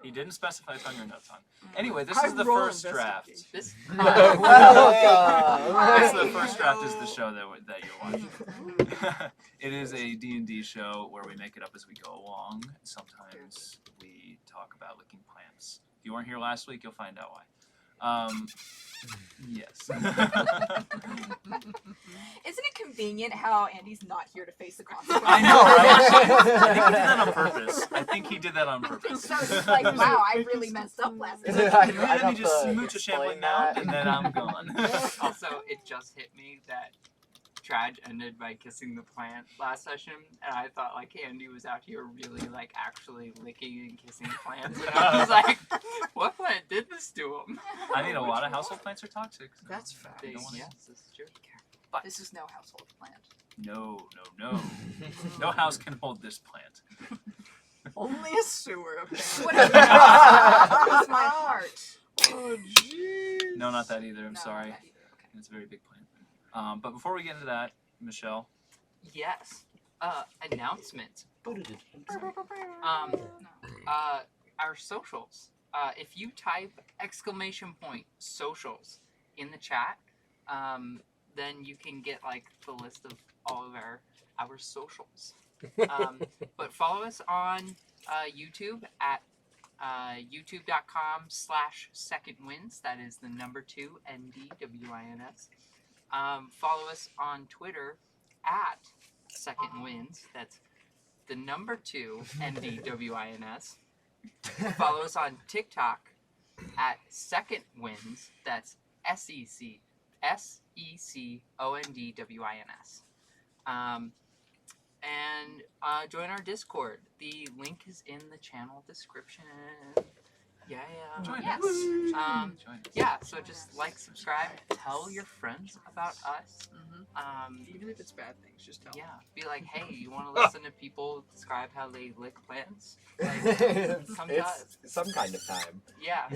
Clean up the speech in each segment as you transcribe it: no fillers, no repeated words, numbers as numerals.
He didn't specify it's on your notes, hon. Anyway, this is the first draft. This is the first draft is the show that you're watching. It is a D&D show where we make it up as we go along. Sometimes we talk about licking plants. If you weren't here last week, you'll find out why. Yes. Isn't it convenient how Andy's not here to face the consequences? I know, right? I think he did that on purpose. So it's like, wow, I really messed up last week. Let me just smooch a shambling out, and then I'm gone. Also, it just hit me that Traj ended by kissing the plant last session, and I thought like Andy was out here really like actually licking and kissing plants, and I was like, what plant did this to him? I mean, a lot of household plants are toxic. So that's fact. Yes, this is true. But this is no household plant. No. No house can hold this plant. Only a sewer, apparently. Whatever. It's my heart. Oh, jeez. No, not that either. I'm sorry. Not that either. Okay. It's a very big plant. But before we get into that, Michelle. Yes. Announcement. Our socials. If you type !socials in the chat, then you can get like the list of all of our socials. But follow us on YouTube at youtube.com/secondwins. That is the number 2 NDWINS. Follow us on Twitter at secondwins. That's the number 2 NDWINS. Follow us on TikTok at secondwins. That's SECONDWINS. And join our Discord. The link is in the channel description. Yeah. Join Yes. us. Yeah, so just like, subscribe, tell your friends about us. Even if it's bad things, just tell them. Yeah, be like, hey, you want to listen to people describe how they lick plants? Like, come to us. It's some kind of time. Yeah.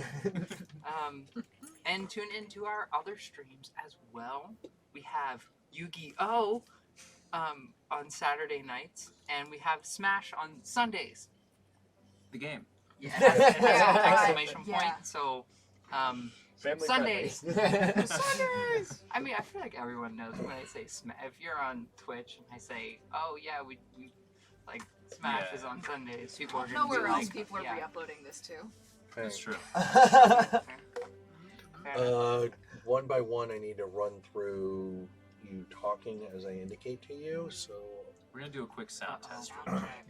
And tune into our other streams as well. We have Yu-Gi-Oh! On Saturday nights, and we have Smash on Sundays. The game. Yeah, it has an exclamation point. So, Family Sundays. friendly. Sundays. I mean, I feel like everyone knows when I say Smash. If you're on Twitch and I say, "Oh yeah, we like Smash is on Sundays," people are gonna Nowhere be else like, people are yeah. re-uploading this too. That's true. One by one, I need to run through you talking as I indicate to you. So We're gonna do a quick sound test.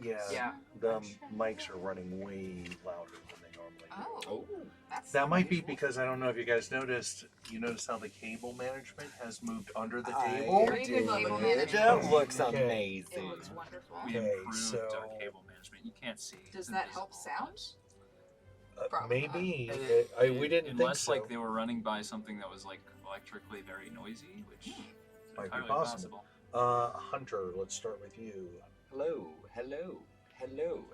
Yeah. the mics are running way louder than they normally do. Oh, that's That might be unusual. because I don't know if you guys noticed. You notice how the cable management has moved under the I table. Very good cable did. management. It looks Okay. It amazing. looks wonderful. We Okay, improved so- our cable management. You can't see. Does It's that help invisible. sound? Probably Maybe It- we didn't think unless so. like they were running by something that was like electrically very noisy, which Might be entirely possible. Hunter, let's start with you. Hello.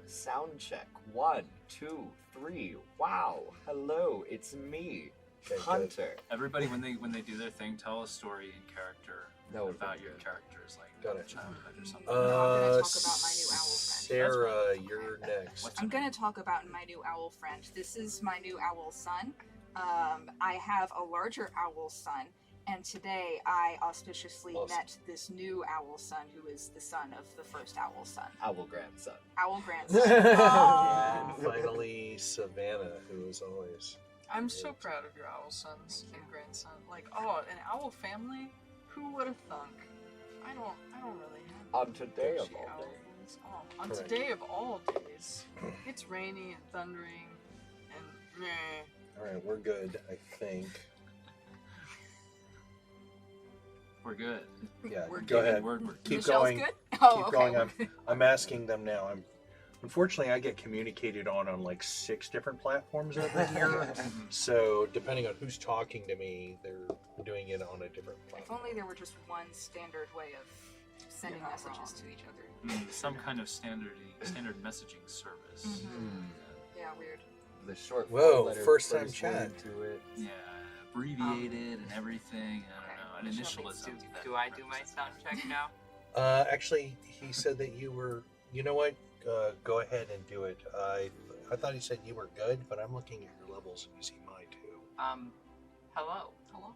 Sound check. 1, 2, 3. Wow. Hello. It's me, Okay, good. Hunter. Everybody, when they do their thing, tell a story in character That would be about your good. characters, like Got it. childhood or something. I'm gonna talk about my new owl friend. Sarah, you're next. What's I'm going to talk about my new owl friend. This is my new owl son. I have a larger owl son, and today I auspiciously Awesome. met this new owl son who is the son of the first owl son. Owl grandson. Owl grandson. And finally, Savannah, who is always. I'm so proud of your owl sons and grandson. Like, an owl family? Who would have thunk? I don't really have On today of bushy all owl days. ones. On Correct. today of all days. It's rainy and thundering and meh. All right, we're good, I think. We're good. Yeah, We're go good. ahead. We're Keep Michelle's going. good? Oh, Keep okay. going. I'm asking them now. Unfortunately, I get communicated on like 6 different platforms over here. So depending on who's talking to me, they're doing it on a different If platform. only there were just one standard way of sending You're not messages wrong. to each other. Some kind of standard messaging service. Mhm. Yeah, weird. The short Whoa, form letter first time first chat. word to it. Yeah, abbreviated and everything. I don't know. An initialism. Do I do my sound check now? Actually, he said that you were. You know what? Go ahead and do it. I thought he said you were good, but I'm looking at your levels and you see my too. Hello. Hello.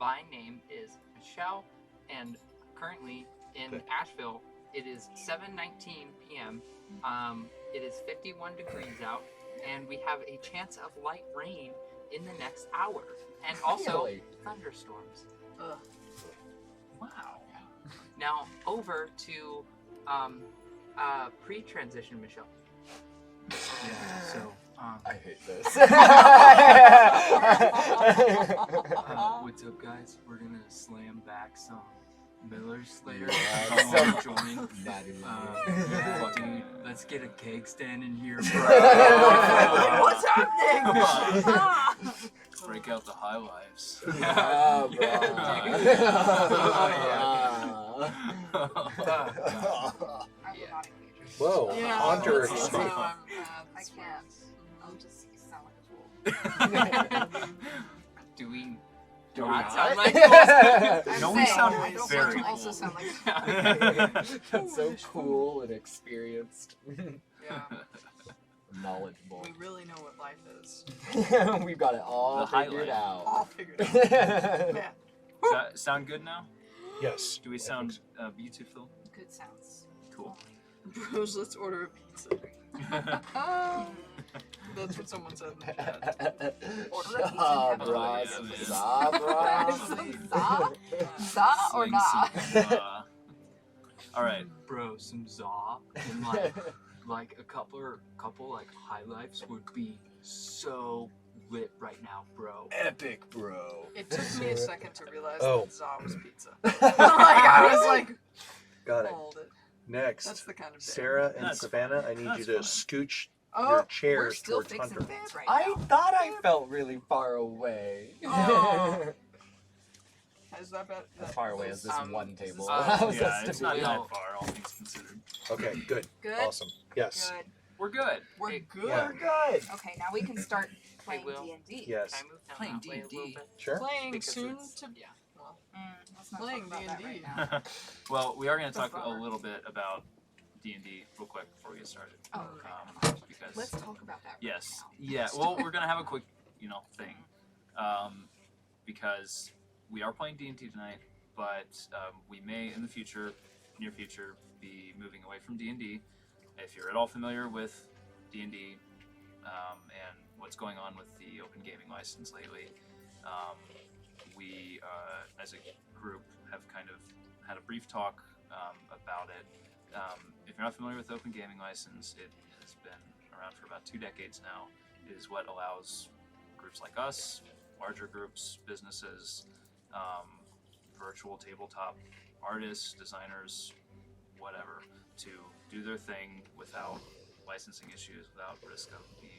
My name is Michelle, and currently in Okay. Asheville, it is 7:19 p.m. It is 51 degrees out, and we have a chance of light rain in the next hour, and also Really? thunderstorms. Ugh. Wow. Now over to pre-transition, Michelle. Yeah. So, I hate this. what's up, guys? We're gonna slam back some Miller Slayer. Yeah, Come on, some- join. Natty Yeah, dude, let's get a keg stand in here, bro. What's happening? Ah! break out the high lives. Yeah, bro. I will not engage you. Whoa, Yeah, Hunter that's also, experience. I that's can't. I'll just sound like a fool. Do we Do we not not? sound like I'm No, we saying, sound I don't very want to also cool. sound like That's so cool and experienced. Yeah, Knowledgeable. we really know what life is. We've got it all The figured highlight. All out. figured out. Man. Does that sound good now? Yes. Do we sound beautiful? good sounds. Cool. Bros, let's order a pizza. That's what someone said in the chat. Order a pizza and have it Sabra, delivered. Sabra. Za or Sling nah? some, all right. bro, some za and like a couple like high lives would be so lit right now, bro. Epic, bro. It took me a second to realize Oh. that za was pizza. I was like, Got it. hold it. Next, That's the kind of day. Sarah and That's Savannah, I need That's you to fine. scooch Oh, your We're chairs still towards fixing Hunter. things right I now. thought I felt really far away. Oh. Is that bad? As far away as this one table uh, allows Yeah, us to it's not be. that far, all things considered. Okay, good. Good. Awesome. Yes. Good. We're good. We're Hey, good. Yeah. We're good. Okay, now we can start playing Will. D&D. Yes. Can I move down Playing that way a little D&D. bit? Sure. Playing Because soon it's- to. yeah. Well, Let's not Playing talk about that D&D. right now. Well, we are going to talk a bummer. little bit about D&D real quick before we get started. Oh, okay. Because Let's talk about that. yes, Right yeah. Well, we're gonna have a quick, thing, because we are playing D&D tonight, but we may in the future, near future, be moving away from D&D. If you're at all familiar with D&D and what's going on with the open gaming license lately, we, as a group, have kind of had a brief talk about it. If you're not familiar with the open gaming license, it has been around for about 2 decades now. It is what allows groups like us, larger groups, businesses, virtual tabletop artists, designers, whatever, to do their thing without licensing issues, without risk of being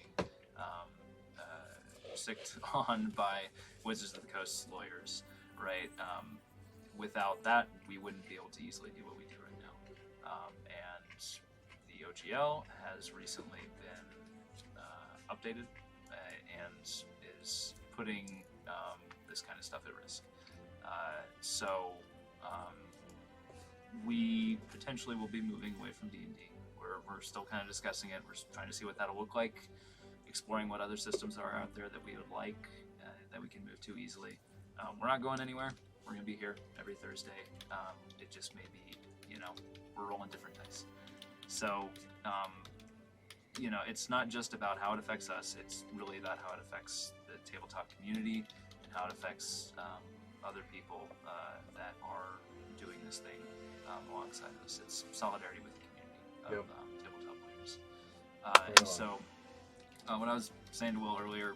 sicked on by Wizards of the Coast lawyers, right? Without that, we wouldn't be able to easily do what we do right now. And the OGL has recently been updated and is putting this kind of stuff at risk. So we potentially will be moving away from D&D. We're still kind of discussing it. We're trying to see what that'll look like, exploring what other systems are out there that we would like, that we can move to easily. We're not going anywhere. We're going to be here every Thursday. It just may be, we're rolling different dice. So, it's not just about how it affects us. It's really about how it affects the tabletop community and how it affects other people that are doing this thing alongside us. It's solidarity with the community of tabletop players. And so, what I was saying to Will earlier,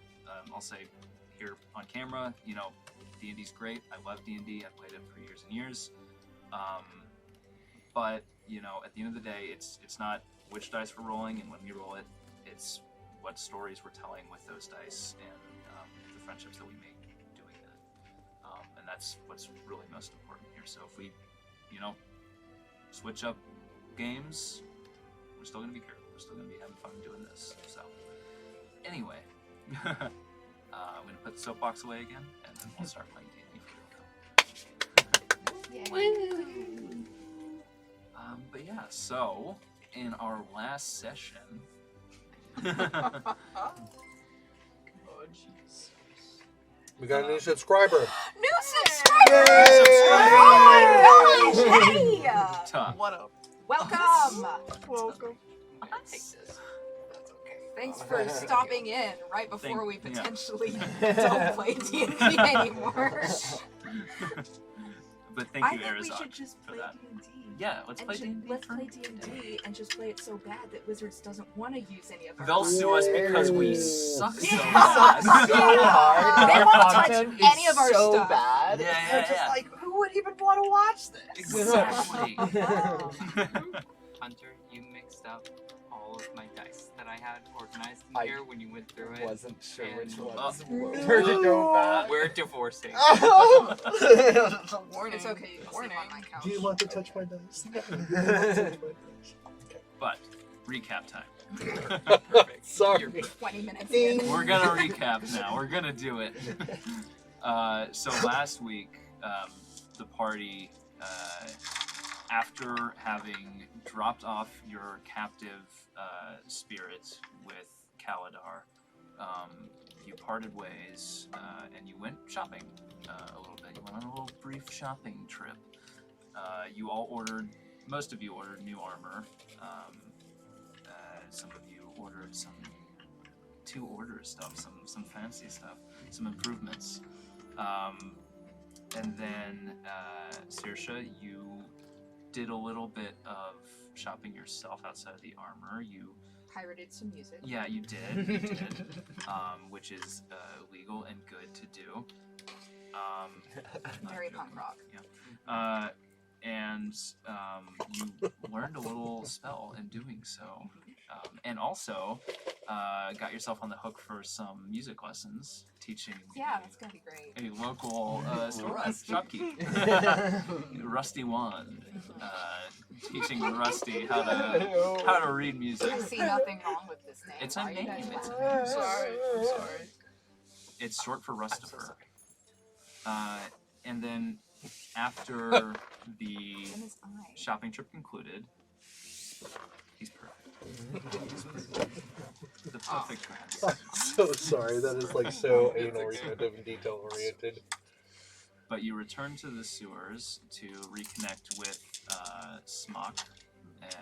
I'll say here on camera, D&D's great. I love D&D. I've played it for years and years. But, at the end of the day, it's not which dice we're rolling and when we roll it. It's what stories we're telling with those dice and the friendships that we make doing that. And that's what's really most important here. So if we, switch up games, we're still going to be here. We're still going to be having fun doing this. So, anyway, I'm going to put the soapbox away again, and then we'll start playing D&D for real. But yeah, so in our last session, Oh jeez. We got a new subscriber. New subscriber! New Oh my gosh! Hey! Tough. What up? Welcome! Welcome. I'm gonna take this. That's okay. Thanks for stopping in right before we yeah. potentially don't play D&D anymore. But thank I you, think we Arizona, should just for play that. D&D. Yeah, let's play D&D. Let's for- play D&D and just play it so bad that Wizards doesn't want to use any of our They'll sue us because we Ooh. suck so Yeah. bad. So hard. They Our wanna touch content any is of our so stuff. bad. Yeah, They're yeah, just yeah. like, who would even want to watch this? Exactly. Hunter, you mixed up all of my dice that I had organized in I here when you went through it. Wasn't sure which And- ones Oh. were to go back. We're divorcing. Warning. It's okay, you can sleep on my couch. Do you want to touch my dice? But recap time. Perfect. Sorry. You're 20 minutes Ding. in. We're gonna recap now. We're gonna do it. So last week, the party, after having dropped off your captive spirit with Kaladar, you parted ways and you went shopping a little bit. You went on a little brief shopping trip. You all ordered, most of you ordered new armor. Some of you ordered some to-order stuff, some fancy stuff, some improvements. And then, Saoirse, you did a little bit of shopping yourself outside of the armor. You Pirated some music. Yeah, you did. You did. Which is legal and good to do. Very punk rock. Yeah. And you learned a little spell in doing so. And also got yourself on the hook for some music lessons, teaching Yeah, that's gonna be great. a local shopkeep, Rusty Wand, teaching Rusty how to read I music. see nothing wrong with this name. It's a Why are you name. guys It's a laughing? name. I'm sorry. I'm sorry. It's short for I'm so Rustifer. sorry. And then after the In his eye. shopping trip concluded, he's perfect. The perfect man. So sorry, that is like so anal retentive and detail oriented. But you return to the sewers to reconnect with Smock,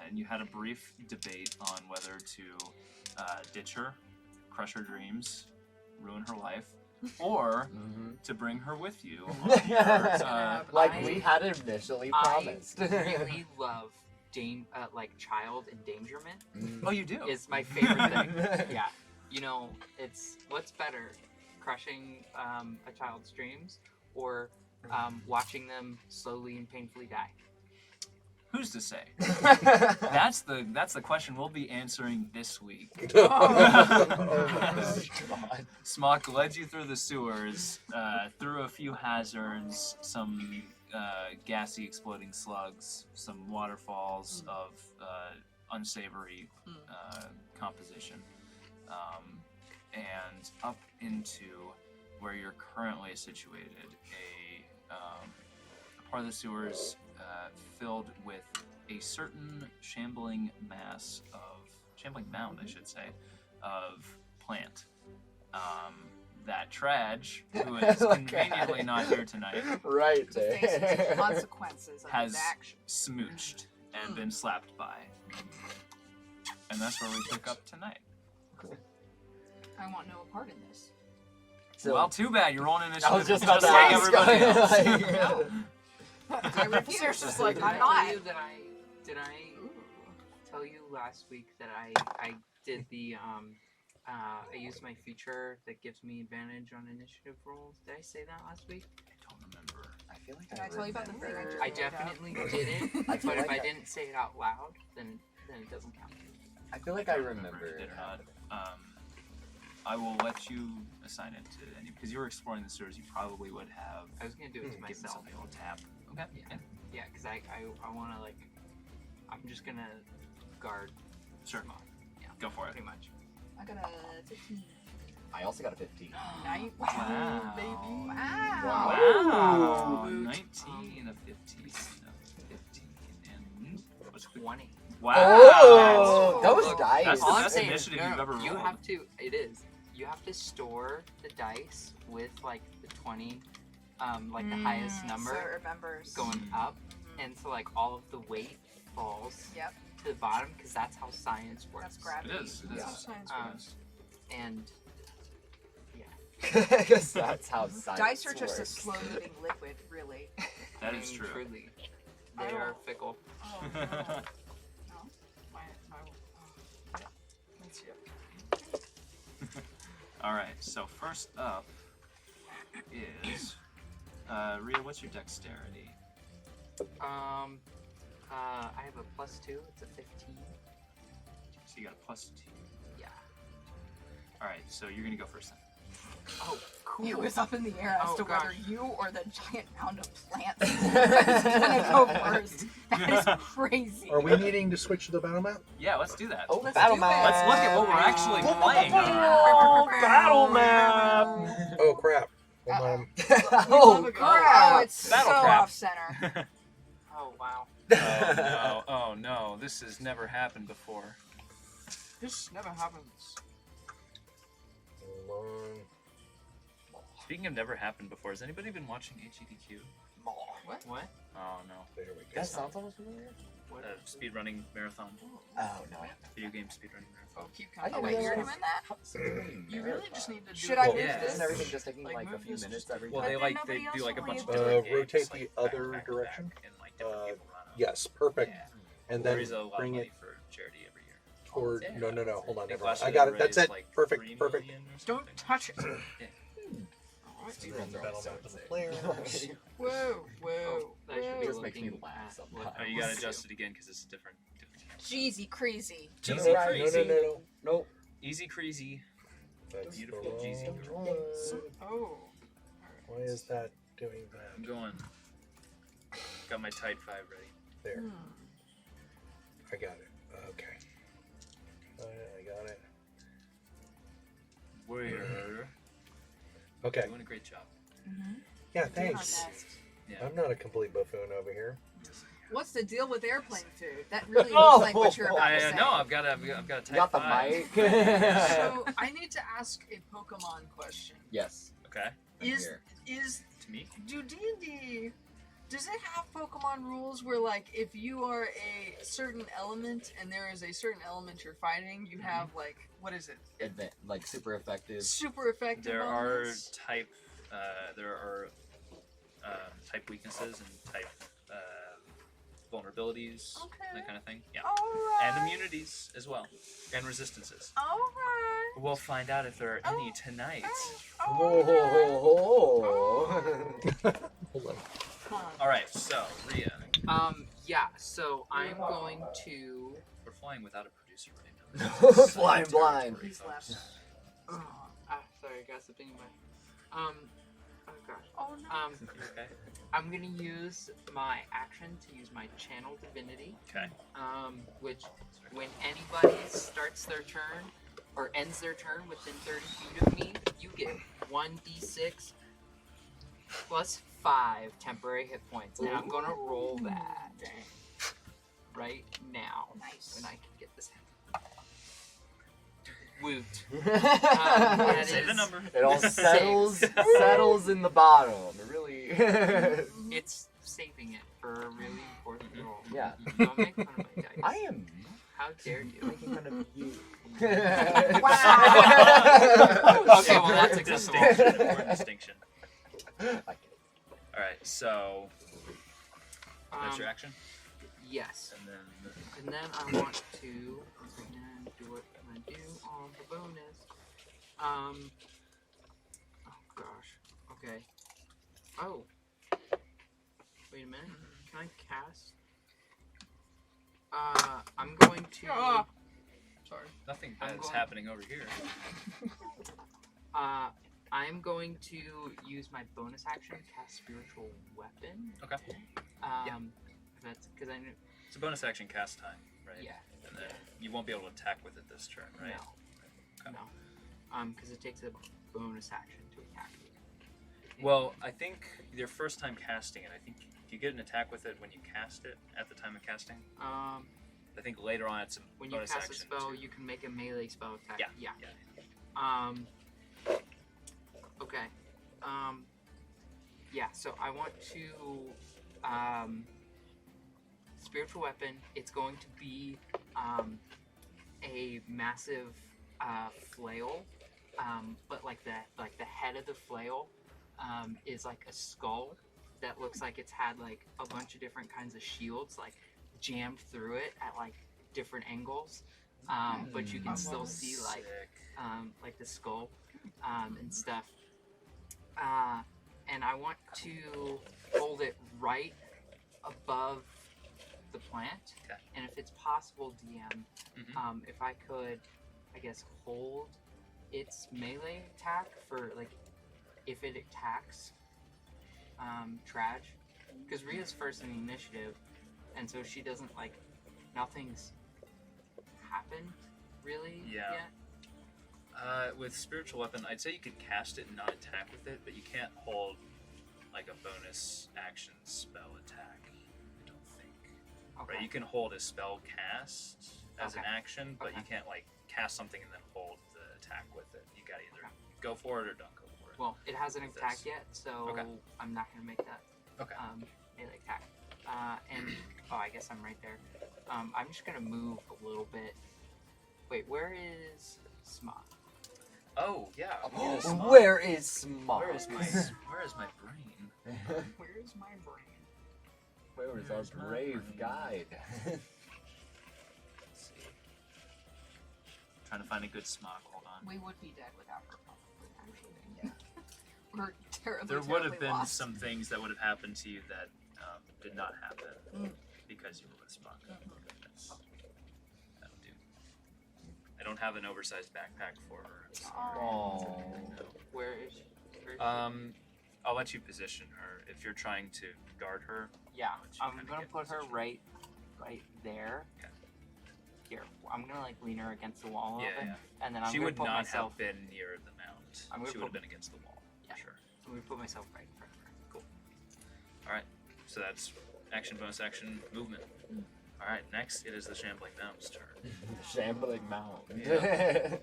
and you had a brief debate on whether to ditch her, crush her dreams, ruin her life, or to bring her with you. Like we had initially promised. I really love like child endangerment. Oh, you do? Is my favorite thing. Yeah, you know, it's what's better, crushing a child's dreams or watching them slowly and painfully die. Who's to say? That's the question we'll be answering this week. Oh, God. Smock led you through the sewers, through a few hazards, some gassy exploding slugs, some waterfalls of unsavory composition, and up into where you're currently situated, a part of the sewers filled with a certain shambling mound, I should say, of plant. That Traj, who is conveniently not here tonight, Right To face the there. consequences of Has- his actions. smooched and been slapped by. And that's where we pick up tonight. I want no part in this. Well, too bad. You're rolling initiative. I was just about to like ask. everybody else. Like- I refuse. Sarah's just like, Did I'm I not. tell you that did I tell you last week that I did the I used my feature that gives me advantage on initiative rolls. Did I say that last week? I don't remember. I feel like Did I tell you about the thing I remember- just I wrote down? definitely did it, I feel but if like I didn't say it out loud, then it doesn't count. I feel like I if you remember. did or not. I will let you assign it to any because you were exploring the sewers. You probably would have I was gonna do it to given myself. something a little tap. Okay. Yeah. Yeah, because I want to like, I'm just gonna guard. Sure. Smock. Yeah, Go for it. pretty much. I got a 15. I also got a 15. Wow. baby. Wow. Woot. 19, a 15, a 15, and what's 20. Wow. Oh, That's- those Look, dice. that's the All I'm best saying initiative is, you've ever you rolled. have to. It is. You have to store the dice with like the 20, like the highest So number it remembers. going Mm. up, Mhm. and so like all of the weight falls Yep. to the bottom because that's how science works. That's gravity. It is. It That's how is. science Um, works. And Because that's how science Dice are just a works. slow-moving liquid, really. That I is mean, true. Truly, I they are don't- fickle. Oh no. No. My. Oh. That's it. All right. So first up is Rhea. What's your dexterity? I have a +2. It's a 15. So you got a +2. Yeah. All right. So you're gonna go first then. Oh, cool. It was up in the air as Oh, to whether gosh. you or the giant mound of plants is gonna go first. That is crazy. Are we needing to switch to the battle map? Yeah. Let's do that. Oh, Let's battle do map. it. Let's look at what we're actually playing. Oh, battle map. Oh crap! Hold on. Oh, Oh, it's Battle so crap. off center. Oh wow. Oh no! This has never happened before. This never happens. Hold on. Speaking of never happened before, has anybody been watching HEDQ? What? Oh no. There we go. That sounds almost familiar. What? Speedrunning marathon. Oh no, I haven't. Video game speedrunning marathon. Oh, keep I Oh counting. wait, didn't you're realize- doing that? You really just need to do. Should I Well, move yeah. this? Isn't everything just taking Like, like a move few this minutes just- every Well, time? they But like then they nobody do like a else bunch of will different leave. games, Rotate like, the other back to direction. back, and like different Uh, people run 'em. Yes, perfect. Yeah. And We'll then raise a lot of bring money it for charity every year. toward. Yeah. No. Hold on. I think Never mind. last I year got they it. That's raised, it. like, Perfect. 3 Perfect. million or Don't something. touch it. Yeah. Run the battle map to the Okay. players. Whoa, Oh, whoa. that should be It just makes looking me laugh at sometimes. what Oh, I you gotta was adjust it again because it's different. Jeezy crazy. No, Jeezy no, crazy. no. Nope. Easy crazy. That's Beautiful the Jeezy. wrong one. Oh. Why is that doing I'm that? going. Got my tight 5 ready. There. Hmm. I got it. Okay. I got it. Warrior. Okay. Doing a great job. Mm-hmm. Yeah, thanks. Yeah. I'm not a complete buffoon over here. What's the deal with airplane food? That really Oh, looks like what you're about I to say. know. I've got a You tight got the 5. mic. So I need to ask a Pokemon question. Yes. Okay. I'm Is here. To me. do D&D, does it have Pokemon rules where like if you are a certain element and there is a certain element you're fighting, you have like what is it? Like super effective. Super effective. There on are this? type. There are type weaknesses and type vulnerabilities. Okay. That kind of thing. Yeah. Alright. And immunities as well. And resistances. Alright. We'll find out if there are any tonight. Alright. Hold on. Huh. Alright, so, Rhea. Yeah. So I'm going to. We're flying without a producer right now. Flying blind. He's left. Sorry, I got something in my. Oh gosh. Oh no. Okay. I'm gonna use my action to use my channel divinity. Okay. Which when anybody starts their turn or ends their turn within 30 feet of me, you get 1d6 plus 5 temporary hit points, and I'm gonna roll that right now Nice. when I can get this. Woot. It Say the is- number. all Six. settles in the bottom. It really. It's saving it for a really important roll. Yeah. Don't make fun of my dice. I am How dare you? making fun of you. Okay, well, that's acceptable. Distinction. Important distinction. I get it. Alright, so that's your Um, action? yes. And then And then I want to do what I do on the bonus. Oh gosh. Okay. Oh. Wait a minute. Can I cast? I'm going to. Ah. Sorry. nothing I'm bad's going- happening over here. I'm going to use my bonus action to cast spiritual weapon. Okay. Yeah. That's because I knew. It's a bonus action cast time, right? Yeah. And then you won't be able to attack with it this turn, right? No. No. Because it takes a bonus action to attack me. Well, I think your first time casting it, I think you get an attack with it when you cast it at the time of casting. I think later on it's a When you bonus cast a action. spell, too. you can make a melee spell attack. Yeah. Okay. Yeah. So I want to spiritual weapon. It's going to be a massive flail, but like the head of the flail is like a skull that looks like it's had like a bunch of different kinds of shields like jammed through it at like different angles, but you can still see like the skull and stuff. And I want to hold it right above the plant, Okay. and if it's possible, DM, Mhm. if I could, I guess, hold its melee attack for like if it attacks Traj, because Rhea's first in the initiative, and so she doesn't like nothing's happened really Yeah. yet. With spiritual weapon, I'd say you could cast it and not attack with it, but you can't hold like a bonus action spell attack. I don't think. Okay. Right? You can hold a spell cast as an Okay. action, but you Okay. can't like cast something and then hold the attack with it. You gotta either go for it or don't go for it. Well, it hasn't With attacked this. yet, so Okay. I'm not gonna make that Okay. melee attack. And I guess I'm right there. I'm just gonna move a little bit. Wait, where is Smog? Oh yeah. I'm gonna Where is Smog? Where is my brain? Where's my brain? Where is our Where's my brave brain? guide? Let's see. Trying to find a good smog. Hold on. We would be dead without her, probably. Actually, Yeah. we're terribly. There would have terribly been lost. some things that would have happened to you that did not happen Mm. because you were with Smog. Mhm. That'll do. I don't have an oversized backpack for her. I'm sorry. Oh. Where is she? I'll let you position her if you're trying to guard her. Yeah, I'll let you I'm kinda gonna get put her positioned. right there. Okay. Here, I'm gonna like lean her against the wall a Yeah, little bit, yeah. and then I'm She gonna would put not myself. have been near the mount. I'm gonna She would have put- been against the wall. Yeah. Sure. I'm gonna put myself right in front of her. So that's action, bonus action, movement. All right. Next, it is the shambling mount's turn. Shambling mound. Yeah.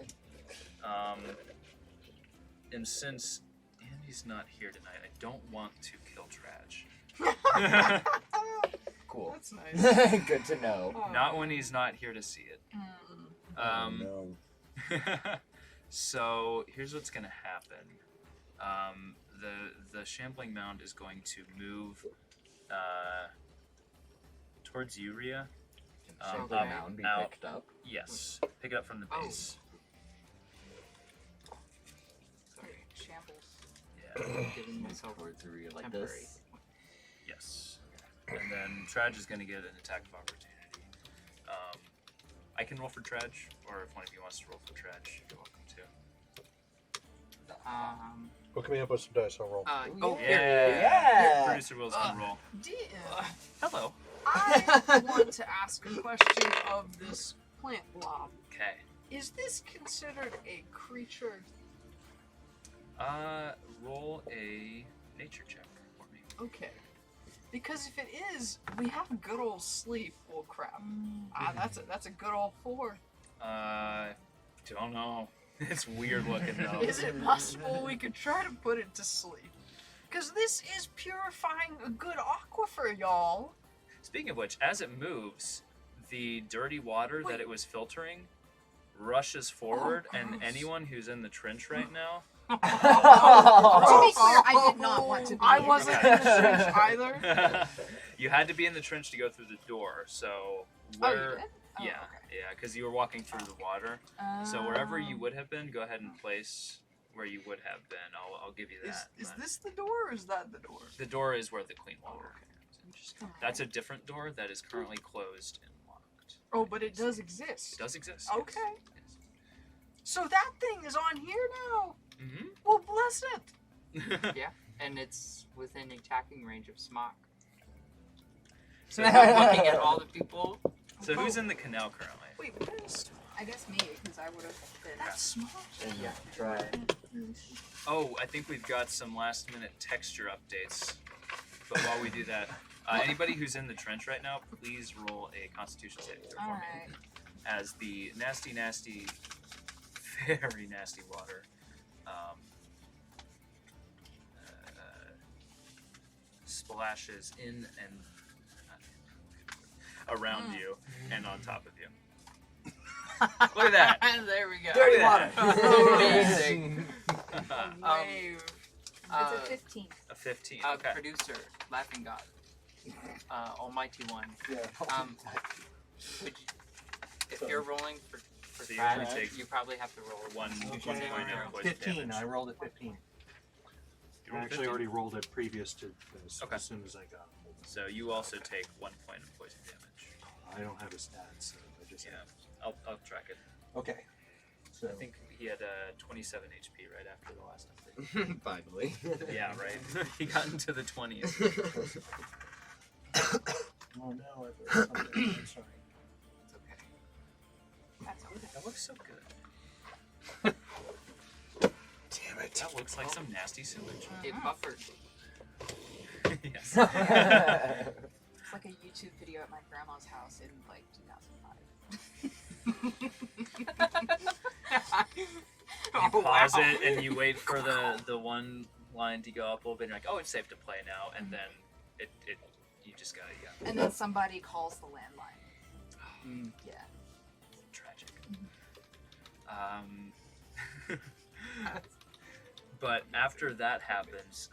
And since Andy's not here tonight, I don't want to kill Traj. Cool. That's nice. Good to know. Oh. Not when he's not here to see it. Mm. So here's what's gonna happen. The shambling mound is going to move towards you, Rhea. Shambling Okay. mound be out. picked up. Yes, pick it up from the Oh. base. Okay, shambles. Yeah. Giving myself Towards Rhea like temporary. this. Yes. And then Traj is gonna get an attack of opportunity. I can roll for Traj, or if one of you wants to roll for Traj, you're welcome to. Hook me up with some dice, I'll roll. Oh, Yeah. here. Yeah. Producer Will's gonna roll. DM, Hello. I want to ask a question of this plant blob. Okay. Is this considered a creature? Roll a nature check for me. Okay. Because if it is, we have good old sleep. Oh crap. That's a good old 4. Don't know. It's weird looking though. Is it possible we could try to put it to sleep? Because this is purifying a good aquifer, y'all. Speaking of which, as it moves, the dirty water that it was filtering rushes forward, and gross. anyone who's in the trench right now. To be clear, I did not want to be. I in wasn't there. in the trench either. You had to be in the trench to go through the door, so Oh, you where? did? Oh, yeah, okay. yeah, because you were walking through the water. So wherever you Um, would have been, go ahead and place where you would have been. I'll give you that. Is but this the door or is that the door? the door is where the clean water okay. comes in. That's a different door that is currently closed and locked. Oh, but it does It exist. does exist. Okay. Yes. So that thing is on here now. Mm-hmm. Well, bless it. And it's within attacking range of Smock. So I'm looking at all the people. So who's in the canal currently? Wait, what is I guess me, because I would have been. that's smart? Yeah, try it. Oh, I think we've got some last minute texture updates. But while we do that, Anybody who's in the trench right now, please roll a Constitution saving throw for me. Alright. As the nasty, very nasty water splashes in and around you and on top of you. Look at that! There we go. Dirty Look at water. Amazing. Wave. It's a 15. A 15. Okay. Producer, laughing god, almighty one. Yeah. Would you, if you're rolling for So you trash, only take you probably have to roll one Okay, point of poison 15. damage. I rolled a 15. You I rolled actually 15? already rolled it previous to this Okay. as soon as I got home. So you also take 1 point of poison damage. I don't have a stat, so I just Yeah. I'll track it. Okay. So I think he had 27 HP right after the last update. finally. Yeah, right. He got into the 20s. Oh no, I've heard something. I'm sorry. It's okay. That's okay. That looks so good. Damn it. That looks like some nasty sewage. It buffered. Yes. It's like a YouTube video at my grandma's house in like 2005. You pause it and you wait for the one line to go up a little bit and you're like, oh, it's safe to play now, and then it you just gotta And then somebody calls the landline. Yeah. tragic. But after that happens,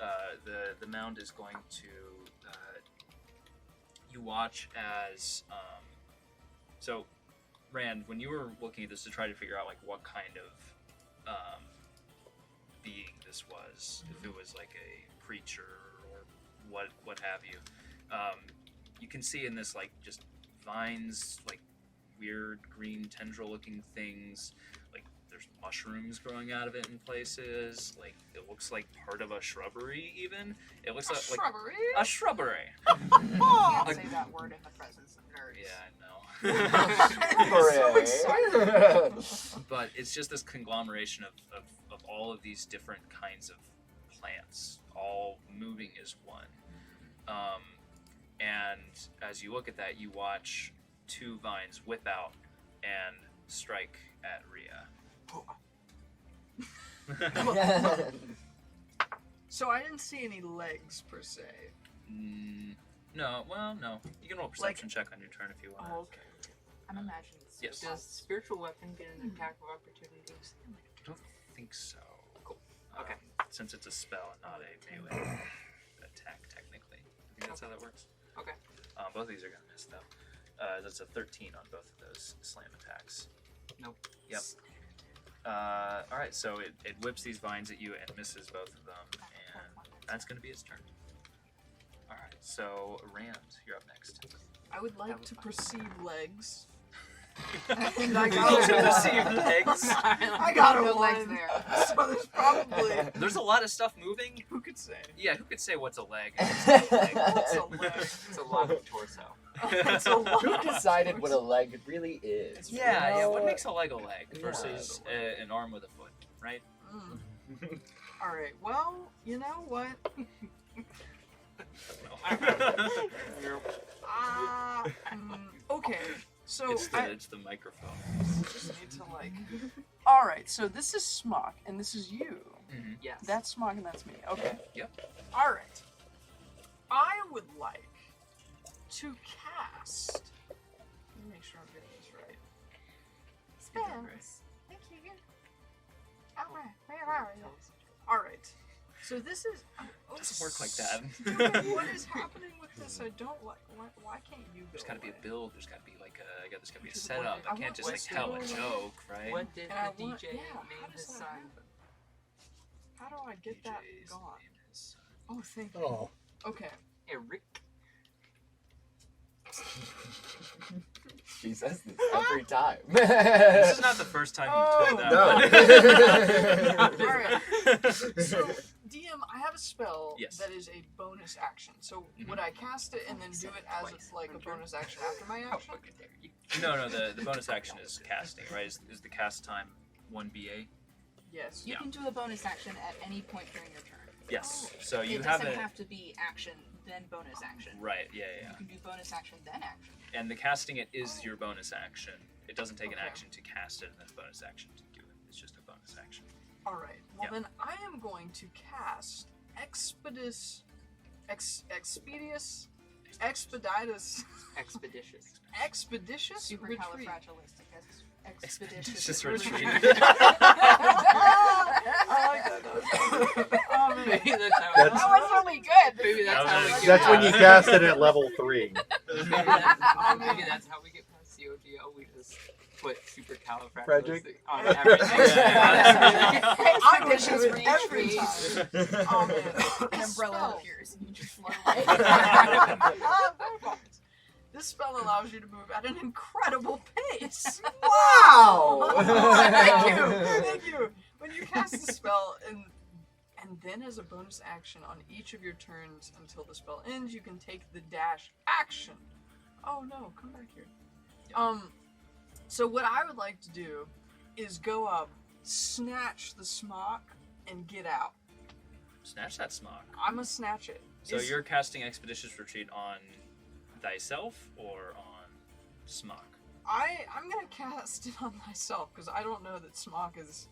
the mound is going to you watch as so Rand, when you were looking at this to try to figure out like what kind of being this was, if it was like a creature or what have you, you can see in this like just vines, like weird green tendril looking things, like there's mushrooms growing out of it in places, like it looks like part of a shrubbery even. It looks like Shrubbery. a shrubbery. Can't say that word in the presence of nerds. Yeah, I know. Hooray. But it's just this conglomeration of all of these different kinds of plants, all moving as one. And as you look at that, you watch two vines whip out and strike at Rhea. So I didn't see any legs per se. No, well, no. You can roll a perception check on your turn if you want. Oh, okay. I'm imagining it's Yes. Does spiritual weapon get an attack of opportunity? I don't think so. Cool. Um, Okay. Since it's a spell and not a melee attack, technically. I think that's how that works. Okay. Both of these are going to miss, though. That's a 13 on both of those slam attacks. Nope. Yep. Alright, so it whips these vines at you and misses both of them, and that's going to be its turn. Alright, so Rand, you're up next. I would That like was to fine. perceive legs. And I got to one. perceive legs. I got No a legs one. there. So there's probably. There's a lot of stuff moving. Who could say? Yeah, who could say what's a leg? And what's not a leg? What's a leg? It's a lot of torso. It's a lot. Who decided what a leg really is? Yeah, You yeah. know What makes a leg Yeah. versus an arm with a foot, right? Mm. All right. Well, you know what? Okay. So It's the microphone. just need to like. All right. So this is Smock, and this is you. Mm-hmm. Yes. That's Smock, and that's me. Okay. Yep. All right. I would like to cast. Let me make sure I'm getting this right. Spells. Thank you. Alright, where are you? All right. So this is. It doesn't work like that. Dude, what is happening with this? I don't like. Why can't you go? There's got to be a away? build. There's got to be like there's got to be a To the setup. point. I can't just like Let's tell a go. joke, right? What did And I the want- DJ yeah, how name does his that son? happen? How do I get that DJ's gone? name is- Oh, thank you. Oh. Okay. Eric. She says this every time. This is not the first time you've told that no. one. Alright. So, DM, I have a spell Yes. that is a bonus action. So, Mhm. would I cast it and then do it as it's like a bonus action after my How action? fucking dare you? No, the bonus action is casting, right? Is the cast time 1BA? Yes. You Yeah. can do a bonus action at any point during your turn. Yes. So you it have doesn't it. have to be action then bonus action. Right. Yeah. You can do bonus action, then action. And the casting it is your bonus action. It doesn't take an Okay. action to cast it and then a bonus action to do it. It's just a bonus action. All right. Well, Yeah. then I am going to cast Expeditus, Expeditus, Expeditious Retreat. Supercalifragilisticexpialidocious. Expeditious retreat. I like that. Oh, man. Maybe that's how That's- That was really good. Maybe that's how we get That's when you past- cast it at level 3. Maybe that's how we get past COGO. We just put supercalifragilistic on everything. Expeditious Every retreat. time. Oh, man. An umbrella Spell. appears and you just float away. This spell allows you to move at an incredible pace. Wow! Thank you. Thank you. When you cast the spell and then as a bonus action on each of your turns until the spell ends, you can take the dash action. Oh no, come back here. So what I would like to do is go up, snatch the smock, and get out. Snatch that smock. I'm gonna snatch it. So you're casting Expeditious Retreat on thyself or on smock? I'm gonna cast it on myself because I don't know that smock is.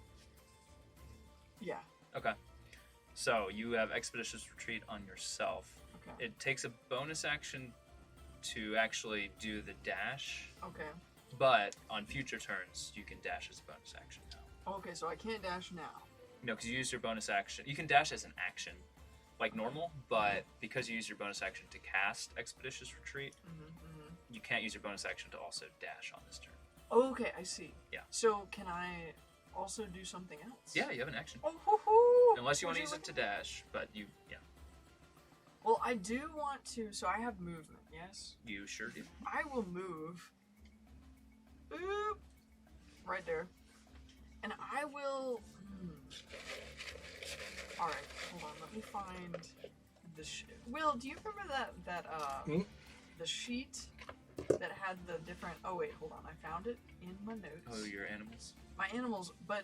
Yeah. Okay. So you have Expeditious Retreat on yourself. Okay. It takes a bonus action to actually do the dash, Okay. but on future turns you can dash as a bonus action now. Okay, so I can't dash now. No, because you used your bonus action. You can dash as an action, like normal, but because you used your bonus action to cast Expeditious Retreat, you can't use your bonus action to also dash on this turn. Okay, I see. Yeah. So can I also do something else? Yeah, you have an action. Oh, hoo-hoo. Unless you want to Would use it to look at dash, but you, yeah, that? Well, I do want to. So I have movement. Yes. you sure do. I will move. Boop. Right there. And I will. All right. Hold on. Let me find the. Will, do you remember that Hmm? the sheet that had the different? Oh wait, hold on. I found it in my notes. Oh, your animals. My animals, but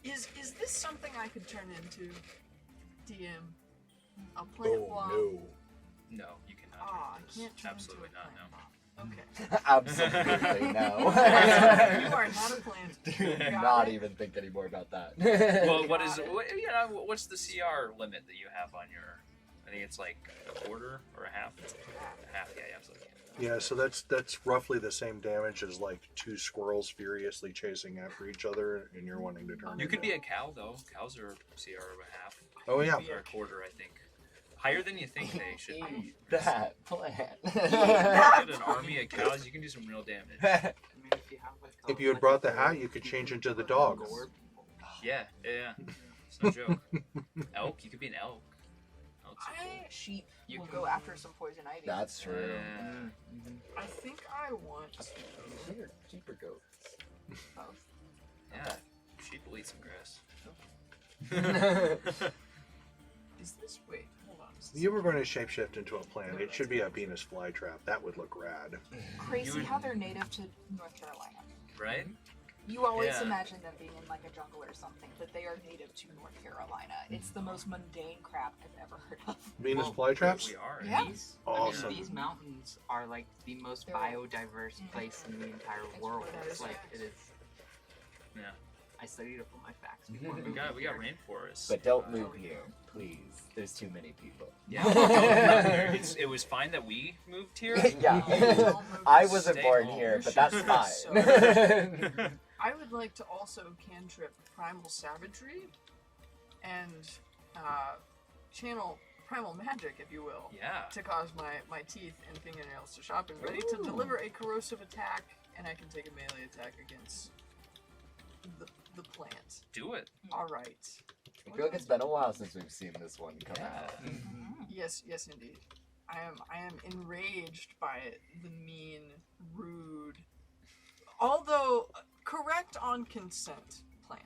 is this something I could turn into? DM. A plant Oh, blob. no. No, you cannot. Ah, do I this. can't turn Absolutely into a not. plant No. blob. Okay. Absolutely you no. are not a plant. Do Got not it? even think anymore about that. Well, what is Got it. what's the CR limit that you have on your? I think it's like a quarter or a half. A half, yeah, absolutely. Yeah, so that's roughly the same damage as like two squirrels furiously chasing after each other, and you're wanting to turn. You it could be down. a cow though. Cows are CR of a half Oh yeah. or a quarter, I think. Higher than you think they should be. Eat that plant. Get an army of cows, you can do some real damage. I mean, if you have like a, If you had like brought a the hat, gourd- you could change into the like a dog. gourd. Yeah. It's no joke. Elk, you could be an elk. Elk's so cool. Sheep You will can- go after some poison ivy. That's true. Yeah. I think I want. Weird, cheaper goats. Yeah. Sheep will eat some grass. Is this? Wait, hold on. Is If this- you were going to shapeshift into a plant, it should be a Venus flytrap. That would look rad. Crazy You would- how they're native to North Carolina. Right? You always Yeah. imagine them being in like a jungle or something, but they are native to North Carolina. It's the most mundane crap I've ever heard of. Venus Well, flytraps? We are. Yeah. These, Awesome. I mean, these mountains are like the most They're- biodiverse place in the entire It's world. what It's I like was- it is. Yeah. I studied up on my facts before. We got rainforests. But don't move here, please. There's too many people. Yeah. Don't move here. It was fine that we moved here. Yeah. Don't move I this- wasn't Stay born home. here, You but should that's do fine. I would like to also cantrip Primal Savagery and channel Primal Magic, if you will, Yeah. to cause my teeth and fingernails to sharpen, ready to Ooh. deliver a corrosive attack, and I can take a melee attack against the plant. Do it. All right. I feel like it's been a while since we've seen this one come Yeah. out. Yes, indeed. I am enraged by the mean, rude, although correct on consent plant.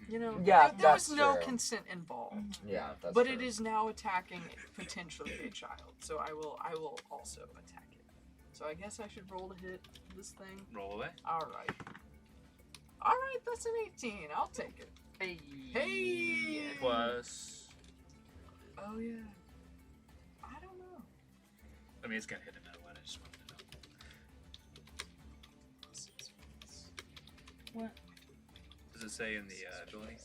You know, Yeah, there was that's no true. consent involved. Yeah, that's But true. it is now attacking potentially a child, so I will also attack it. So I guess I should roll to hit this thing. Roll away. All right, that's an 18. I'll take it. Hey. Hey. Plus. Oh yeah. I don't know. I mean, it's gonna hit him no matter what. I just wanted to know. What? Does it say in the ability?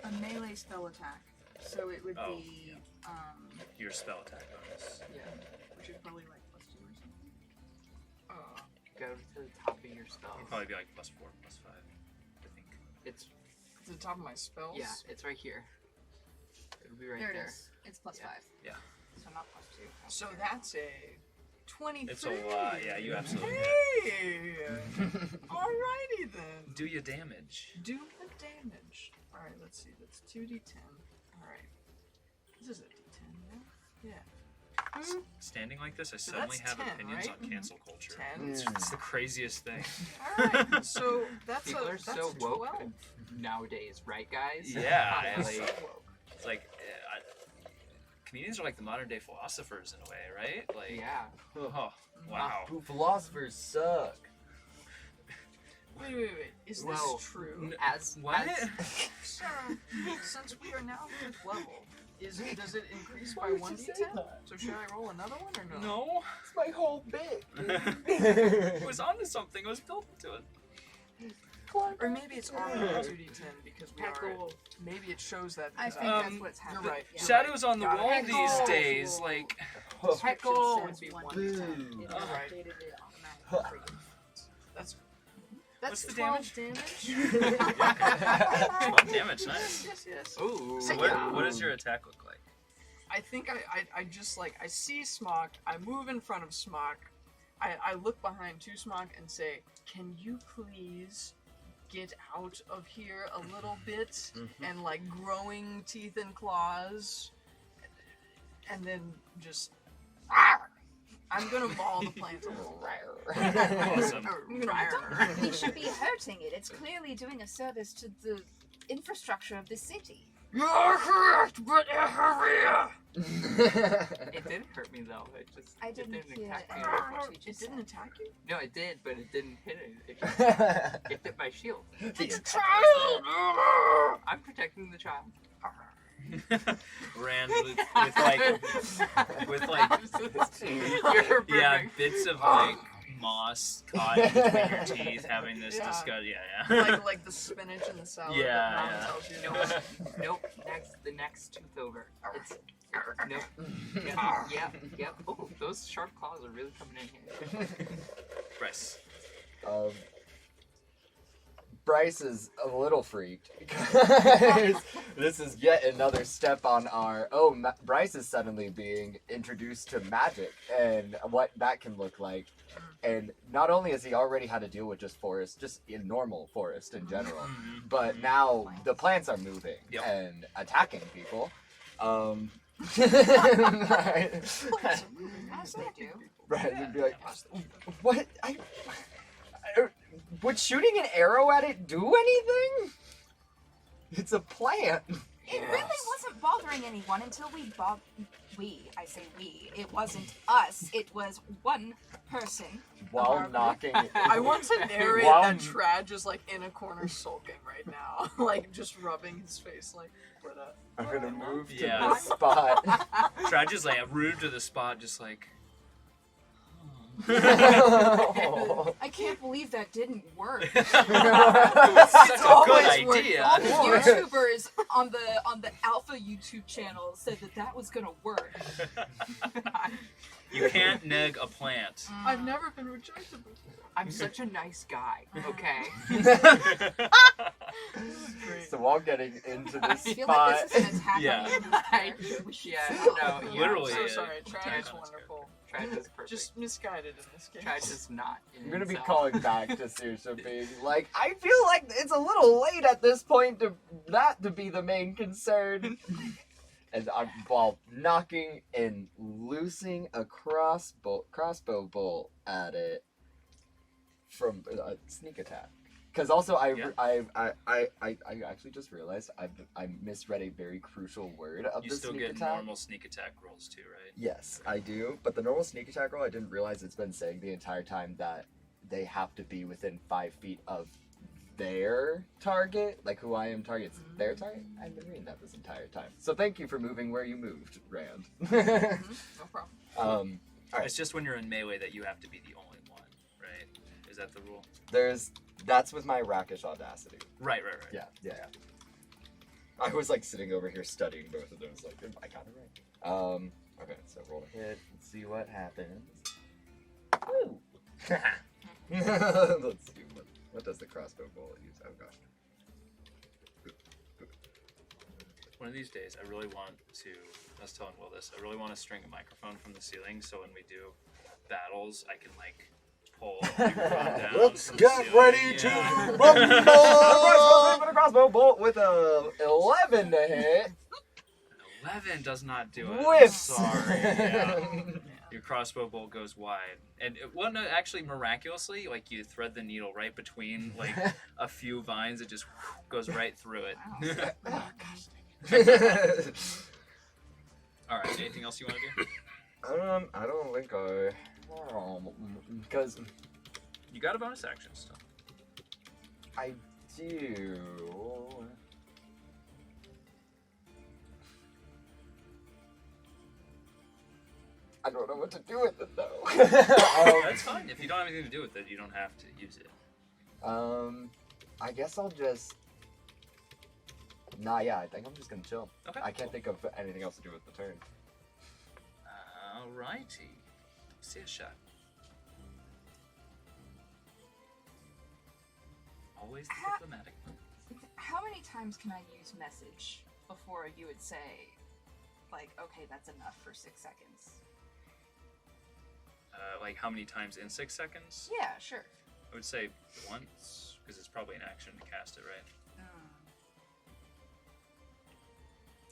A melee spell attack. So it would Oh, be, Your spell attack bonus. Yeah. which is probably like +2 or something. Go to the top of your spells. It'd probably be like +4, +5. I think. It's It's the top of my spells. yeah, it's right here. It'll be right There there. it is. It's +5. Yeah. So not +2. So that's a 23. It's a lot. Yeah, you absolutely. Hey! Alrighty then. Do your damage. Do the damage. Alright, let's see. That's 2d10. Alright. This is a d10 now? Yeah. Standing like this, I So suddenly that's have 10, opinions right? on cancel culture. 10. It's the craziest thing. Alright, so that's People a, are that's so a woke 12. nowadays, right, guys? Yeah, That's Like, so woke. It's like comedians are like the modern day philosophers in a way, right? Like, yeah. oh, wow. Who philosophers suck. Wait. Is this Well, true? As What? Sir, since we are now 5th level, does it increase by Why would you say 1d10? that? So should I roll another one or no? No. It's my whole bit. It was onto something. I was built into it. Or maybe it's already 2d10 because we are. Maybe it shows that. I think Um, that's what's You're happening. right. Yeah. Shadows on the Got it. wall Heckle. these days, like. Heckle would Says be 1d10. 1d10. It You're right. updated it automatically for you. That's What's the 12 damage? damage. 12 damage, nice. yes. Ooh. So Yeah. what does your attack look like? I think I just like I see Smock. I move in front of Smock. I look behind to Smock and say, "Can you please get out of here a little bit?" And like growing teeth and claws, and then just. I'm gonna maul the plant a little. Awesome. We should be hurting it. It's clearly doing a service to the infrastructure of the city. You're correct, but hurry! It didn't hurt me though. I It didn't didn't hear attack me. any of what you It just didn't said. attack you? No, it did, but it didn't hit it. It hit my shield. It's a child! I'm protecting the child. Ran with like You're perfect. yeah, bits of like moss caught in between your teeth, having this Yeah. disgust. Yeah. like the spinach and the salad Yeah, that Mom yeah. tells you. Nope. The next tooth over. It's nope. Yep. Oh, those sharp claws are really coming in here. Bryce. Bryce is a little freaked because this is yet another step on our. Bryce is suddenly being introduced to magic and what that can look like. And not only has he already had to deal with just forest, just in normal forest in general, Mhm. but now the plants are moving Yep. and attacking people. Right. As they do. Right, you'd be like, what? Would shooting an arrow at it do anything? It's a plant. It really wasn't bothering anyone until I say we. It wasn't us. It was one person. While knocking. I want to narrate Wow. that Trad just like in a corner sulking right now. Like just rubbing his face like, what up? I'm gonna move to Yeah. this spot. Try just like rude to the spot, just like. I can't believe that didn't work. Such a good always worked. idea. All the YouTubers on the Alpha YouTube channel said that was gonna work. You can't neg a plant. I've never been rejected before. I'm such a nice guy. Okay. So while getting into I this feel spot, like this is an attack Yeah. on you. Yeah. No. Yeah, Literally. So Yeah. sorry, Trad is Yeah. wonderful. Tried is perfect. Just misguided in this case. Tried is not. I'm gonna be So- calling back to Saoirse being like, I feel like it's a little late at this point to be the main concern. And I'm while knocking and loosing a crossbow bolt at it from a sneak attack. Because also Yeah. I actually just realized I misread a very crucial word of You the still sneak get attack. normal sneak attack rolls too, right? Yes, I do. But the normal sneak attack roll, I didn't realize it's been saying the entire time that they have to be within 5 feet of their target, like who I am targets their target. I've been reading that this entire time. So thank you for moving where you moved, Rand. No problem. Alright. It's just when you're in melee that you have to be the only one, right? Is that the rule? That's with my rakish audacity. Right. Yeah. I was like sitting over here studying both of those, like, I got it right. Okay, so roll a hit and see what happens. Woo! Let's see, what does the crossbow bullet use? Oh gosh. One of these days, I really want to. I was telling Will this. I really want to string a microphone from the ceiling, so when we do battles, I can like pull everyone down. Let's from the get ceiling. ready to Yeah. rumble! With a crossbow bolt with a 11 to hit. 11 does not do it. Whiffs. Sorry. Yeah. Your crossbow bolt goes wide, and actually miraculously, like you thread the needle right between like a few vines. It just goes right through it. Wow. Oh, gosh. All right. Anything else you want to do? I don't think I. Because You got a bonus action still. I do. I don't know what to do with it though. That's fine. If you don't have anything to do with it, you don't have to use it. I guess I'll just. Nah, yeah, I think I'm just gonna chill. Okay. I can't think of anything else to do with the turn. Alrighty. See a shot. Always the diplomatic move. How many times can I use message before you would say, like, okay, that's enough for 6 seconds? Like how many times in 6 seconds? Yeah, sure. I would say once, because it's probably an action to cast it, right?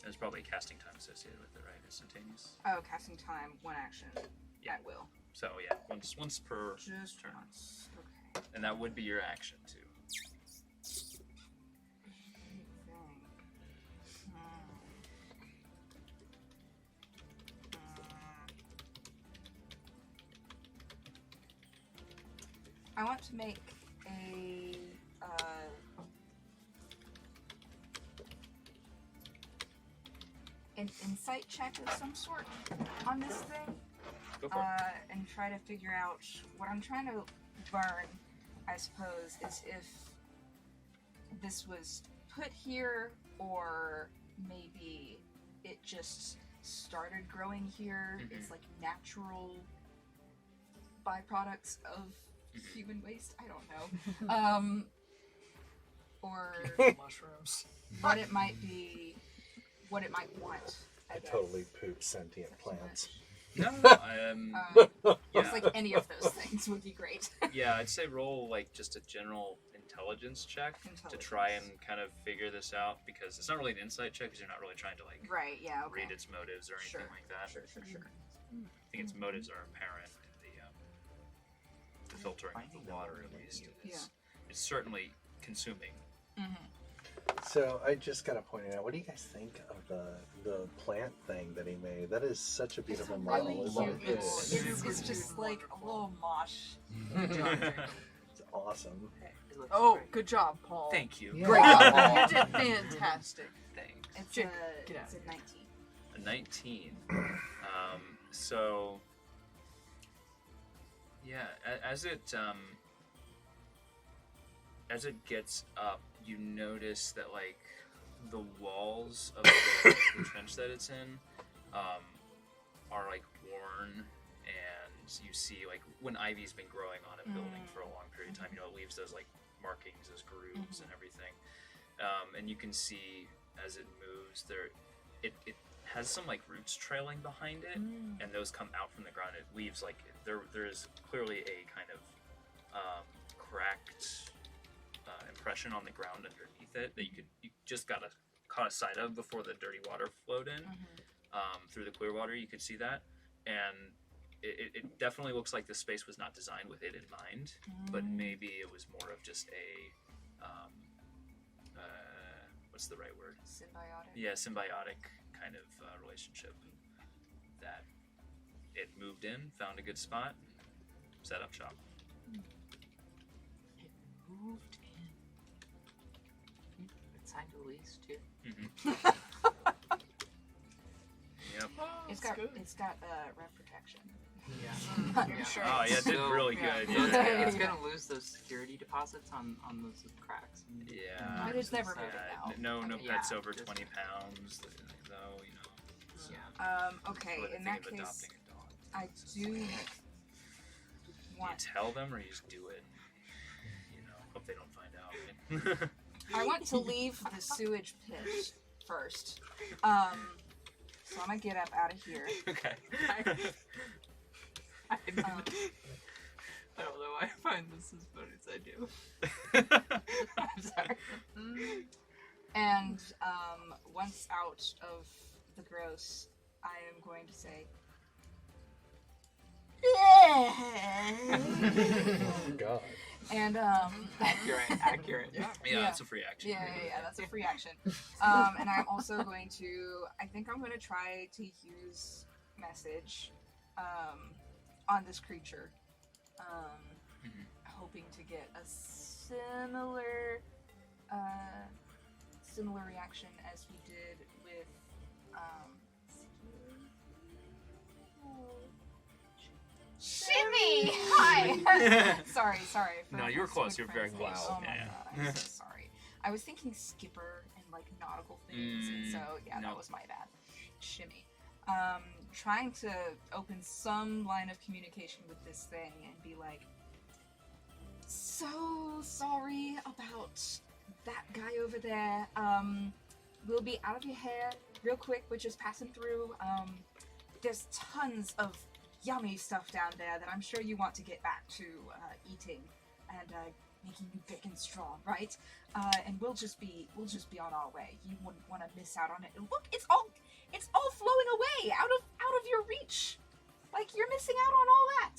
There's probably a casting time associated with it, right? Instantaneous. Oh, casting time, 1 action. Yeah. At will. So yeah, once per Just turn. once. Okay. And that would be your action too. I want to make an insight check of some sort on this thing, Go for it. and try to figure out what I'm trying to learn, I suppose, is if this was put here or maybe it just started growing here. Mhm. It's like natural byproducts of human waste. I don't know. Or Mushrooms. what it might be, what it might want. I guess. totally poop sentient plants. No, Just yeah, like any of those things would be great. yeah. I'd say roll like just a general intelligence check to try and kind of figure this out, because it's not really an insight check because you're not really trying to like Right, yeah, okay. read its motives or anything Sure. like that. Sure. I think its motives are apparent in the filtering of the water, at least. It's certainly consuming. So I just gotta point it out. What do you guys think of the plant thing that he made? That is such a beautiful It's model. really isn't cute. it? It's just like a little mosh. It's awesome. Oh, good job, Paul. Thank you. Yeah. Great job, Paul. You did fantastic. Thanks. It's Jake, a, get it's out. a 19. A 19. So yeah, as it gets up, you notice that like the walls of the trench that it's in are like worn, and you see like when ivy's been growing on a building for a long period of time, it leaves those like markings, those grooves and everything. And you can see as it moves there, it has some like roots trailing behind it, and those come out from the ground. It leaves like there is clearly a kind of cracked impression on the ground underneath it that you just caught a sight of before the dirty water flowed in. Through the clear water you could see that, and it definitely looks like the space was not designed with it in mind, but maybe it was more of just a what's the right word? Symbiotic. Yeah, symbiotic kind of relationship, that it moved in, found a good spot, set up shop. Moved in. signed a lease too. Yep. It's got rep protection. Yeah. I'm Yeah. sure. Oh, yeah, it did So, really yeah, good. so Yeah. it's gonna lose those security deposits on those cracks. And Yeah. But it's never moving now. No Yeah, pets over just- 20 pounds, though, you know. So, Yeah. Okay, what in they that think of case, adopting a dog. I do Do you want. tell them or you just do it? You know, hope they don't find out. I want to leave the sewage pit first. So I'm gonna get up out of here. Okay. I don't Um, know why I find this as funny as I do. I'm sorry. And once out of the gross, I am going to say, God. and Accurate. Yeah, Yeah. it's a free action. yeah, that's a free action. And I'm also going to, I think I'm going to try to use message on this creature, Mhm. hoping to get a similar reaction as we did with Shimmy! Hi! sorry. No, you were close. You were very close. Oh my Yeah. god, I'm so sorry. I was thinking skipper and like nautical things, and so yeah, no. that was my bad. Shimmy. Trying to open some line of communication with this thing and be like, so sorry about that guy over there. We'll be out of your hair real quick. We're just passing through. There's tons of yummy stuff down there that I'm sure you want to get back to eating and making you big and strong, right? And we'll just be on our way. You wouldn't want to miss out on it. And look, it's all flowing away out of your reach. Like you're missing out on all that.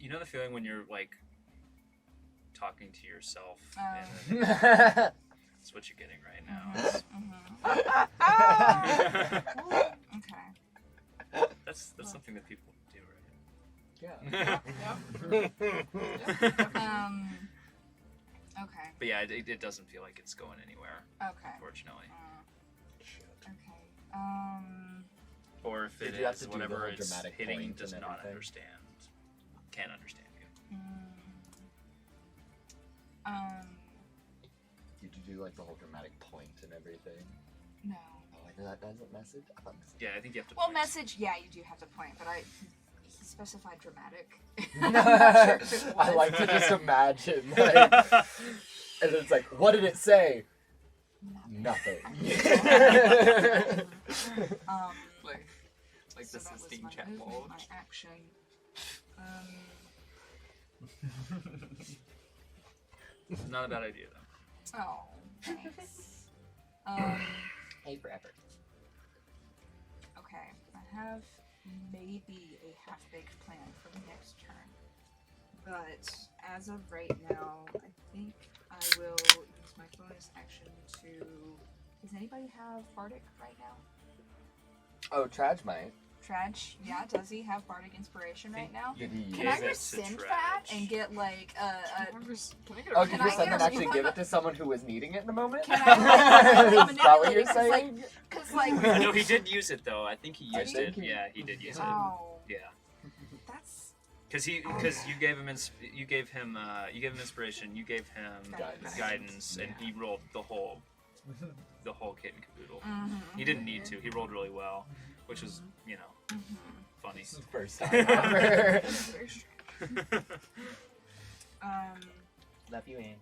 You know the feeling when you're like talking to yourself, Um, and that's what you're getting right now. Okay. That's something that people do, Yeah. right? Okay. But yeah, it doesn't feel like it's going anywhere, Okay. unfortunately. Okay. Or if it Did you have is, to do whatever the whole it's dramatic hitting point does and not everything? understand, can't understand you. Did you do like the whole dramatic point and everything? No. Oh, like that doesn't message? I thought Yeah, I think you have to. Well, point. message, yeah, you do have to point, but he specified dramatic. I'm not sure if it I was. like to just imagine, like, and it's like, what did it say? Nothing. Like So the that was Sistine my Chapel. movement, my action. Not a bad idea though. Oh, thanks. Hey, forever. Okay, I have maybe a half-baked plan for the next turn. But as of right now, I think I will use my bonus action to... Does anybody have Bardic right now? Oh, Traj might. Traj, yeah, does he have Bardic Inspiration right now? Did he Can use I Give it rescind to that Traj. and get like a Can I get Oh, a did Can you I send get and a actually give refund? it to someone who was needing it in the moment? Can I- Is that what you're manipulate it, 'cause, like, saying? Because like... No, he did use it though. I think he I used think it. he- Yeah, he did use it. Oh, Yeah, that's... because you gave him inspiration. You gave him guidance, and he rolled the whole kit and caboodle. He didn't need to. He rolled really well, which was funny. First time ever. Very strange. Love you, Andy.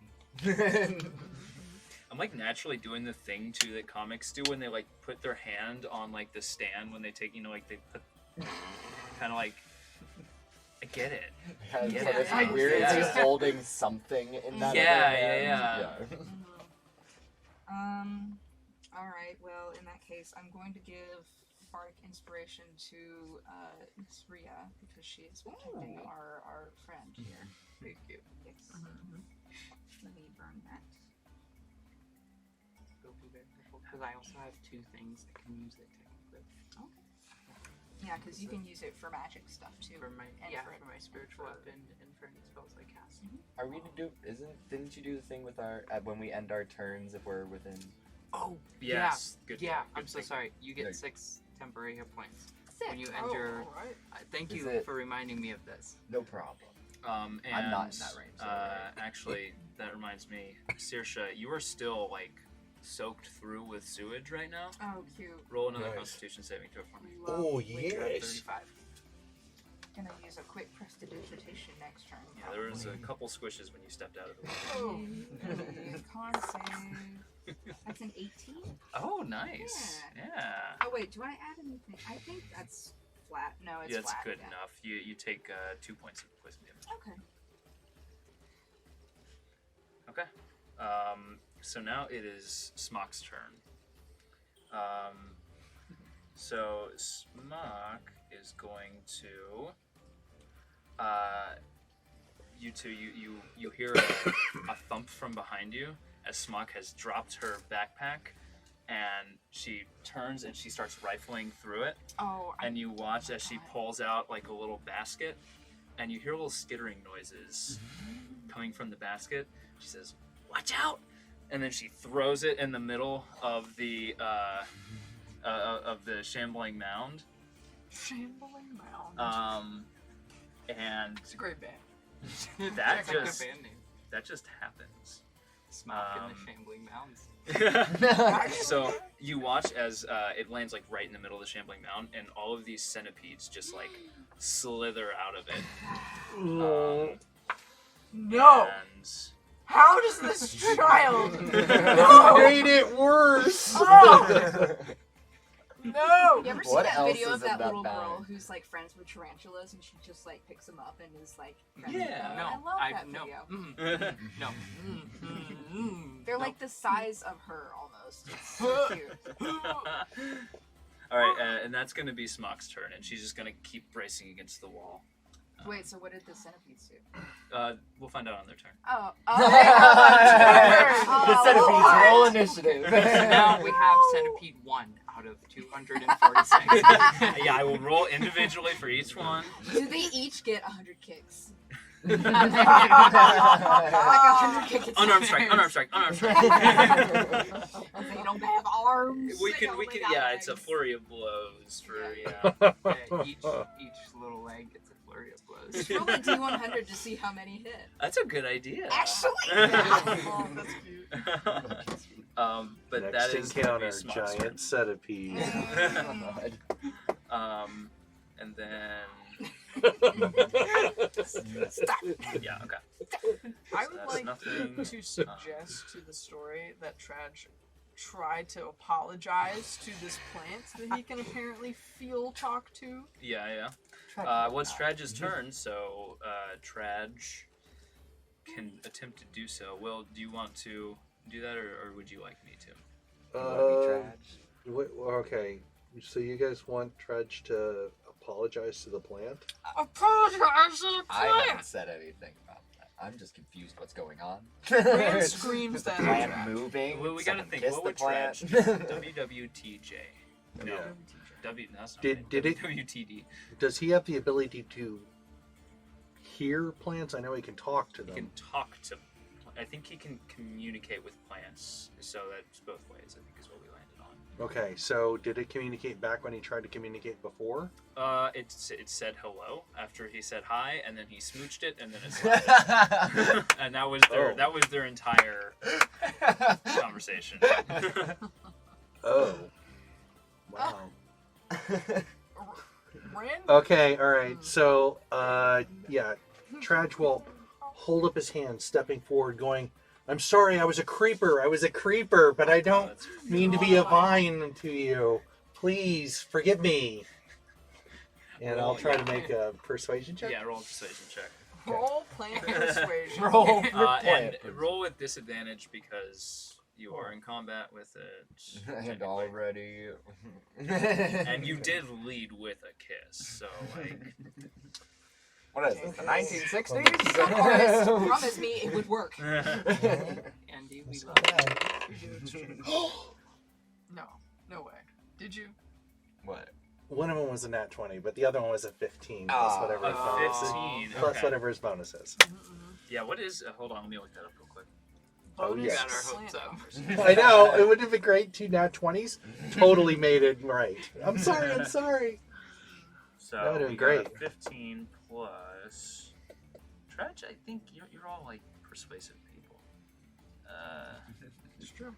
I'm like naturally doing the thing too that comics do when they like put their hand on like the stand when they take like they put kind of like I get it. Has Yeah. like this Yeah. weirdly Yeah. holding something in that. Yeah, other yeah, hand. All right. Well, in that case, I'm going to give Bardic Inspiration to Miss Rhea because she is protecting our friend here. Thank you. Yes. Let me burn that. Go be very careful because I also have two things that can use it technically. Yeah, because you can use it for magic stuff too. For my And yeah, for- for my spiritual weapon and for any spells I cast. Are we to do? Didn't you do the thing with our when we end our turns if we're within? Oh, Yes. Good. yeah. Good I'm so thing. sorry. You No. get 6 temporary hit points Sick. when you end Oh, your. alright. Thank Is you it- for reminding me of this. No problem. And, I'm not in that range, so actually, that reminds me, Saoirse, you are still like soaked through with sewage right now. Oh, cute. Roll another Nice. Constitution saving throw for me. Oh, Wait, you're at yes. 35. Gonna use a quick prestidigitation next turn. Yeah, there was a couple squishes when you stepped out of the way. Oh. Con save. That's an 18. Oh, nice. Yeah. Oh wait, do I add anything? I think that's flat. No, it's Yeah, it's flat. good yeah. enough. You take 2 points of poison damage. Okay. Okay. So now it is Smock's turn. So Smock is going to. You two, you hear a thump from behind you as Smock has dropped her backpack, and she turns and she starts rifling through it. Oh, And you watch as she God. pulls out like a little basket, and you hear little skittering noises coming from the basket. She says, "Watch out!" And then she throws it in the middle of the shambling mound. Shambling Mound. And It's a great band. that Check out the just band name. happens. Smock in Um, the shambling mounds. So you watch as it lands like right in the middle of the shambling mound, and all of these centipedes just like slither out of it. No! And How does this child? Made it worse. Oh! No! You ever see What that else video is of in that that little bag? girl who's like friends with tarantulas and she just like picks them up and is like friends with Yeah. them? No, I love that no. video. No. They're No. like the size of her almost. It's so cute. all right, and that's gonna be Smock's turn, and she's just gonna keep bracing against the wall. Wait, so what did the centipedes do? We'll find out on their turn. Oh, The centipedes what? roll initiative. Now we have centipede 1 out of 246. Yeah, I will roll individually for each one. Do they each get 100 kicks? Unarmed Like 100 kicks. Unarmed strike, unarmed strike, unarmed strike. They don't have arms. we they can, only got yeah, it's a legs. flurry of blows for, Yeah, each little leg gets a flurry of blows. Just roll a D100 to see how many hit. That's a good idea. Actually, Oh, that's cute. But Next that is gonna be encounter, Smock's turn. giant centipede. And then stop. yeah, okay. I So would that's like nothing. to suggest to the story that Traj try to apologize to this plant that he can apparently feel talk to. Yeah. What's Tradge's turn? So Tradge can attempt to do so. Will, do you want to do that, or would you like me to? Okay, so you guys want Trudge to apologize to the plant? Apologize to the I plant! haven't said anything about that. I'm just confused what's going on. Rand screams Is the that plant at Trad. moving? Well, we gotta Someone think. kissed What the would plant? Tradge? WWTJ. No. Yeah. That's not Did it- WTD? Does he have the ability to hear plants? I know he can talk to He them. can talk to. I think he can communicate with plants. So that's both ways. I think is what we landed on. Okay, so did it communicate back when he tried to communicate before? It said hello after he said hi, and then he smooched it, and then it slapped. And that was their entire conversation. Oh. Wow. Rand? Okay, alright, so, yeah, Trudge will hold up his hand, stepping forward, going, I'm sorry, I was a creeper, but I don't That's- mean to be a vine to you. Please, forgive me. And I'll try to make a persuasion check. Yeah, roll a persuasion check. Roll plant persuasion. Roll. And roll with disadvantage because you are in combat with it. And technically. already. And you did lead with a kiss, so like. What is this? The Promise 1960s? me it would work. Andy, we love you. No, no way. Did you? What? One of them was a nat 20, but the other one was a 15 plus Oh. whatever his A bonus is. 15. Plus Okay. whatever his bonus is. Yeah. What is? Hold on. Let me look that up real quick. Oh, Bonus yes. Got our hopes slant. up. I know, it would have been great. 2 nat 20s. Totally made it right. I'm sorry. So That would've been we great. got 15 plus. Tretch, I think you're all like persuasive people. It's true.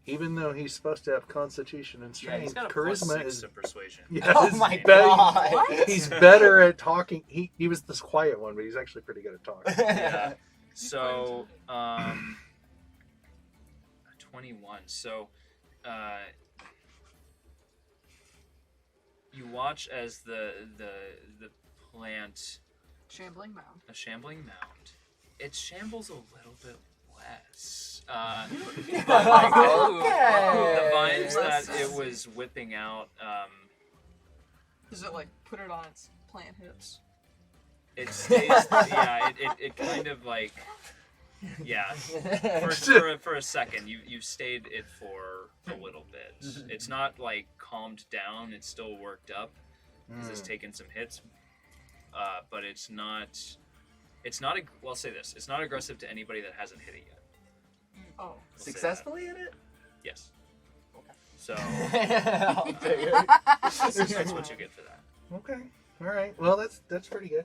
Even though he's supposed to have constitution and Yeah, he's strength, got a plus charisma 6 is. to persuasion. Yeah, Oh he's my better- god. What? He's better at talking. He was this quiet one, but he's actually pretty good at talking. Yeah. So, 21. So, you watch as the plant, Shambling mound. a shambling mound, it shambles a little bit less. Okay. The vines that Less. it was whipping out, Does it like put it on its plant hips? it stays. Yeah, it kind of like. Yeah, for a second, you've stayed it for a little bit. It's not like calmed down; it's still worked up because it's taken some hits. But it's not. Well, I'll say this: it's not aggressive to anybody that hasn't hit it yet. Oh. We'll say Successfully in it? that. Yes. So I'll take it. that's what you get for that. Okay. All right. Well, that's pretty good.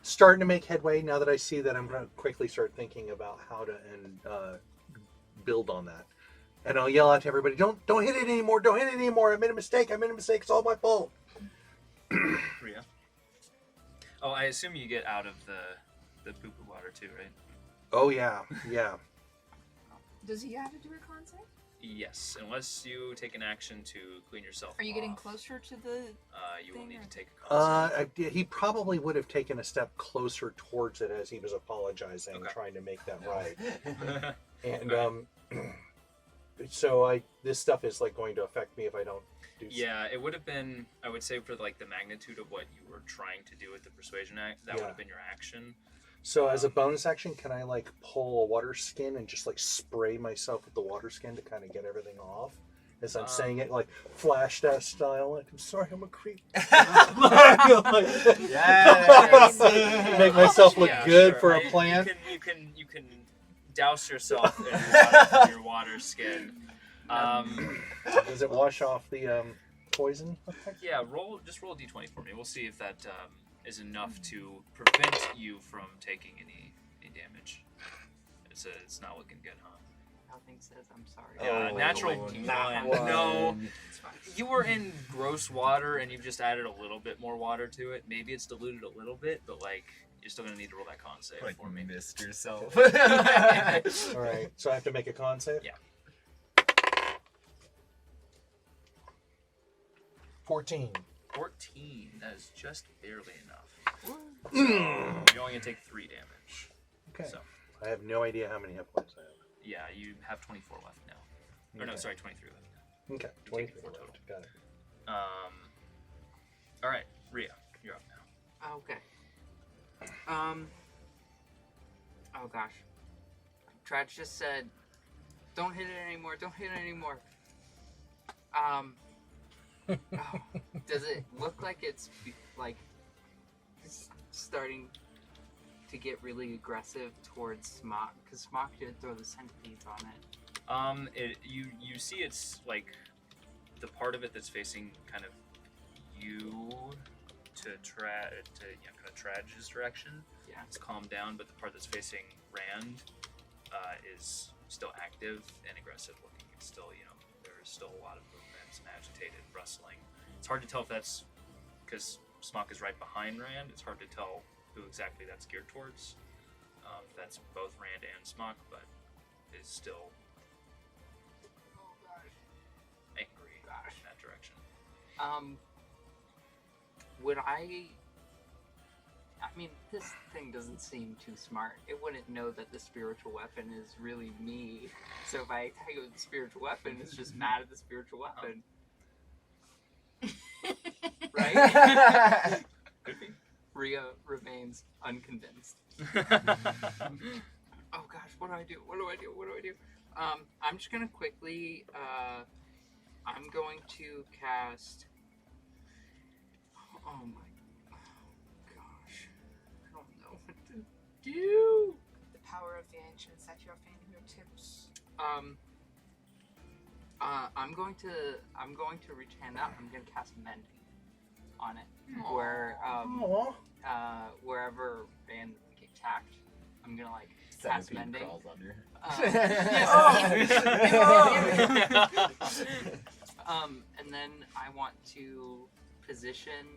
Starting to make headway now that I see that. I'm going to quickly start thinking about how to build on that. And I'll yell out to everybody, "Don't hit it anymore! Don't hit it anymore! I made a mistake! It's all my fault!" Rhea. Oh, I assume you get out of the poo-poo water too, right? Oh yeah. Does he have to do a con save? Yes, unless you take an action to clean yourself. Are you getting off, clear to the? you will thing, need or- to take a con save. He probably would have taken a step closer towards it as he was apologizing, Okay. trying to make that right. And so this stuff is like going to affect me if I don't do. Yeah, it would have been. I would say for like the magnitude of what you were trying to do with the persuasion act, that would Yeah. have been your action. So as a bonus action, can I like pull a water skin and just like spray myself with the water skin to kind of get everything off? As I'm saying it like Flash that style, like I'm sorry, I'm a creep. Yes. Make myself look Yeah, good sure. for a plant. You can douse yourself in water with your water skin. Does it wash off the poison effect? Yeah, just roll a d20 for me. We'll see if that is enough to prevent you from taking any damage. It's not looking good, huh? Nothing says I'm sorry. Yeah, natural not one. No. one. It's fine. You were in gross water and you've just added a little bit more water to it. Maybe it's diluted a little bit, but like you're still gonna need to roll that con save Like for me. missed yourself. All right, so I have to make a con save. Yeah. 14. 14. That is just barely enough. So you're only gonna take 3 damage. Okay. So I have no idea how many hit points I have. yeah, you have 24 left now. Or no, Okay. sorry, 23 left now. Okay, You're taking 23 4 left. total. Got it. All right, Rhea, you're up now. Okay. Oh gosh. Tratch just said, "Don't hit it anymore. Don't hit it anymore." Oh, does it look like it's starting to get really aggressive towards Smock? Because Smock did throw the centipedes on it. You see it's like the part of it that's facing kind of you to kind of Tradge's direction. Yeah. It's calmed down, but the part that's facing Rand is still active and aggressive looking. It's still, there's still a lot of movement, some agitated rustling. It's hard to tell if that's because Smock is right behind Rand. It's hard to tell who exactly that's geared towards. If that's both Rand and Smock, but is still angry in that direction. Would I mean, this thing doesn't seem too smart. It wouldn't know that the spiritual weapon is really me. So if I attack it with the spiritual weapon, it's just mad at the spiritual weapon. Right? Could be. Rhea remains unconvinced. Oh gosh, what do I do? I'm just gonna quickly, I'm going to cast Oh my gosh. I don't know what to do. The power of the ancients at your fingertips. I'm going to reach hand out. I'm gonna cast mending on it. Where Aw. wherever Van get attacked, I'm gonna like cast Centipede mending. crawls under. And then I want to position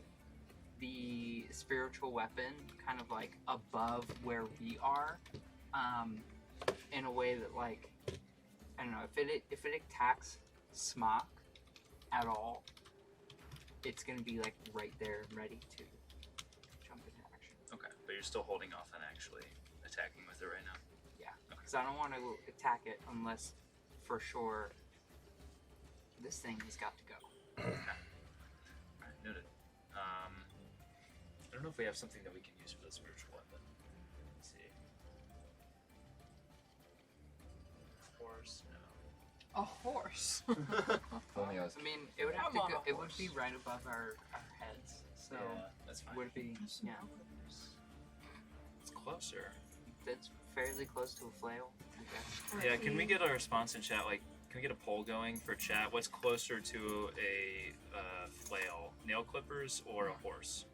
the spiritual weapon kind of like above where we are, in a way that like I don't know if it attacks Smock at all, it's gonna be like right there and ready to jump into action. Okay, but you're still holding off on actually attacking with it right now. Because I don't want to attack it unless for sure this thing has got to go. Alright, noted. I don't know if we have something that we can use for the spiritual weapon. Let's see. Horse, no. A horse. If only I was. I mean, it would have I'm to on go. a It would horse. be right above our heads. So Yeah, that's fine. would it be? Yeah, It's closer. that's fairly close to a flail, I guess. Yeah, can we get a response in chat? Like, can we get a poll going for chat? What's closer to a flail? Nail clippers or a horse?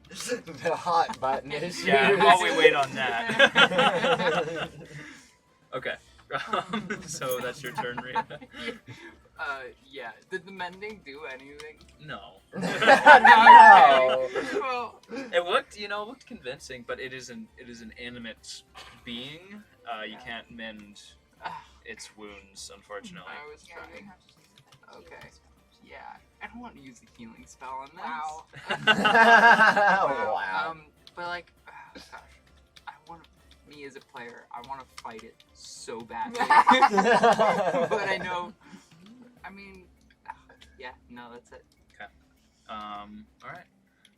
The hot button issue. Yeah, while we wait on that. Okay. So that's your turn, Rhea? Yeah. Did the mending do anything? No. No. Well, It looked convincing, but it is an animate being. You Yeah. can't mend its wounds, unfortunately. I was Yeah, you trying. have to use it. Okay. Yeah, I don't want to use the healing spell on this. Wow. Wow. But like, gosh, me as a player, I want to fight it so badly. But I know, I mean, yeah, no, that's it. Alright.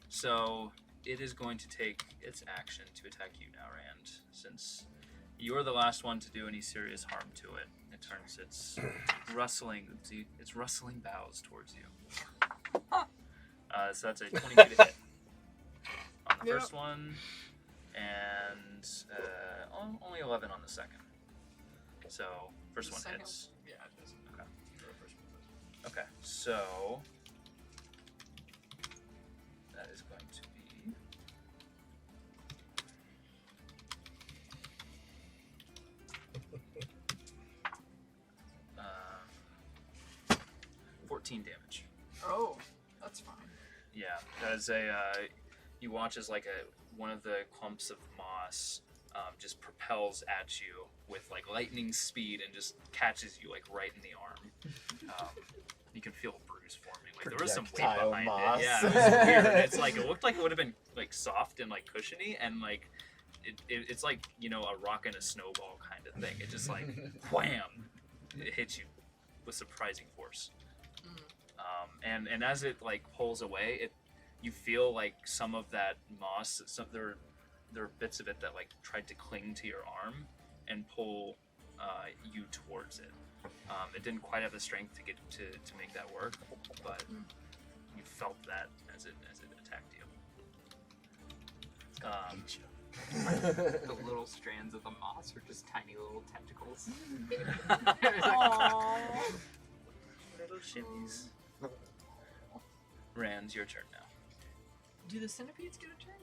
So, it is going to take its action to attack you now, Rand. Since you're the last one to do any serious harm to it, it turns its rustling bows towards you. So that's a 22 to hit on the first one, and only 11 on the second. So, first one Second? hits. Yeah, it does. Okay, so that is going to be 14 damage. Oh, that's fine. Yeah, as you watch as one of the clumps of moss just propels at you with like lightning speed and just catches you like right in the arm. You can feel a bruise forming. Like there was some weight Projectile behind moss. it. Yeah, it was weird. It's like it looked like it would have been like soft and like cushiony, and like it's like a rock and a snowball kind of thing. It just like wham, it hits you with surprising force. And as it like pulls away, you feel like some of that moss. There are bits of it that like tried to cling to your arm and pull you towards it. It didn't quite have the strength to get to make that work, but you felt that as it attacked you. The little strands of the moss are just tiny little tentacles. Little shimmies. Rand, your turn now. Do the centipedes get a turn?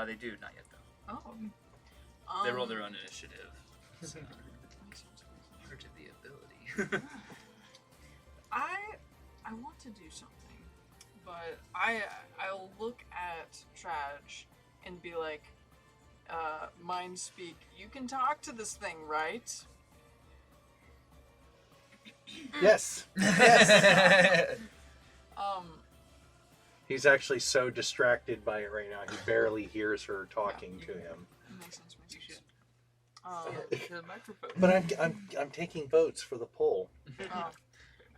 They do, not yet though. Oh. They roll their own initiative. So, part of the ability. I want to do something, but I'll look at Traj and be like, mind speak. You can talk to this thing, right? Yes. He's actually so distracted by it right now, he barely hears her talking to him. Makes sense. You should Um, the microphone. But I'm taking votes for the poll.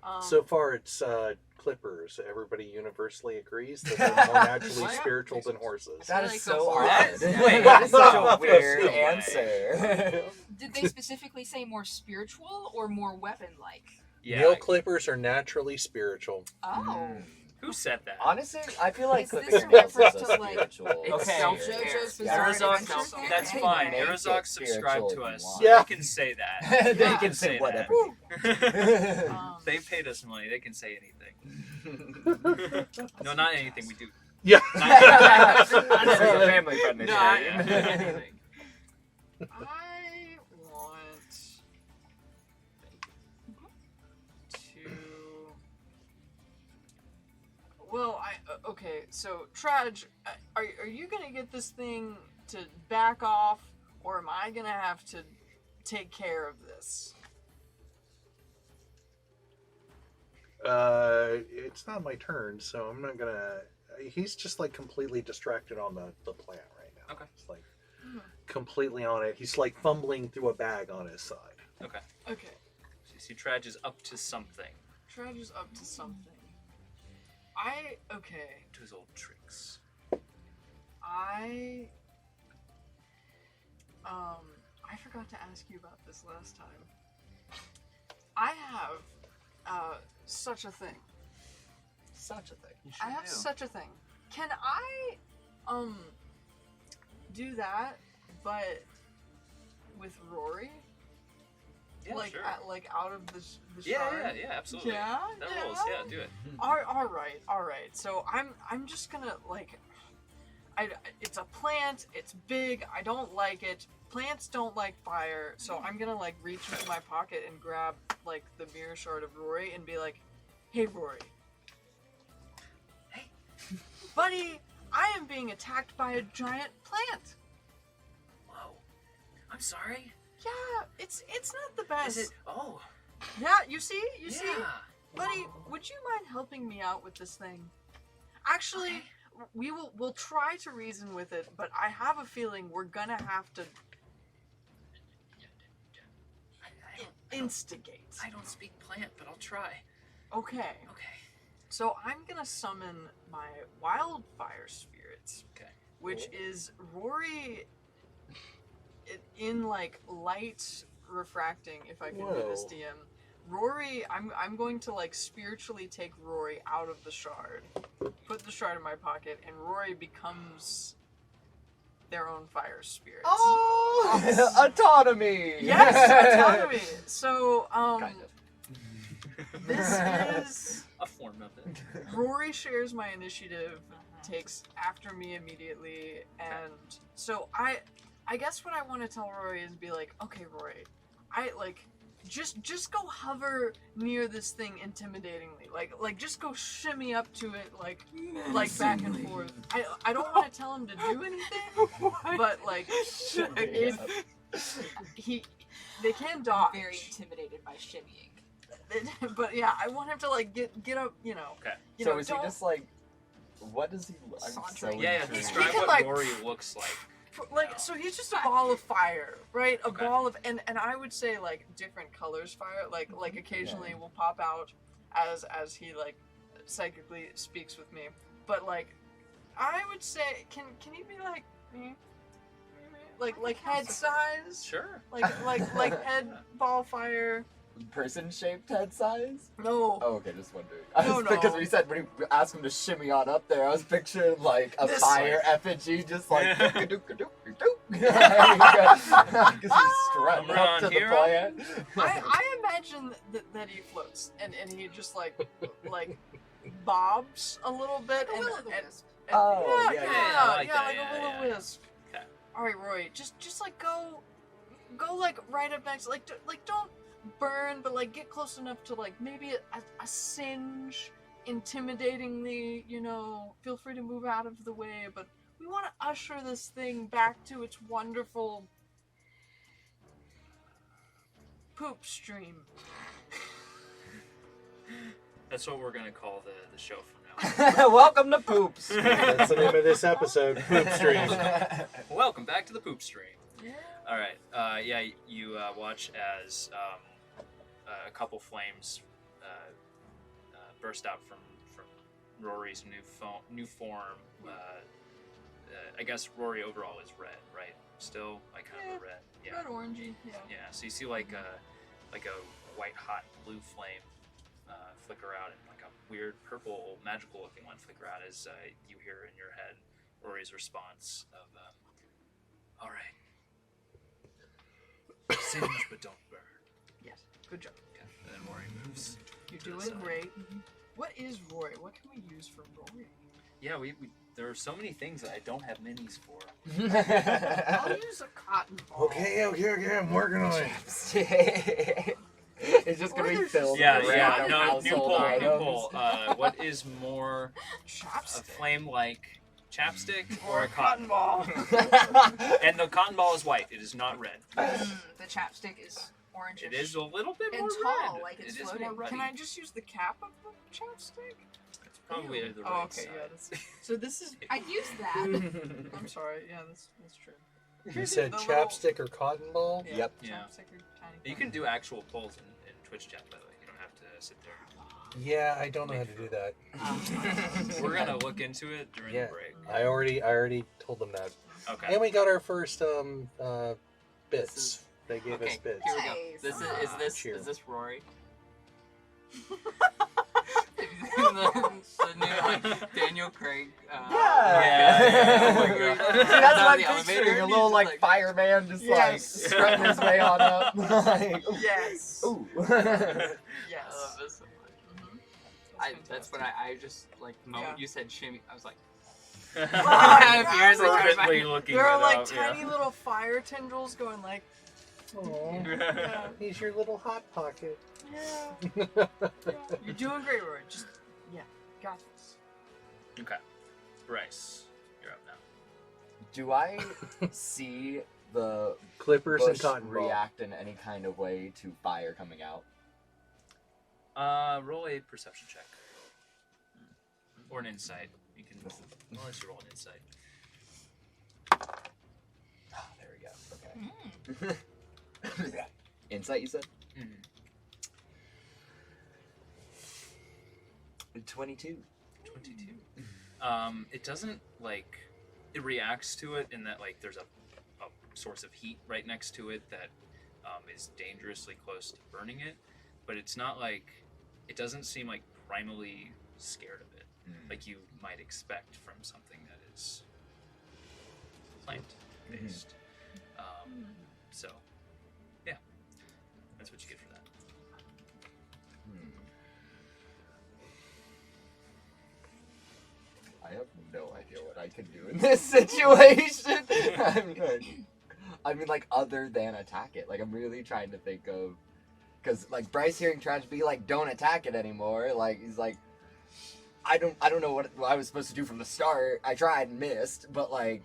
oh, So far, it's clippers. Everybody universally agrees that they're more naturally What? spiritual than horses. That Like is a so horse? odd. Wait, That is such a no weird way. answer. Did they specifically say more spiritual or more weapon-like? Yeah. Nail clippers are naturally spiritual. Oh. Who said that? Honestly, I feel like Is clipping this in nails is reference a to, like, spiritual. It's Okay. self-care. JoJo's Yeah. Bizarre Arizok, Adventure Pack? that's You fine. make it Arizok subscribed spiritual to if you us. want. Yeah. They can say that. They Yeah. can say Say whatever. that. They paid us money. They can say anything. No, not anything. We do. Yeah. This is a family friendly No, Yeah, stream. anything. I want to. Well, okay. So Trudge, are you gonna get this thing to back off, or am I gonna have to take care of this? It's not my turn, so I'm not gonna. He's just like completely distracted on the plant right now. Okay. It's like Hmm. completely on it. He's like fumbling through a bag on his side. Okay. Okay. So you see, Trudge is up to something. Trudge is up to something. Okay. To his old tricks. I forgot to ask you about this last time. I have such a thing. Such a thing. I have such a thing. Can I do that but with Rory? Yeah, like sure. like out of the Yeah, shard? yeah, absolutely. Yeah, That yeah. rolls. Yeah, do it. All right. So I'm just gonna like, it's a plant. It's big. I don't like it. Plants don't like fire. So I'm gonna like reach into my pocket and grab like the mirror shard of Rory and be like, "Hey, Rory. Hey, buddy. I am being attacked by a giant plant. Whoa. I'm sorry. Yeah, it's not the best. Is it? Oh. Yeah, you see, Yeah. buddy. Would you mind helping me out with this thing? Actually, we'll try to reason with it, but I have a feeling we're gonna have to instigate. I don't speak plant, but I'll try. Okay, Okay. so I'm gonna summon my wildfire spirit, Okay. which is Rory in like light refracting. If I can do this, Whoa. DM. Rory, I'm going to like spiritually take Rory out of the shard, put the shard in my pocket, and Rory becomes their own fire spirit. Oh, autonomy. Yes, autonomy. So Kind of. this is A form of it. Rory shares my initiative, takes after me immediately, and so I guess what I want to tell Rory is be like, okay, Rory, I like. Just go hover near this thing intimidatingly. Like just go shimmy up to it like back and forth. I don't want to tell him to do anything, but like if they can dodge. Very intimidated by shimmying. But yeah, I want him to like get up, you know. Okay. You So know, is he don't- just like, what does he look? I'm so Sauntering. Yeah, intrigued. describe can, what like, Rory looks like. like so he's just a ball of fire, right? A Okay. ball of and I would say like different colors fire. Like occasionally Yeah. will pop out as he like psychically speaks with me. But like I would say can he be like me? Like head size? Sure. Like head ball fire? Person-shaped head size? No. Oh, okay, just wondering. No, Because no. we said when we asked him to shimmy on up there, I was picturing like a This fire way. effigy, just like Yeah. dook-a-dook-a-dook. Because he's strutting Come up on, to the hero. plant. I imagine that he floats and he just like bobs a little bit and, Oh, yeah, yeah, I like that, like yeah, a little yeah. wisp. Okay. All right, Roy, just like go like right up next, like don't burn, but like get close enough to like maybe a singe, intimidatingly, you know. Feel free to move out of the way, but we want to usher this thing back to its wonderful poop stream. That's what we're gonna call the show from now. Welcome to Poops. That's the name of this episode. Poop stream. Welcome back to the poop stream. Yeah. All right. Yeah, you watch as a couple flames burst out from Rory's new form. I guess Rory overall is red, right? Still, like kind of a red. Yeah. Red orangey, yeah. Yeah. So you see like a white hot blue flame flicker out, and like a weird purple magical looking one flicker out as you hear in your head Rory's response of, all right, singe but don't burn. Yes. Good job. Okay. And then Rory moves. You're to the doing side. great. What is Roy? What can we use for Roy? Yeah, we there are so many things that I don't have minis for. I'll use a cotton ball. Okay, I'm working on it. It's just gonna Or be there's filled Yeah, with yeah, random no, new household poll, new items. poll. What is more a Chopstick. flame-like chapstick Or or a cotton? ball. And the cotton ball is white. It is not red. The chapstick is orange. It is a little bit And more tall, red. like it's It is floating. more ruddy. Can I just use the cap of the chopstick? It's probably the right Oh, okay, side. yeah. So this is. I'd use that. I'm sorry. Yeah, that's true. You said The chapstick or cotton ball? Yeah, Yep. Yeah. Chopstick or tiny. You can do actual polls in Twitch chat, by the way. You don't have to sit there. Yeah, I don't know how to do that. We're gonna look into it during Yeah. the break. I already told them that. Okay. And we got our first bits. This is- They gave Okay, us bits. here we go. Nice. This Cheer. is this Rory? the new like Daniel Craig. Yeah. Yeah. Oh my Yeah. god. See, that's what The I'm elevator, picturing. A he's little just like fireman just like Yes. strutting his way on up. Like, ooh. Yes. Ooh. I Yes. love this so much. Mhm. That's what I just like the moment Yeah. you said shimmy, I was like Oh, I have ears that turn Fervently my- looking There are it like up, tiny yeah. little fire tendrils going like. Aw, Yeah. he's your little hot pocket. Yeah. You're doing great, Roy. Just got this. Okay. Bryce, you're up now. Do I see the Clippers and bush cotton ball. react in any kind of way to fire coming out? Roll a perception check. Or an insight. You can I'll let you roll an insight. Oh, there we go. Okay. Insight, you said? Mm-hmm. 22. 22. It doesn't like it reacts to it in that like there's a source of heat right next to it that is dangerously close to burning it, but it's not like it doesn't seem like primally scared of it like you might expect from something that is plant based. So yeah, that's what you get for that. I have no idea what I can do in this situation. I mean, like, other than attack it. Like, I'm really trying to think of... Because, like, Bryce hearing Trash be like, don't attack it anymore. Like, he's like... I don't know what I was supposed to do from the start. I tried and missed, but, like...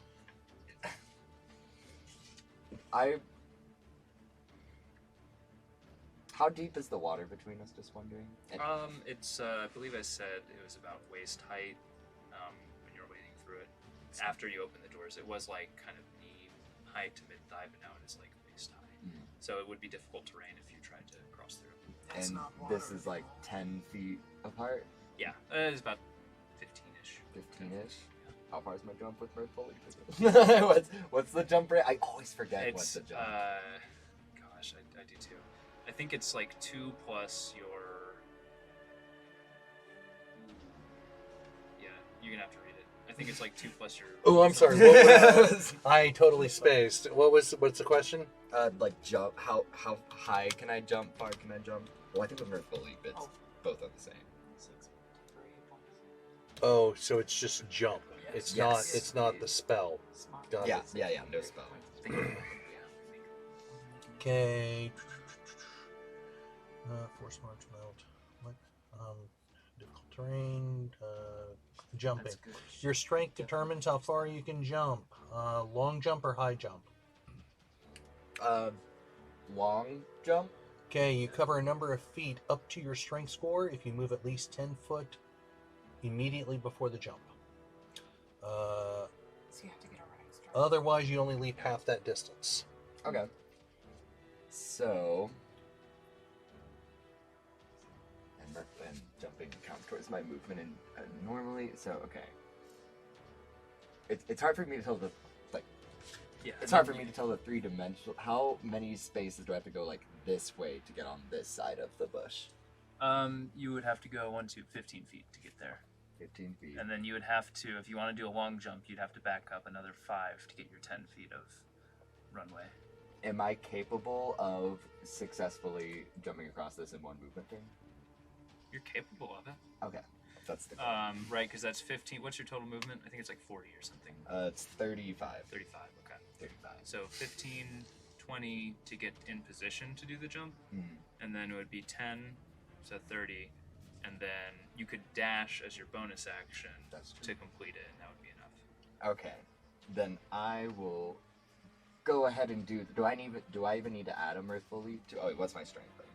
How deep is the water between us, just wondering? And- It's I believe I said it was about waist height when you were wading through it. After you opened the doors, it was like kind of knee height to mid thigh, but now it is like waist high. Mhm. So it would be difficult terrain if you tried to cross through. That's and not water. this is, like, 10 feet apart? Yeah, it's about 15-ish. 15-ish? How far is my jump with Mirthful? what's the jump rate? I always forget what's the jump. Gosh, I do too. I think it's like 2 plus your. Yeah, you're gonna have to read it. I think it's like 2 plus your. Oh, I'm sorry. What was, I totally spaced. What's the question? Like jump. How high can I jump? Far can I jump? Well, I think with Mirthful, it's both are the same. Oh, so it's just jump. It's Yes. not. It's not the spell. Got Yeah, it. yeah, no spell. Okay. Force march mount. What? Difficult terrain. Jumping. Your strength determines how far you can jump. Long jump or high jump. Long jump. Okay, you cover a number of feet up to your strength score if you move at least 10 foot immediately before the jump. So you have to get a running start. Otherwise, you only leap half that distance. Okay. So. And jumping counts towards my movement, and normally, so okay. It's hard for me to tell the Yeah. It's hard for me to tell the 3-dimensional. How many spaces do I have to go like this way to get on this side of the bush? You would have to go 15 feet to get there. 15 feet. And then you would have to, if you want to do a long jump, you'd have to back up another 5 to get your 10 feet of runway. Am I capable of successfully jumping across this in one movement turn? You're capable of it. Okay, that's the goal. Right, because that's 15. What's your total movement? I think it's like 40 or something. It's 35. 35, okay. 35. So 15, 20 to get in position to do the jump, Mhm. and then it would be 10, so 30, and then you could dash as your bonus action That's true. to complete it, and that would be enough. Okay, then I will go ahead and do. Do I even need to add a mirthful leap? Oh, wait, what's my strength bonus?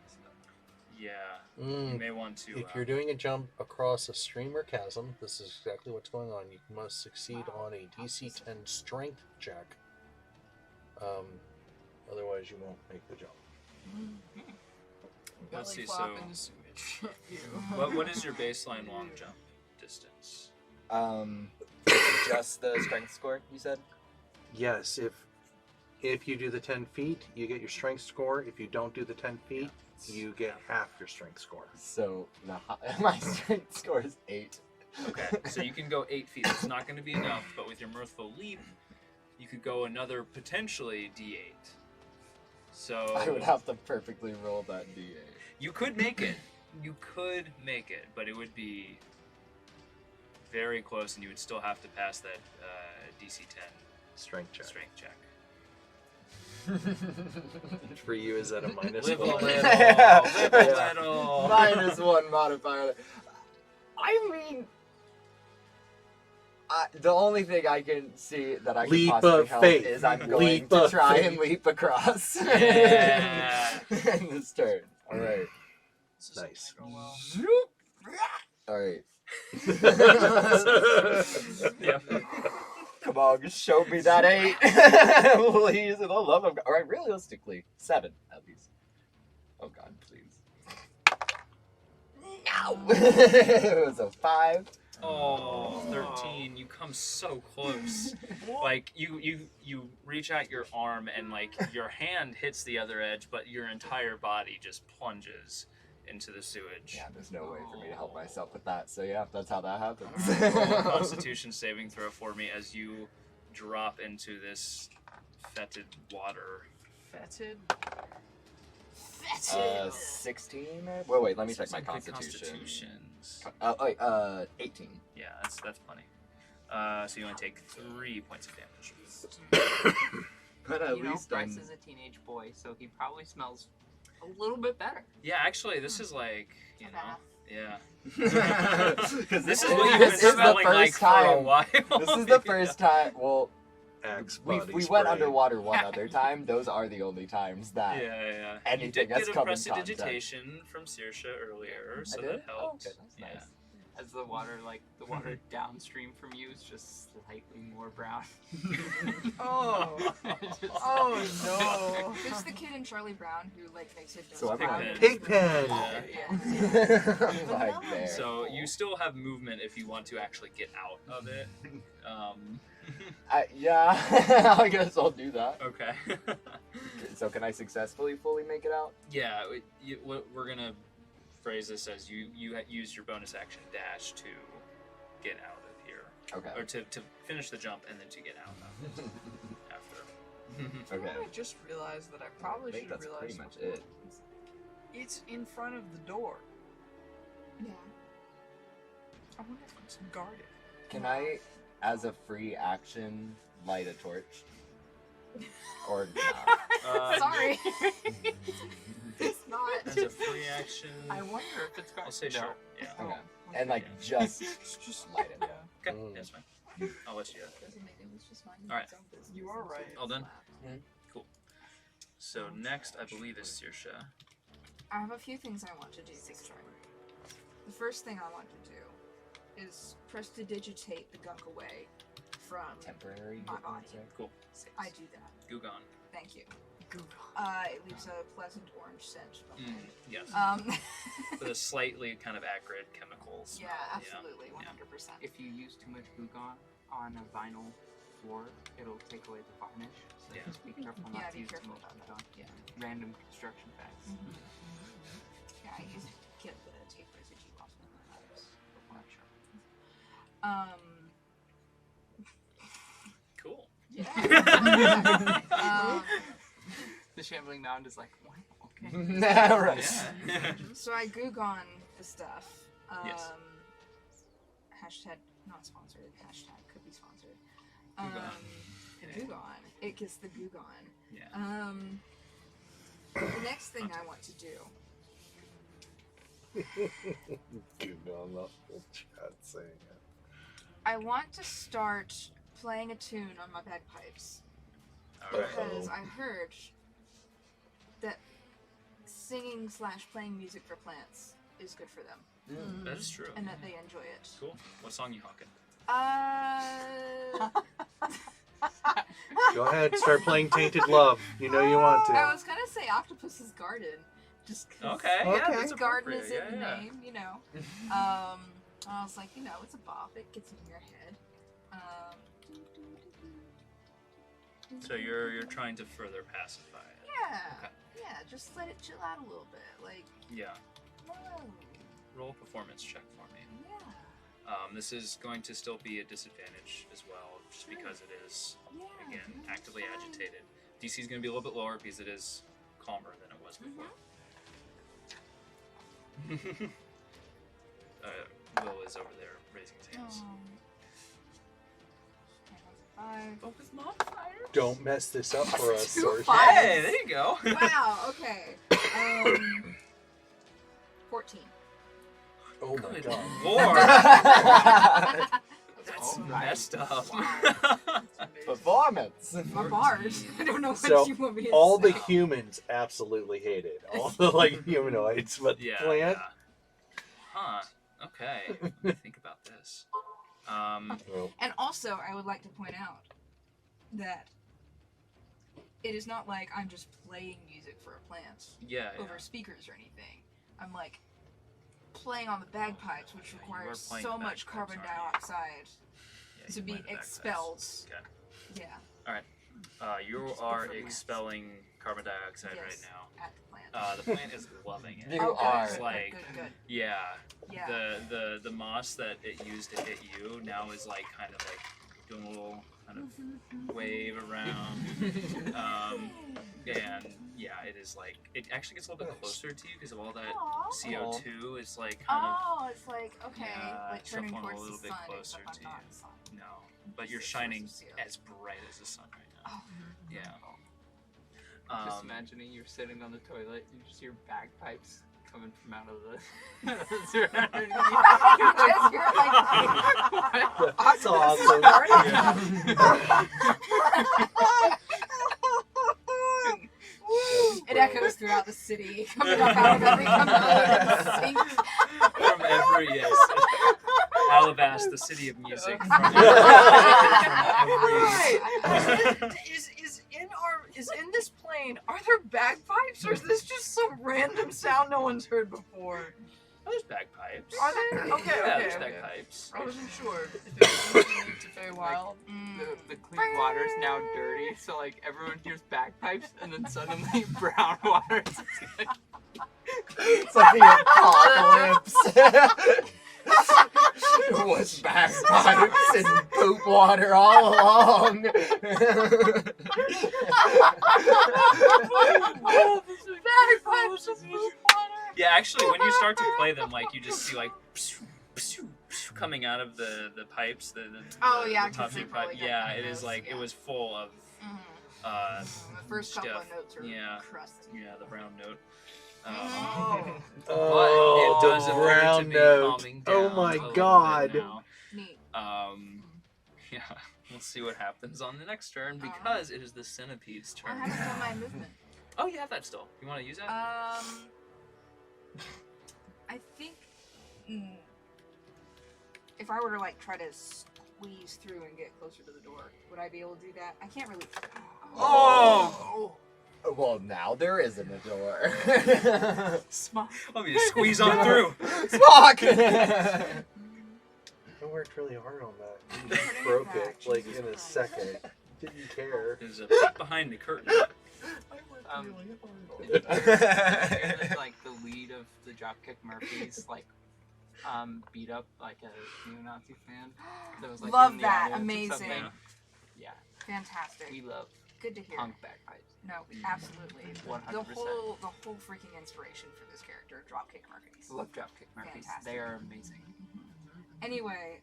Yeah, you Mm, may want to. if you're doing a jump across a stream or chasm, this is exactly what's going on. You must succeed on a DC 10 strength check. Otherwise, you won't make the jump. Let's Belly see, flop so- in the sewage. Ew. what is your baseline long jump distance? Just the strength score you said. Yes, if you do the 10 feet, you get your strength score. If you don't do the 10 feet, you get half your strength score. So my strength score is 8. Okay, so you can go 8 feet. It's not going to be enough, but with your mirthful leap, you could go another potentially D8. So I would have to perfectly roll that D8. you could make it. You could make it, but it would be very close, and you would still have to pass that DC 10 Strength check. strength check. For you, is that a minus Live a one? little. Yeah. Live a little. -1 modifier. I mean, the only thing I can see that I can Leap possibly of help faith. is I'm going Leap to of try faith. and leap across. Yeah. in this turn. All right. Nice. All right. Yep. Come on, just show me that 8. Please, and the love of God. All right, realistically, 7 at least. Oh God, please. No. It was a 5. Oh, 13. You come so close. Like you reach out your arm and like your hand hits the other edge, but your entire body just plunges into the sewage. Yeah, there's no way for me to help myself with that. So yeah, that's how that happens. Roll a Constitution saving throw for me as you drop into this fetid water. Fetid. 16. Wait, let me check my Some good Constitution. Constitutions. Wait, 18. Yeah, that's plenty. So you only take 3 points of damage. But at You know, least Bryce is a teenage boy, so he probably smells a little bit better. Yeah, actually, this is like, you know, yeah. Because This is what you've been smelling like for a while. This is the first time. Well, Axe we body went spray. underwater one other time. Those are the only times that. Yeah. You Anything did that's get a come in contact. prestidigitation from Saoirse earlier, so I did? that helped. Oh, okay, that's Yeah. nice. As the water downstream from you is just slightly more brown. Oh. Just- Oh no. Who's the kid in Charlie Brown who like makes it So just everyone- brown? Pigpen. Yeah. Like there. So you still have movement if you want to actually get out of it. Yeah, I guess I'll do that. Okay. So can I successfully fully make it out? Yeah, we're gonna phrase this as you use your bonus action dash to get out of here, Okay. or to finish the jump and then to get out of it after. Okay. I just realized that I probably I think should have that's realized pretty much before. it. It's in front of the door. Yeah. I wonder if it's guarded. Can I, as a free action, light a torch? Or not? Sorry. It's not. As a free action, I wonder if it's got I'll say no. sure. Yeah. Okay. And like just light it. Yeah. Okay, that's fine. I'll let you. All right. You are right. All done. Cool. So next, I believe is Saoirse. I have a few things I want to do this turn. The first thing I want to do is prestidigitate the gunk away from Temporary. my body. Cool. I do that. Gugon. Thank you. It leaves a pleasant orange scent behind. Yes. Um, With a slightly kind of acrid chemical smell. yeah, absolutely, 100%. If you use too much Gugon on a vinyl floor, it'll take away the varnish. So Yeah. just be careful Yeah, not to be use too careful much about Gugon. that. Yeah. Random construction facts. Yeah, I use get the tape residue off of the knives before I sharpen them. Cool. Yeah. The shambling mound is like, wow, okay. Right. Yeah. So I Googon the stuff. Yes. Hashtag not sponsored. Hashtag could be sponsored. Googon. Googon. It gets the Googon. Yeah. The next thing I want to do. Google on the whole chat saying it. I want to start playing a tune on my bagpipes. All right. Because I heard that singing / playing music for plants is good for them. That is true. And that they enjoy it. Cool. What song you hawking? Go ahead, start playing Tainted Love. You know you want I to. was gonna say Octopus's Garden. Just 'cause Okay. Yeah, Okay. that's garden appropriate. is in the Yeah. name, you know. I was like, it's a bop. It gets in your head. So you're trying to further pacify it. Yeah. Okay. Yeah, just let it chill out a little bit. Like, Yeah. no. Roll a performance check for me. Yeah. This is going to still be a disadvantage as well, just because it is, Yeah. again, that's actively fine. agitated. DC is going to be a little bit lower because it is calmer than it was before. Will is over there raising his hands. Focus modifier. Don't mess this up for us, Two Source. fives. Hey, there you go. Wow, okay. 14. Oh my Good god. Lord. That's Alright. messed up. Performance. My bars. I don't know what So, you want me to All say. the humans absolutely hate it. All the humanoids, but the Yeah. plant. Yeah. Huh. Okay. Let me think about this. Well, And also, I would like to point out that it is not like I'm just playing music for a plant yeah. over speakers or anything. I'm like playing on the bagpipes, which Yeah, you requires are playing so the much bagpipes, carbon aren't you? dioxide Yeah, to you be play the bagpipes. expelled. Okay. Yeah, You Which is are good for plants. expelling carbon dioxide Yes. right now. at the plant. The plant is loving it. You Oh, good, are. good, Like- good. Yeah. Yeah. The moss that it used to hit you now is like kind of like doing a little kind of wave around. And yeah, it is like it actually gets a little bit closer to you because of all that Aw. CO2 is like kind of Oh, it's like okay, Yeah, like turning shuffling a towards little the bit sun. closer except I'm to not you. the sun. no, but you're It's a shining source of CO. as bright as the sun right now. Oh. Yeah. Just imagining you're sitting on the toilet, you just hear bagpipes coming from out of the. You're like, That's awesome. it echoes throughout the city, coming up out of every commode and sinks. From every yes, Alabast, the city of music. From every, Is in this plane? Are there bagpipes, or is this just some random sound no one's heard before? Oh, there's bagpipes. Are there? Okay, Yeah, okay. there's okay. bagpipes. I wasn't sure if it was unique to Feywild. The clean water is now dirty, so like everyone hears bagpipes, and then suddenly brown water. It's like the apocalypse. It was bagpipes and poop water all along. Bagpipes and poop water. Yeah, actually, when you start to play them, like you just see like coming out of the pipes. Oh, yeah, the 'cause top they two probably pipe. got Yeah, one of it is those, like it yeah. was full of The first couple of stuff. notes are Yeah. crusty. yeah the brown note. Oh. Oh, But it does the appear brown to be note. calming Oh down my a little bit god. now. Neat. Yeah, we'll see what happens on the next turn because it is the centipede's I turn. haven't done my movement. Oh, you have that still. You want to use that? I think if I were to like try to squeeze through and get closer to the door, would I be able to do that? I can't really. Oh! Well, now there isn't a door. Smart. Let me just squeeze on through. Spock! I worked really hard on that. You just broke it like in a second. Didn't care. There's a peek behind the curtain. Like the lead of the Dropkick Murphys like beat up like a neo-Nazi fan that was like Love in the that. audience or Amazing. something. Yeah, Fantastic. we love Good to hear. punk bagpipes. No, absolutely. 100%. The whole freaking inspiration for this character, Dropkick Murphys. Love Dropkick Murphys. Fantastic. They are amazing. Anyway,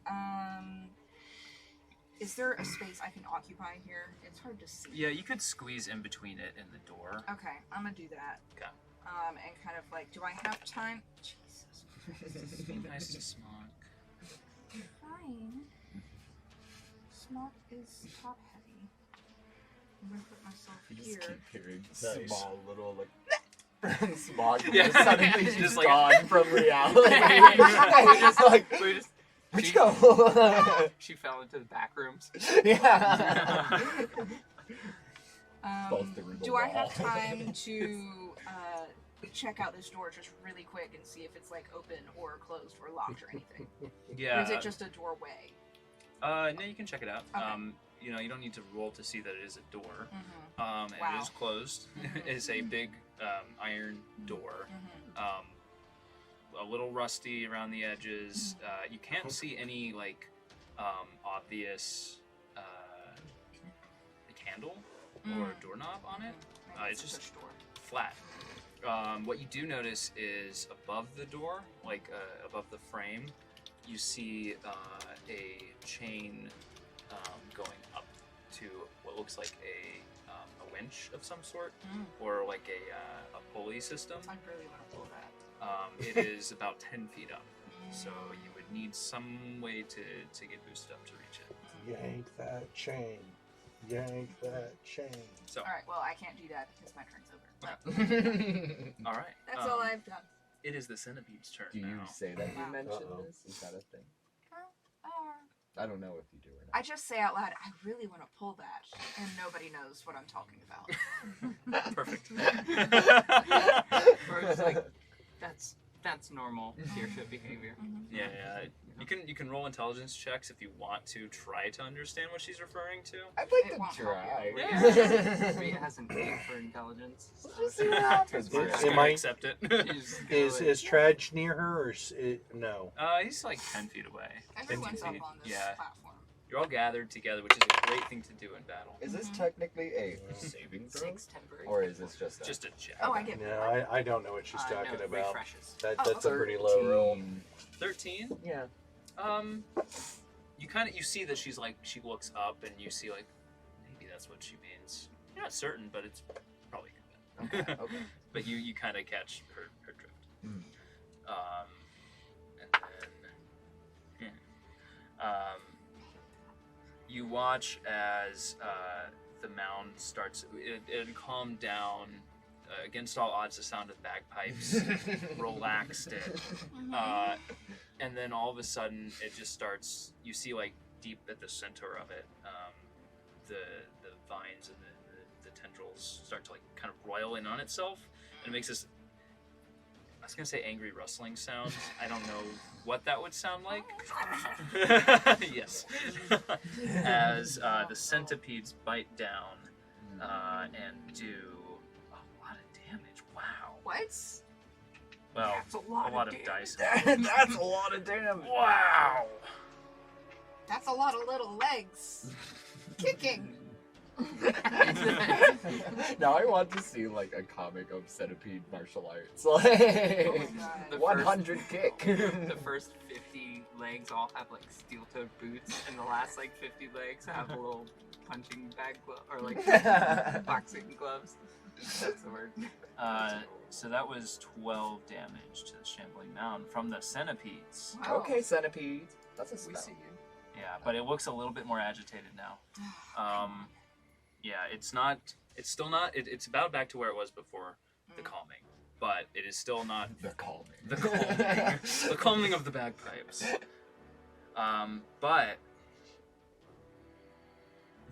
is there a space I can occupy here? It's hard to see. Yeah, you could squeeze in between it and the door. Okay, I'm gonna do that. Okay. And kind of like, do I have time? Jesus. Be nice to Smock. Fine. Smock is top heavy. I'm gonna put myself You just here. keep hearing Nice. small little like smog Yeah. just suddenly Just just like- gone from reality. Just like We just where'd you she- go? She fell into the back rooms. Yeah. Falls through the Do I have wall. time to check out this door just really quick and see if it's like open or closed or locked or anything? Yeah. Or is it just a doorway? No, you can check it out. Okay. You know, you don't need to roll to see that it is a door. Mm-hmm. And Wow. it is closed. Mhm. It's a big iron door. Mm-hmm. A little rusty around the edges. You can't see any like obvious candle or doorknob on it. Maybe it's a just- push door. Flat. What you do notice is above the door, like above the frame, you see a chain going up to what looks like a winch of some sort, or like a pulley system. I really want to pull that. It is about 10 feet up, so you would need some way to get boosted up to reach it. Yank that chain. Yank that chain. So, All right. Well, I can't do that because my turn's over. But all right. that's all I've done. It is the centipede's turn Do you now. say that you Wow. mentioned Uh-oh. this? Is that a thing? Uh, I don't know if you do or I not. just say out loud, I really want to pull that, and nobody knows what I'm talking about. Perfect. Or it's like that's normal leadership behavior. Yeah, you can roll intelligence checks if you want to try to understand what she's referring to. I'd like It to won't help try. Yeah. Rhea has an 8 for intelligence. So Just see what happens. Is- We're just Am gonna I- accept it. you just go Is in. Trudge near her or no? He's like 10 feet away. Everyone's 15 up feet. on this Yeah, platform. you're all gathered together, which is a great thing to do in battle. Is this technically a saving throw? 6 temporary. Or is this just a... Just a check. Oh, I get No, I don't know what she's talking no, about. refreshes. That's a pretty low roll. 13. Yeah. You see that she looks up and you see like maybe that's what she means. You're not certain, but it's probably good. Okay, okay. But you kind of catch her drift. Mm. And then you watch as the mound starts. It calmed down. Against all odds, the sound of bagpipes relaxed it. And then all of a sudden, it just starts. You see, like deep at the center of it, the vines and the tendrils start to like kind of roil in on itself, and it makes this. I was gonna say angry rustling sound. I don't know what that would sound like. Yes, as the centipedes bite down and do a lot of damage. Wow. What? Well, That's a lot of damage. dice. That's a lot of damage. Wow. That's a lot of little legs kicking. Now I want to see like a comic of centipede martial arts. Oh Like my god. The 100 kick. The first 50 legs all have like steel-toed boots, and the last like 50 legs have a little punching bag or like boxing gloves. That's the word. So that was 12 damage to the shambling mound from the centipedes. Wow. Okay, centipede. That's a We spell. see you. Yeah, but it looks a little bit more agitated now. Yeah, it's not. It's still not. It's about back to where it was before the calming, but it is still not The calming. the calming. The calming of the bagpipes. But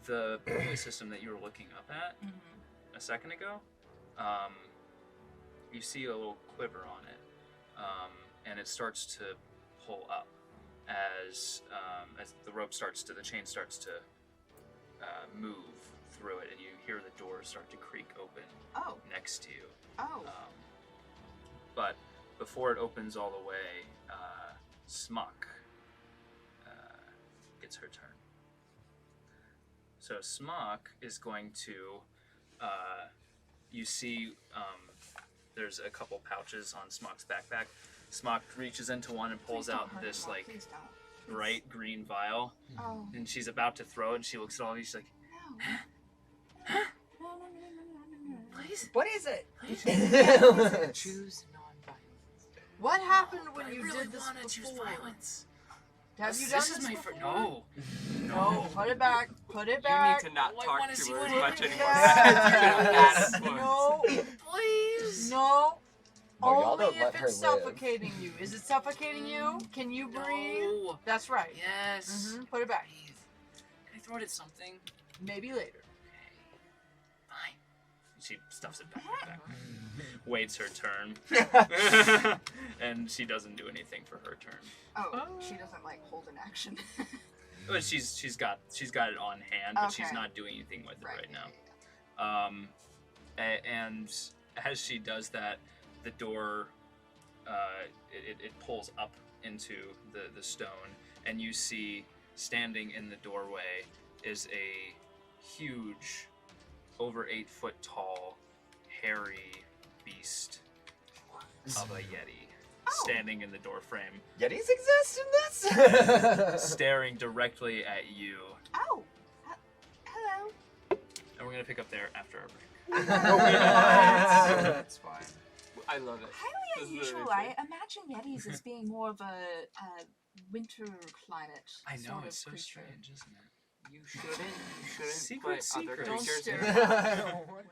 the pulley system that you were looking up at a second ago, you see a little quiver on it, and it starts to pull up as the rope starts to, the chain starts to move through it, and you hear the doors start to creak open Oh. next to you. Oh. But before it opens all the way, Smock gets her turn. So Smock is going to, you see, there's a couple pouches on Smock's backpack. Smock reaches into one and pulls Please don't out hurt this him, like please don't. Please. bright green vial, Oh. and she's about to throw it, and she looks at all of you. She's like, No. No. "Please, What is it? Choose non-violence. What happened when I you really did this want to choose before? violence. Have you this done is this my before? No. No. Put it back. Put it You back. need to not Oh, I talk wanna to see her as what much it anymore. Yes. Bad influence. No. Please. No. No, y'all Only don't if let her it's live. suffocating you. Is it suffocating you? Can you breathe? No. That's right. Yes. Put it back. Breathe. Can I throw it at something? Maybe later. Fine. She stuffs it back in her backpack. Waits her turn. And she doesn't do anything for her turn. Oh, she doesn't like hold an action. But she's got it on hand, but she's Okay. not doing anything with it right yeah, now. And as she does that, the door it pulls up into the stone, and you see standing in the doorway is a huge, over 8 foot tall, hairy beast of a yeti standing in the door frame, Yetis exist in this? staring directly at you. Oh. Hello. And we're gonna pick up there after our break. That's fine. I love it. Highly This is unusual. really I imagine Yetis as being more of a winter climate. I know, sort it's of so creature. strange, isn't it? You shouldn't Secret put other secret. Don't creatures stare in at me.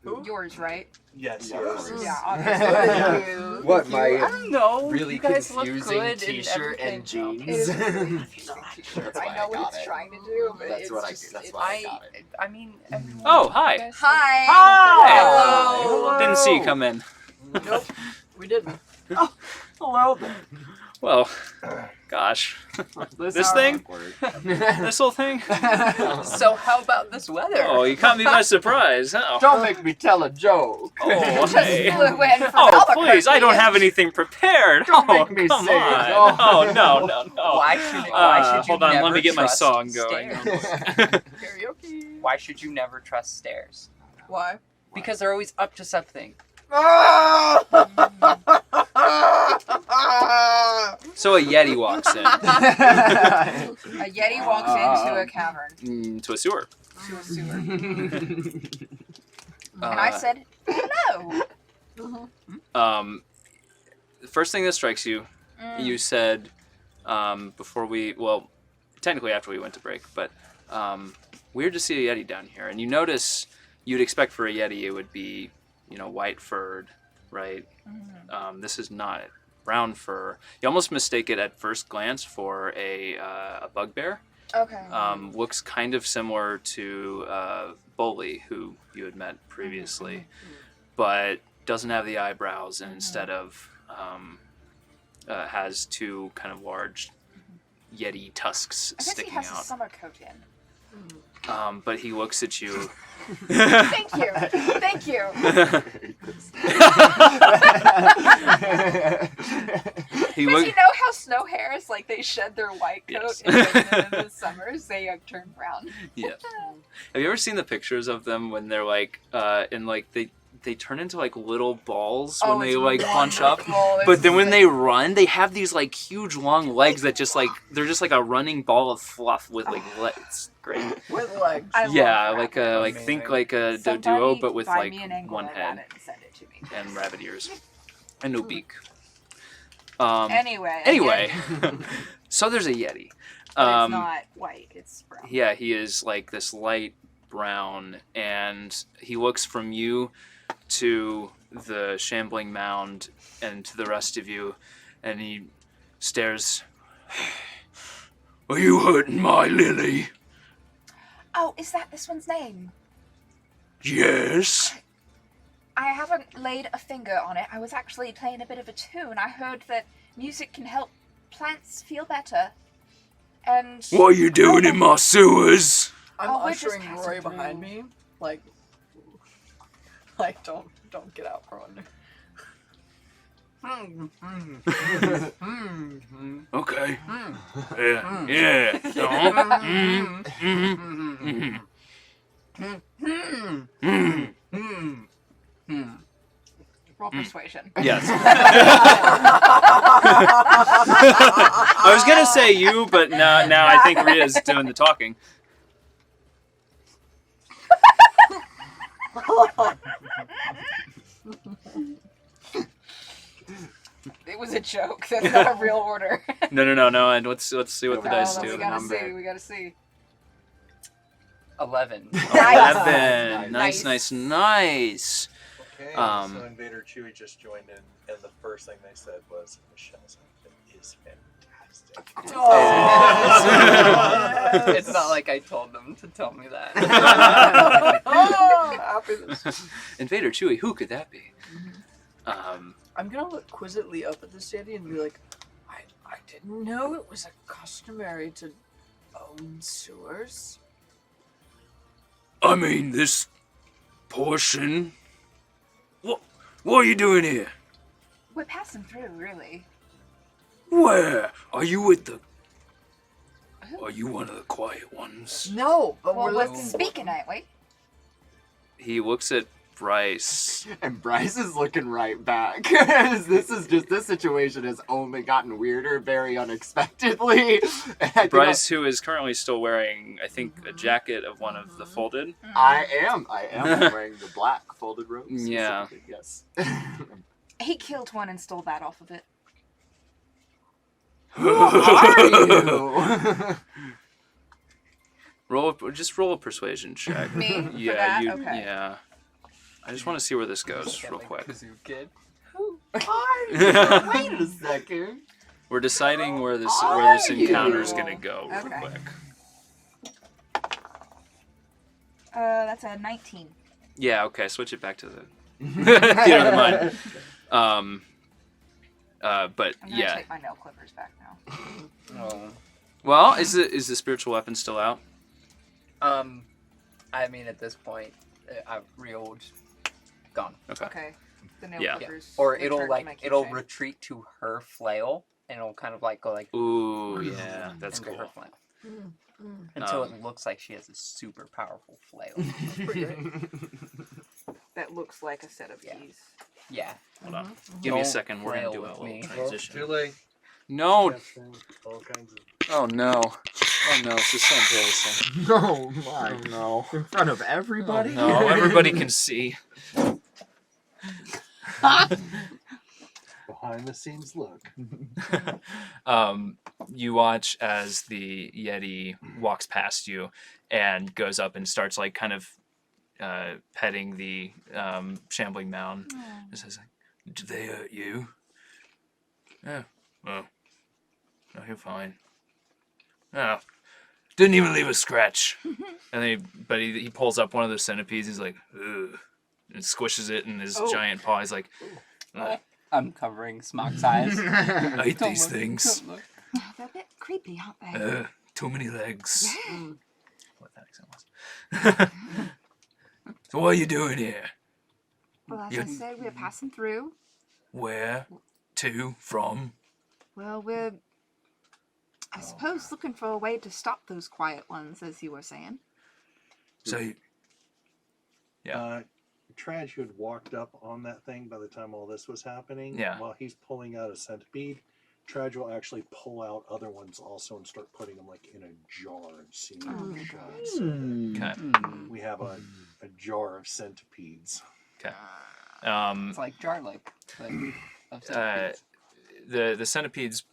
Who? Yours, right? Yes, Yeah. yours. Yeah, Thank obviously. you. What, Thank you. my I don't know. really you guys confusing look good t-shirt and everything. jeans. It is a really confusing t-shirt. That's I why I know what got it's it. trying to do, but That's it's what I- just, that's it's, why I got it. I mean, everyone. Oh, hi. you guys look- Hi. Hi. Hello. Didn't see you come in. Nope, we didn't. Hello there. Well, gosh. This thing? This whole thing? So how about this weather? Oh, you caught me by surprise. Oh, Don't make me tell a joke. oh Just hey. flew in from Oh, Albuquerque. please, I don't have anything prepared. Don't oh, make me come say it. on. Oh, no, no, no. Why should you Hold on, let never me get my trust song going. stairs? Karaoke. Why should you never trust stairs? Why? Because they're always up to something. So a Yeti walks in A Yeti walks into a cavern, to a sewer. to a sewer. And I said, hello. The first thing that strikes you, you said before we, well, technically after we went to break, but weird to see a Yeti down here. And you notice you'd expect for a Yeti it would be, white furred, right? This is not brown fur. You almost mistake it at first glance for a bugbear. Okay. Looks kind of similar to Bully, who you had met previously, but doesn't have the eyebrows, and instead of has two kind of large Yeti tusks I guess he sticking has a out. summer coat in. But he looks at you. Thank you. Thank you. He Because look, you know how snow hares, like, they shed their white coat Yes. and then in the summers they turn brown. yeah. Have you ever seen the pictures of them when they're like in like they turn into like little balls when they like punch up? But then when they run, they have these like huge long legs that just like they're just like a running ball of fluff with like legs. Great. With legs. I love Yeah, that. like think Amazing. like a Somebody duo, but with buy like me an angle one of head that and send it to me. and rabbit ears and no beak. Anyway. Anyway, again, so there's a Yeti. but it's not white, it's brown. Yeah, he is like this light brown, and he looks from you to the shambling mound and to the rest of you, and he stares. Are you hurting my Lily? Oh, is that this one's name? Yes. I haven't laid a finger on it. I was actually playing a bit of a tune. I heard that music can help plants feel better. And What are you doing in my sewers? I'm Oh, we're just ushering passing Roy behind through. me. Like don't get out from under. Okay. Yeah. roll persuasion. Yes. I was gonna say you, but now I think Ria's doing the talking. It was a joke. That's not a real order. No. And let's see what the dice we do. gotta see. 11. 11. Nice. Nice. Okay, Um, so Invader Chewie just joined in, and the first thing they said was, Michelle's outfit is fantastic. Oh. It's not like I told them to tell me that. Oh, happiness. Invader Chewie, who could that be? I'm gonna look quizzically up at this Yeti and be like, I didn't know it was a customary to own sewers. I mean, this portion. What are you doing here? We're passing through, really. Where are you with the? Are you one of the quiet ones? No, but Well, we're we're looking. speaking, ain't we? He looks at Bryce. And Bryce is looking right back. This situation has only gotten weirder very unexpectedly. And I think Bryce, who is currently still wearing, I think, a jacket of one of the folded. I am wearing the black folded robes. Yeah. specifically, Yes. He killed one and stole that off of it. Who are you? Roll a persuasion check. Me? For Yeah, that? you. Okay. Yeah. I just want to see where this goes Get, real like, quick. Kazoo kid. Wait a second. We're deciding where this Are encounter's you? gonna go real Okay. quick. That's a 19. Yeah, okay, switch it back to the theater of the mind. But I'm gonna yeah. take my nail clippers back now. Oh. Well, is the spiritual weapon still out? I mean, at this point, I've reeled, gone. Okay. Okay. The nail Yeah. clippers. Or return it'll to my it'll keychain. retreat to her flail, and it'll kind of like go like Ooh, yeah, that's into her cool. flail Mm. until it looks like she has a super powerful flail. That looks like a set of Yeah. keys. Yeah. Hold on. Give me a Don't second. We're gonna flail do a with little me. transition. Too late. No. All kinds of. Oh no. Oh no. This is so embarrassing. Oh my. Oh no. In front of everybody? No. Everybody can see. Behind the scenes look. You watch as the Yeti walks past you and goes up and starts like kind of petting the shambling mound. And says, like, "Did they hurt you?" Yeah. Well, no, you're fine. Oh, didn't even leave a scratch. And he pulls up one of the centipedes. He's like, ugh, and squishes it in his giant paw. He's like, "Ugh, I'm covering Smock's eyes. I hate Don't these look, things. don't look. They're a bit creepy, aren't they? Too many legs." Yeah. What that accent was. So what are you doing here? Well, as You- I said, we're passing through. Where to from? Well, we're, I suppose, looking for a way to stop those quiet ones, as you were saying. So you, Traj, who had walked up on that thing by the time all this was happening, Yeah. while he's pulling out a centipede, Traj will actually pull out other ones also and start putting them like in a jar and seeing Oh them my shots. okay. We have a jar of centipedes. It's like jar-like. Of centipedes. The centipedes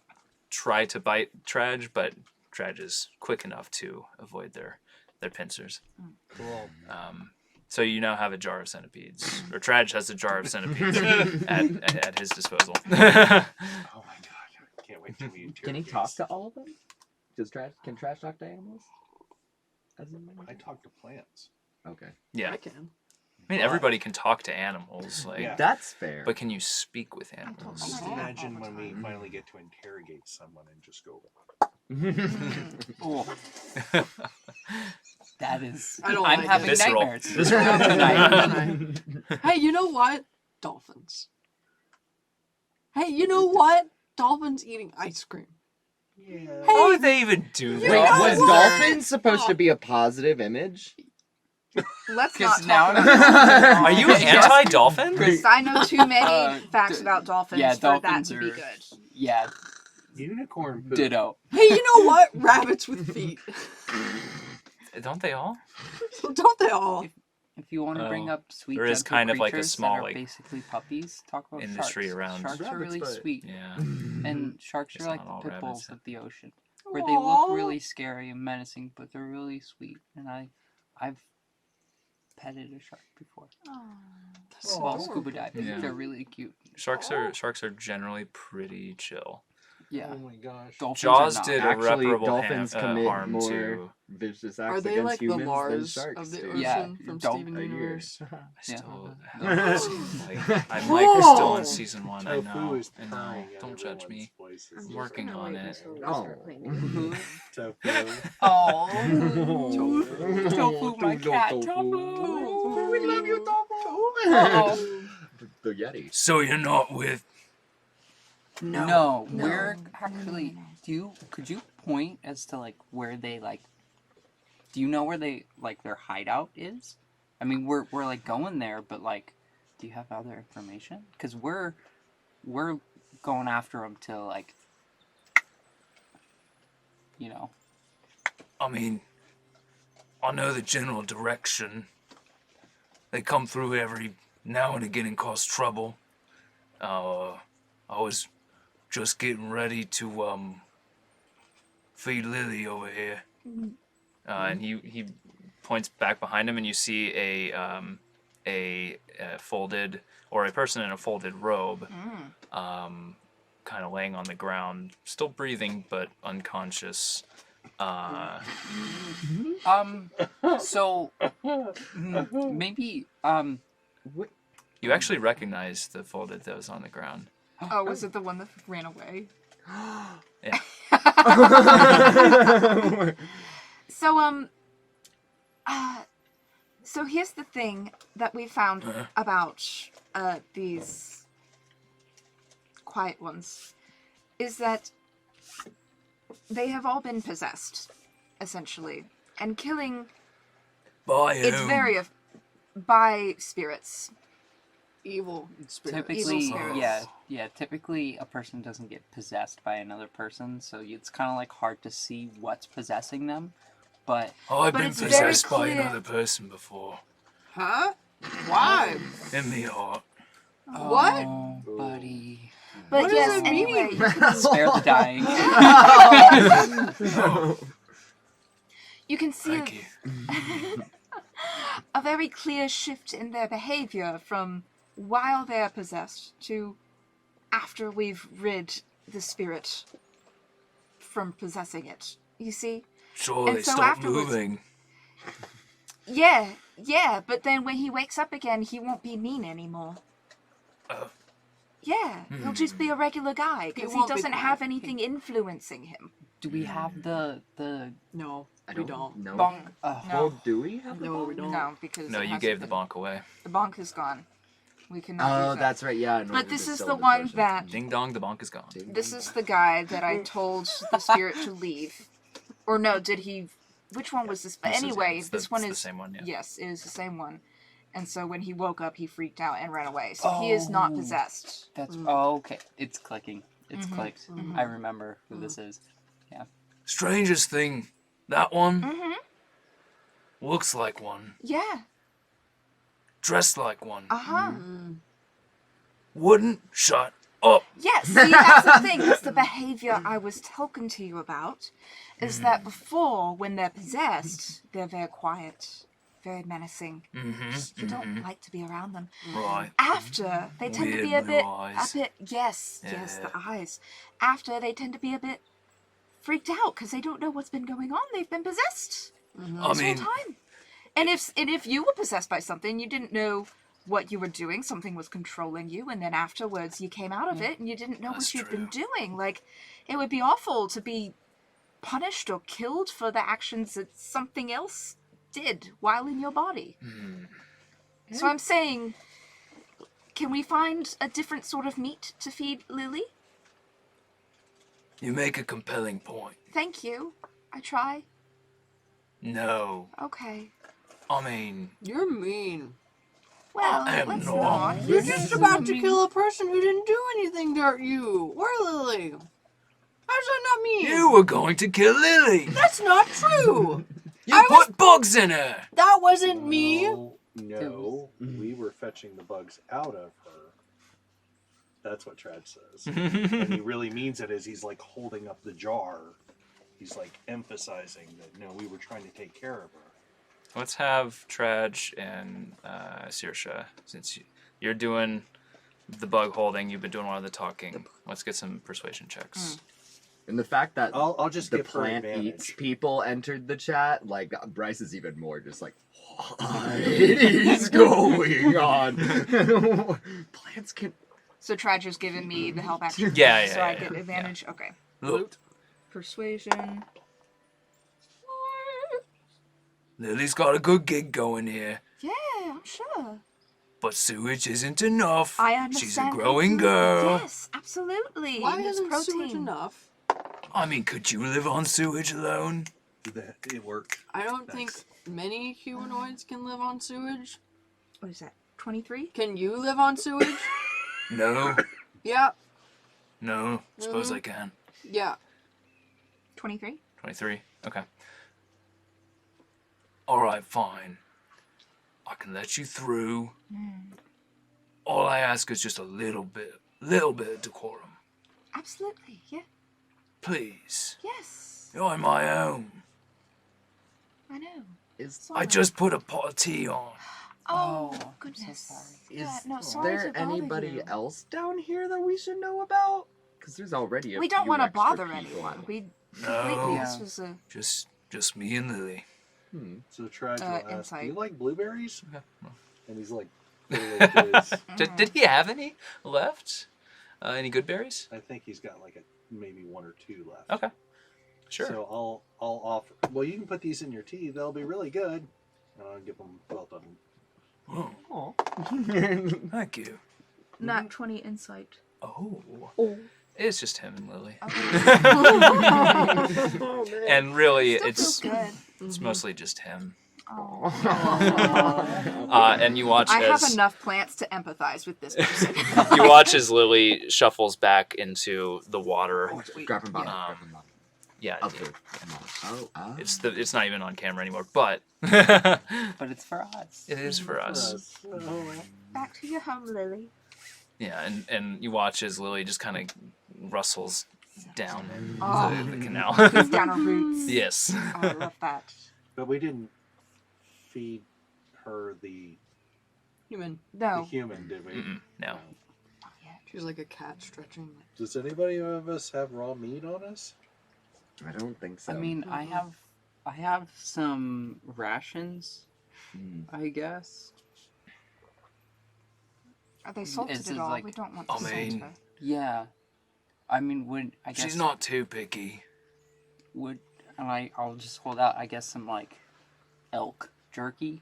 try to bite Traj, but Traj is quick enough to avoid their pincers. Cool. So you now have a jar of centipedes, or Traj has a jar of centipedes at his disposal. Oh my god! I can't wait till we Can he talk to all of them? Can trash talk to animals? As in I talk to plants. Okay. Yeah, I can. I mean everybody can talk to animals, like, Yeah. That's fair. but can you speak with animals? Just Yeah. imagine when we finally get to interrogate someone and just go. Oh, that is. I don't I'm like having it. Visceral. nightmares. Visceral. Tonight. Hey, you know what? Dolphins. Hey, you know what? Dolphins eating ice cream. Yeah. How would they even do You Wait, that? know was what? dolphin supposed to be a positive image? Let's 'Cause not now- talk about Are you Yes. anti-dolphin? Because I know too many facts d- about dolphins yeah, for that dolphins to be are- good. Yeah, Unicorn poop. ditto. Hey, you know what? Rabbits with feet. Don't they all? Don't they all? If you want to bring Oh. up sweet, There is gentle kind of like a creatures small, that are like, basically puppies. Talk about industry sharks. around Sharks are rabbits, really but- sweet, Yeah. and sharks It's are like not all the pit bulls rabbits. of the ocean, where they Aw. look really scary and menacing, but they're really sweet. And I've petted a shark before That's so while adorable. scuba diving. Yeah. They're really cute. Sharks are generally pretty chill. Yeah, Oh my gosh. dolphins Jaws are not. did Actually, irreparable dolphins commit harm more to. vicious Are acts they against like the humans than Mars sharks of the do. ocean Yeah, from don't- Steven A year. Universe? I Yeah. still Yeah. haven't seen, like, I'm like Whoa! still on season 1. I Tofu know. is I know. purring at Don't judge me. everyone's voices. I'm working on it. Oh. Tofu. Oh, Tofu. Tofu, my cat, Tofu. Tofu. We love you, Tofu. Oh. The Yeti. So you're not with. No, we're actually. Could you point as to like where they like? Do you know where they like their hideout is? I mean, we're like going there, but like, do you have other information? Because we're going after them to like, you know. I mean, I know the general direction. They come through every now and again and cause trouble. I was just getting ready to feed Lily over here. And he points back behind him, and you see a folded, or a person in a folded robe, Mm. kind of laying on the ground, still breathing but unconscious. So maybe You actually recognize the folded that was on the ground. Oh, was it the one that ran away? Yeah. So, so here's the thing that we found about these quiet ones, is that they have all been possessed, essentially, and killing. By It's very by spirits. Evil spirit. typically, Evil spirits. yeah. Typically, a person doesn't get possessed by another person, so it's kind of like hard to see what's possessing them. But I've But been it's very possessed by clear- another person before. Huh? Why? In the heart. What? Oh, buddy, But What yes, does it anyway, mean? you can, spare the dying. you can see Thank you. a very clear shift in their behavior from while they're possessed to after we've rid the spirit from possessing it. You see? Sure, And they so stop afterwards- moving. Yeah, but then when he wakes up again, he won't be mean anymore. Oh. Yeah, he'll just be a regular guy because he won't be doesn't quiet. have anything influencing him. Do we have the No, I we don't. know. Bonk. oh, No. Oh, do we have the No, we bonk? don't. No, because No, it you hasn't gave the been- bonk away. The bonk is gone. We cannot Oh, use it. that's right. Yeah. in order But this to is sell the one potion. that Ding dong, the bonk is gone. Ding this dong is dong. the guy that I told the spirit to leave. Or no, did he? Which one was this? But This is- anyway, it's this one it's is the same one. Yeah. yes, it is the same one. And so when he woke up, he freaked out and ran away. So he is not Oh. possessed. that's oh, okay. It's clicking. It's Mhm. clicked. Mhm. I remember who this is. Strangest thing, that one Mm-hmm. looks like one, Yeah. dressed like one, Uh-huh. wouldn't shut up. Yeah, see, that's the thing. That's the behavior I was talking to you about. Is that before, when they're possessed, they're very quiet, very menacing. Mm-hmm. You don't like to be around them. Right. After, they tend to Weird be a blue eyes. bit, yes, Yeah. the eyes. After, they tend to be a bit freaked out because they don't know what's been going on. They've been possessed I this mean, whole time. And if you were possessed by something, you didn't know what you were doing, something was controlling you, and then afterwards you came out of it and you didn't know That's what you'd been true. doing. Like, it would be awful to be punished or killed for the actions that something else did while in your body. So I'm saying, can we find a different sort of meat to feed Lily? you make a compelling point. Thank you. I try. No, Okay. I mean, You're mean. Well, I am let's not. not. You're just about to kill a person who didn't do anything to hurt you. Or Lily. How's that not mean? you were going to kill Lily. That's not true. You put bugs in her. That wasn't me. No, we were fetching the bugs out of her. That's what Trad says. And he really means it as he's like holding up the jar. He's like emphasizing that no, we were trying to take care of her. Let's have Traj and Saoirse, since you're doing the bug holding, you've been doing a lot of the talking. Let's get some persuasion checks. And the fact that I'll just the give her plant advantage. eats people entered the chat, like Bryce is even more just like, what is going on? Plants can. So Tradger's giving me the help action. Yeah, So I yeah, get yeah. advantage. Okay. Look, Persuasion. Lily's got a good gig going here, Yeah, I'm sure. but sewage isn't enough. I understand. She's a growing girl. Yes, absolutely. Why It's isn't protein. sewage enough? I mean, could you live on sewage alone? That it worked. I don't think Thanks. many humanoids can live on sewage. What is that? 23? Can you live on sewage? No, Yeah. no. Suppose Mhm. I can. Yeah. 23? 23. Okay. All right, fine. I can let you through. All I ask is just a little bit of decorum. Absolutely, yeah. Please. Yes. You're my own. I know. Is I just put a pot of tea on. Oh, I'm so goodness. sorry. Yeah, no, Is sorry to there bother anybody you. else down here that we should know about? Because there's already a We don't few want to extra bother people. anyone. We No. completely. Yeah. This was a. Just me and Lily. So Trudge will ask, insight. "Do you like blueberries?" Okay. And he's like, "Fiddling to his-" Did he have any left? Any good berries? I think he's got like maybe 1 or 2 left. Okay. Sure. So I'll offer. Well, you can put these in your tea. They'll be really good. And I'll give them 12 of them. Oh, thank you. Nat 20 insight. Oh. Oh. It's just him and Lily. Oh, man. And really, Still it's feels good. it's mostly just him. Oh. And you watch I have as enough plants to empathize with this person. you watch as Lily shuffles back into the water. Grab him bottom. Yeah. Grab him bottom. Yeah, Of the oh. it's not even on camera anymore, but But it's for us. it is for us. Back to your home, Lily. Yeah, and you watch as Lily just kind of rustles down Oh. the canal. Goes down her roots. Yes. Oh, I love that. But we didn't feed her the Human. No. human, did we? Mm-mm, no. She's like a cat stretching. Does anybody of us have raw meat on us? I don't think so. I mean, I have some rations, Mm. I guess. Are they salted It's at just all? like- We don't want I to mean- salt her. Yeah. I mean, I guess She's not too picky. I'll just hold out, I guess, some like elk jerky.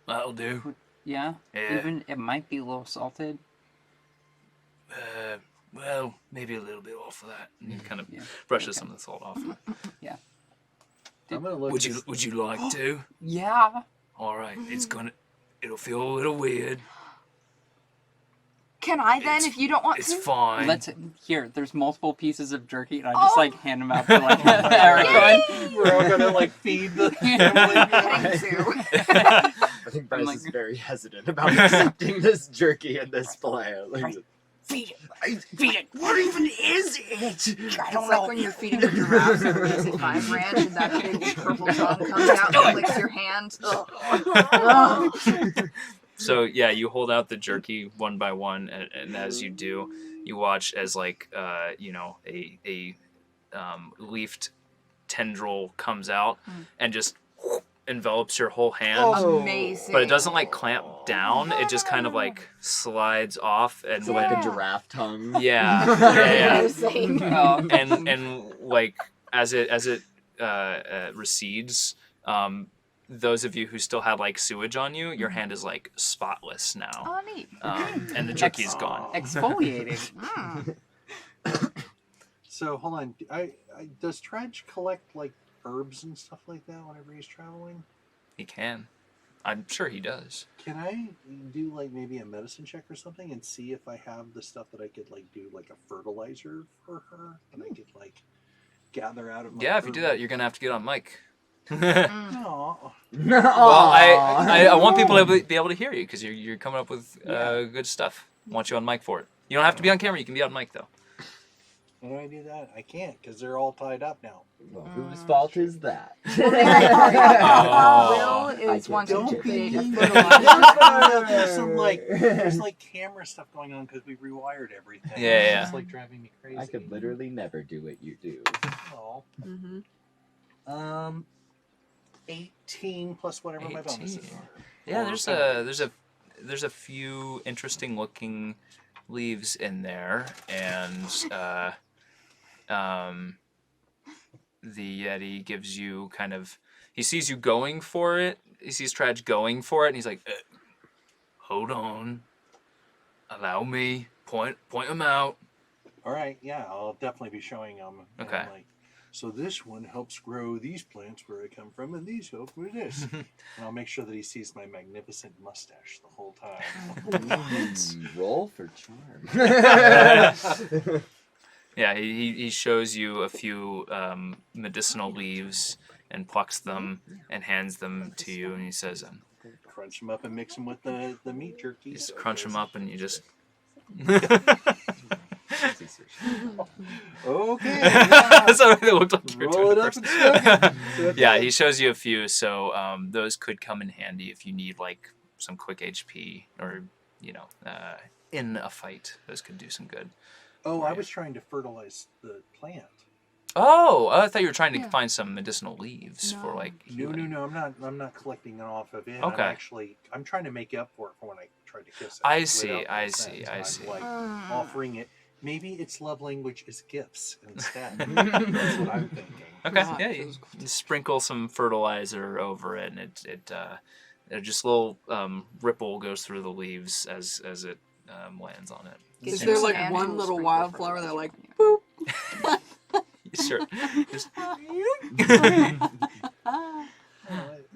That'll do. Yeah. Yeah. Even it might be a little salted. Well, maybe a little bit off of that. And he kind of Yeah. brushes some of the salt off. I'm gonna look. Would you like to? Yeah. All right, it'll feel a little weird. Can I then, It's- if you don't want It's to? fine. There's multiple pieces of jerky, and I just Oh. like hand them out to like everyone. We're all gonna like feed the family. Petting zoo. I think Bryce like- is very hesitant about accepting this jerky and this plan. Like, Feed it. Feed it. What even is it? I It's don't like know. when you're feeding a giraffe at Basic 5 Ranch and that big purple tongue comes out and licks your hand. Ugh. So yeah, you hold out the jerky one by one, and as you do, you watch as like a leafed tendril comes out and just envelops your whole hand. Amazing. But it doesn't like clamp down. It just kind of like slides off, and so when like a giraffe tongue. yeah, Oh. and like as it recedes, those of you who still had like sewage on you, your hand is like spotless now, Oh, neat. and the jerky is gone. Exfoliating. So hold on. Does Trudge collect like herbs and stuff like that whenever he's traveling? He can. I'm sure he does. Can I do like maybe a medicine check or something and see if I have the stuff that I could like do like a fertilizer for her that I could like gather out of my Yeah, if you do that, herb- you're gonna have to get on mic. Well, Aw. I want people to be able to hear you because you're coming up with good stuff. I want you on mic for it. You don't have to be on camera. You can be on mic though. How do I do that? I can't because they're all tied up now. Well, whose fault is that? Oh. Will is I wanting to don't create a believe fertilizer. There's some like there's like camera stuff going on because we rewired everything. Yeah. It's like driving me crazy. I could literally never do what you do. Oh. Mm-hmm. 18 plus whatever my 18. bonuses are. Yeah, Or there's a few interesting looking leaves in there, and the Yeti gives you kind of, he sees you going for it. He sees Trudge going for it, and he's like, "Hold on, allow me. Point them out." All right, yeah, I'll definitely be showing them. Okay. And like, so this one helps grow these plants where I come from, and these help with this. And I'll make sure that he sees my magnificent mustache the whole time. Roll for charm. Yeah, he shows you a few medicinal leaves and plucks them and hands them to you, and he says, Crunch them up and mix them with the meat jerky. "Just crunch them up, and you just." Okay. Yeah. So they looked like you were Roll doing it it up and first. smoke it. Yeah, he shows you a few, so those could come in handy if you need like some quick HP or in a fight. Those could do some good. Oh, for I you. was trying to fertilize the plant. Oh, I thought you were trying to Yeah. find some medicinal leaves for No. like No, healing. I'm not collecting it off of it. Okay. I'm trying to make up for it for when I tried to kiss it. I without see, I consent. see, I I'm see. like offering it. Maybe its love language is gifts instead. That's what I'm thinking. Okay, Not yeah, you physical. sprinkle some fertilizer over it, and it just a little ripple goes through the leaves as it lands on it. Get Is you there some like actual one little sprinkle wildflower that fertilizer like on you. Sure. Just I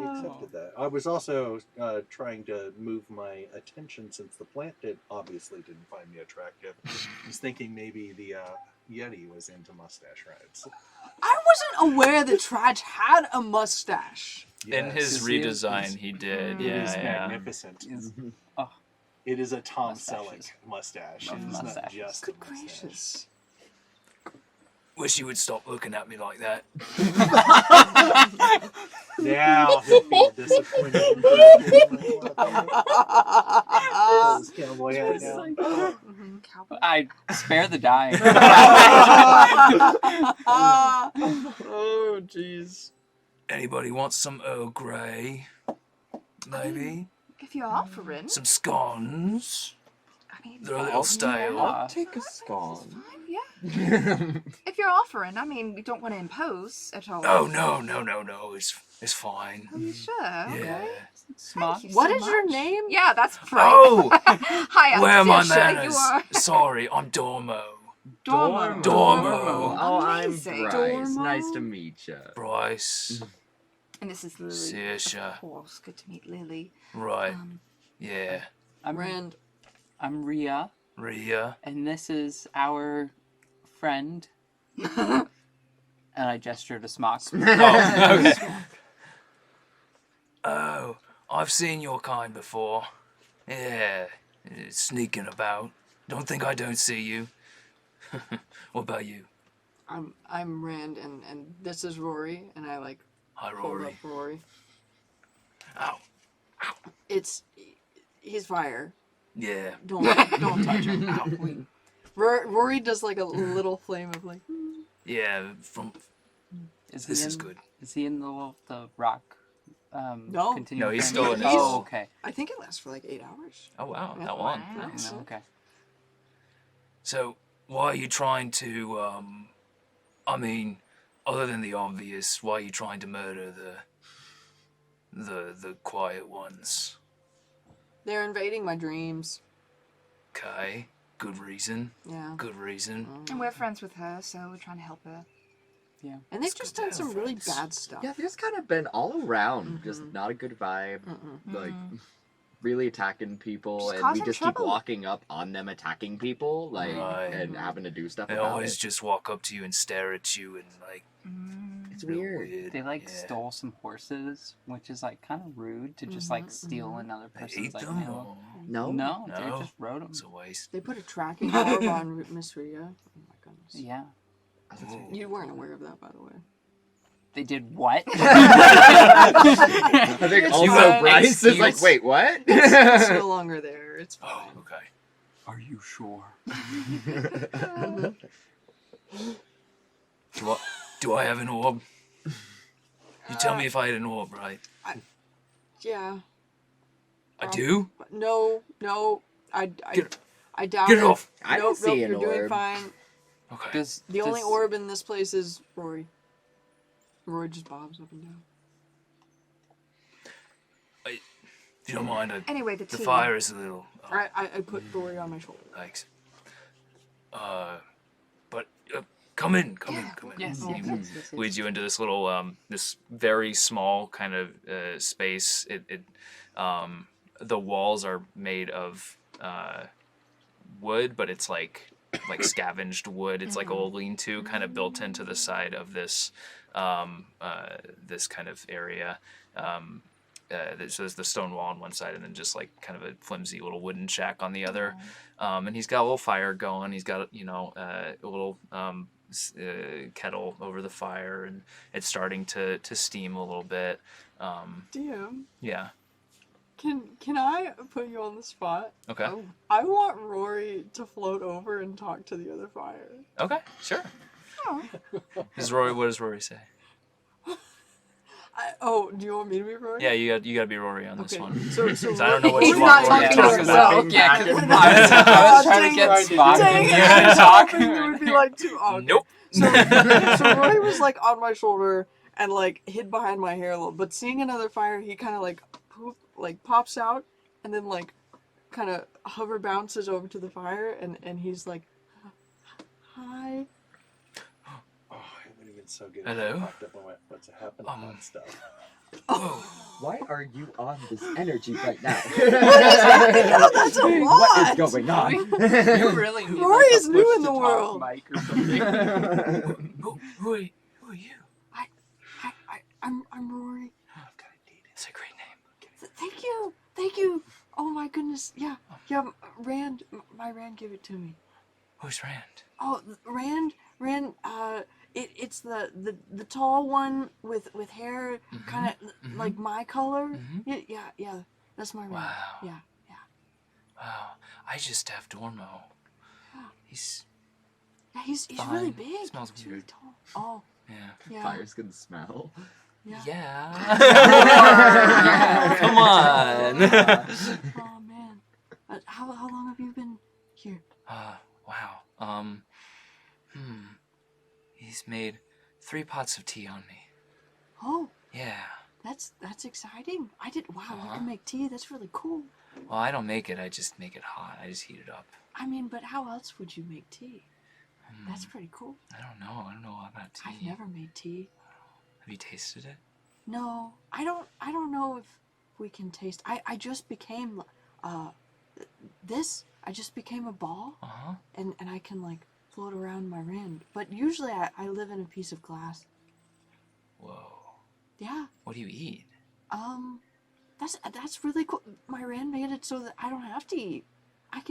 accepted that. I was also trying to move my attention since the plant obviously didn't find me attractive. I was thinking maybe the Yeti was into mustache rides. I wasn't aware that Traj had a mustache. in his Is he- redesign, is- he did. It is Yeah. magnificent. Is- oh, It is a Tom Mustaches. Selleck mustache. Love It is not mustaches. just Good a mustache. gracious. Wish you would stop looking at me like that. Now he'll feel disappointed. His cowboy hat down. Cowboy. I spare the dying. Oh, jeez. Anybody want some Earl Grey? Maybe If you're offering, some scones. I mean, They're a little stale. I'll take a scone. yeah. If you're offering, I mean, we don't want to impose at all. Oh no. It's fine. Are you sure? Yeah. Smart. Thank you What so is your much. name? Yeah, that's right. Oh, Hi, I'm where are my Fisher. manners? You are Sorry, I'm Dormo. Dormo. Dormo. Oh, I'm Amazing. Bryce. Dormo. Nice to meet you. Bryce. And this is Lily. Saoirse. Of course, good to meet Lily. Right. Yeah. I'm Rand. I'm Ria, Rhea. and this is our friend. And I gesture to Smock. Oh, okay. Oh, I've seen your kind before. Yeah, sneaking about. Don't think I don't see you. What about you? I'm Rand, and this is Rory, and I like Hi, hold Rory. up Rory. Ow. He's fire. Yeah. Don't touch him. Rory does like a little flame of like. Yeah, Is this he is in, good. Is he in the rock? No. continuum No, he's thing? still in it. Oh, okay. I think it lasts for like 8 hours. Oh, wow, Yeah. that long. Wow. Nice. No, okay. So, why are you trying to, I mean, other than the obvious, why are you trying to murder the quiet ones? They're invading my dreams. Okay, good reason. Yeah. Good reason. And we're friends with her, so we're trying to help her. And they've It's just good to done have some really friends. bad stuff. Yeah, there's kind of been all around just not a good vibe. Like, really attacking people, Just and we causing just trouble. keep walking up on them attacking people, like, Right. and having to do stuff They about always it. just walk up to you and stare at you and like It's real weird. They like Yeah. stole some horses, which is like kind of rude to just like steal another They person's ate like them. mail. Or... No? No, they No. just rode them. It's a waste. They put a tracking orb on Miss Rhea. Oh my goodness. Yeah. Ooh. You weren't aware of that, by the way. They did what? I think It's also not Bryce is like, excuse. wait, what? It's no longer there. It's fine. Oh, okay. Are you sure? Do I have an orb? You tell me if I had an orb, right? Yeah. I do? But no. I Get- doubt Get it off. I Nope, don't see nope, an you're doing orb. fine. Okay. The only orb in this place is Rory. Rory just bobs up and down. If you don't mind, Anyway, the the tea. fire is a little. Oh, I put Rory on my shoulder. thanks. But come in. Yes, He yes. leads you into this little, this very small kind of space. The walls are made of wood, but it's like scavenged wood. It's like a little lean-to kind of built into the side of this this kind of area. so there's the stone wall on one side and then just like kind of a flimsy little wooden shack on the other. And he's got a little fire going. He's got a little kettle over the fire, and it's starting to steam a little bit. DM, Yeah. can I put you on the spot? Okay. Oh. I want Rory to float over and talk to the other fire. Okay. Sure. Oh. What does Rory say? Do you want me to be Rory? Yeah, you gotta be Rory on this Okay. one. So I don't know what He's you not want Rory talking to to talk himself. about. Yeah, Okay. I was trying to get Dang, Spock Dang in it, here I to was talk. hoping there would be like two. Oh, okay. Nope. So Roy was like on my shoulder and like hid behind my hair a little, but seeing another fire, he kind of like pops out and then like kind of hover bounces over to the fire and he's like, hi. Oh, it would have been so good. Hello? If I popped up and went, what's happening? Fun stuff. Why are you on this energy right now? That's a lot. What is going on? You really need Rory like a is new in the push-to-talk world. mic or something. Who are you? I'm Rory. It's a great name. Thank you. Oh my goodness. Yeah. My Rand gave it to me. Who's Rand? Oh, Rand. It's the tall one with hair kind of like my color. Mhm. Yeah. That's my Rand. Wow. Yeah. Wow. I just have Dormo. He's Yeah, he's fine. really big. Smells He's really weird. tall. Oh, Yeah. yeah. Fire's gonna smell. Yeah. Yeah. Come on. Oh man. How long have you been here? Wow. He's made 3 pots of tea on me. Oh, Yeah. that's exciting. Wow, you Uh-huh. can make tea. That's really cool. Well, I don't make it. I just make it hot. I just heat it up. I mean, but how else would you make tea? Hmm, That's pretty cool. I don't know. I don't know a lot about tea. I've never made tea. Have you tasted it? No, I don't know if we can taste. I just became this. I just became a ball, Uh-huh. and I can like float around my Rand. But usually I live in a piece of glass. Whoa. Yeah. What do you eat? That's really cool. My Rand made it so that I don't have to eat. I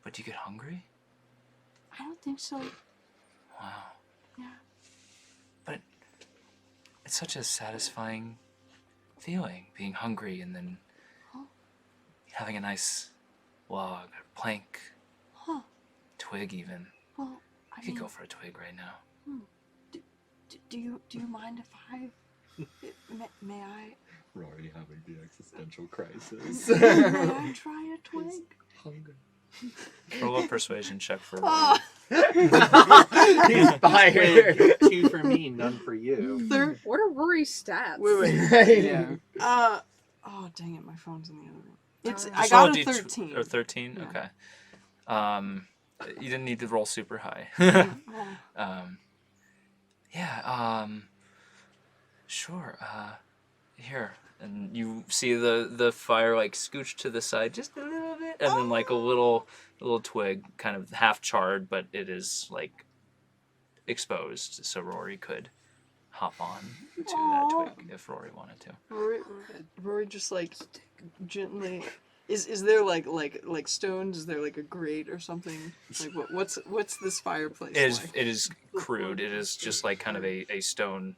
But do you get hungry? don't think so. Wow. Yeah. But it's such a satisfying feeling, being hungry and then Huh. having a nice log or plank, Huh. twig even. Well, I You could mean, go for a twig right now. do you mind if I may I Rory having the existential crisis. may I try a twig? Hunger. Roll a persuasion check for Oh, He's fired. 2 for me, none for you. What are Rory's stats? wait. Yeah. Oh dang it! My phone's in the other room. It's Just I Just roll got a D- 13. Or 13? Yeah. Okay. You didn't need to roll super high. Oh. Yeah, sure. Here. And you see the fire like scooch to the side just a little bit, and then like a little twig, kind of half charred, but it is like exposed, so Rory could hop on to that Aw. twig if Rory wanted to. Rory just like gently. Is there like stones? Is there like a grate or something? Like what's this fireplace like? It is crude. It is just like kind of a stone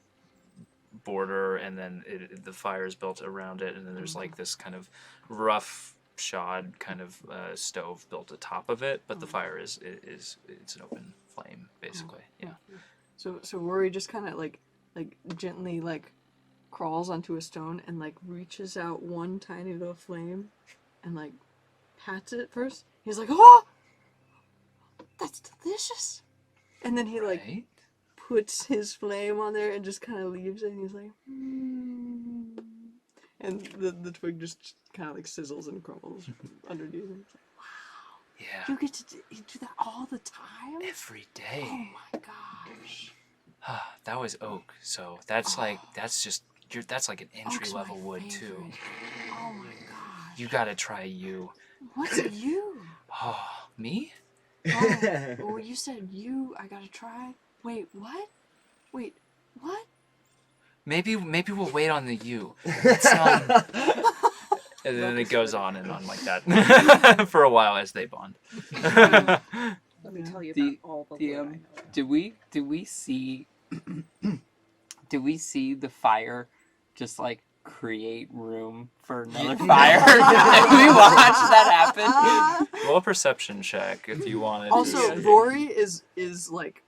border, and then the fire is built around it, and then there's like this kind of rough shod kind of stove built atop of it, but the fire is it's an open flame basically. Yeah. So Rory just kind of like gently like crawls onto a stone and like reaches out one tiny little flame and like pats it first. He's like, "Oh, that's delicious!" And then he like Right? puts his flame on there and just kind of leaves it. And he's like, mm. And the twig just kind of like sizzles and crumbles underneath him. Yeah. You get to do that all the time? Every Oh day. my gosh. That was oak, so that's like that's like an entry Oak's level my wood favorite. too. Oh my gosh. You gotta try you. What's you? Oh, me? Oh, well, you said you. I gotta try. Wait, what? Wait, what? maybe we'll wait on the you. Let's, and then it goes on and on like that for a while as they bond. Let me tell you about all the lore I know. Do we see the fire just like create room for another fire? Did we watch that happen? Roll a perception check if you wanted Also, to. Rory is like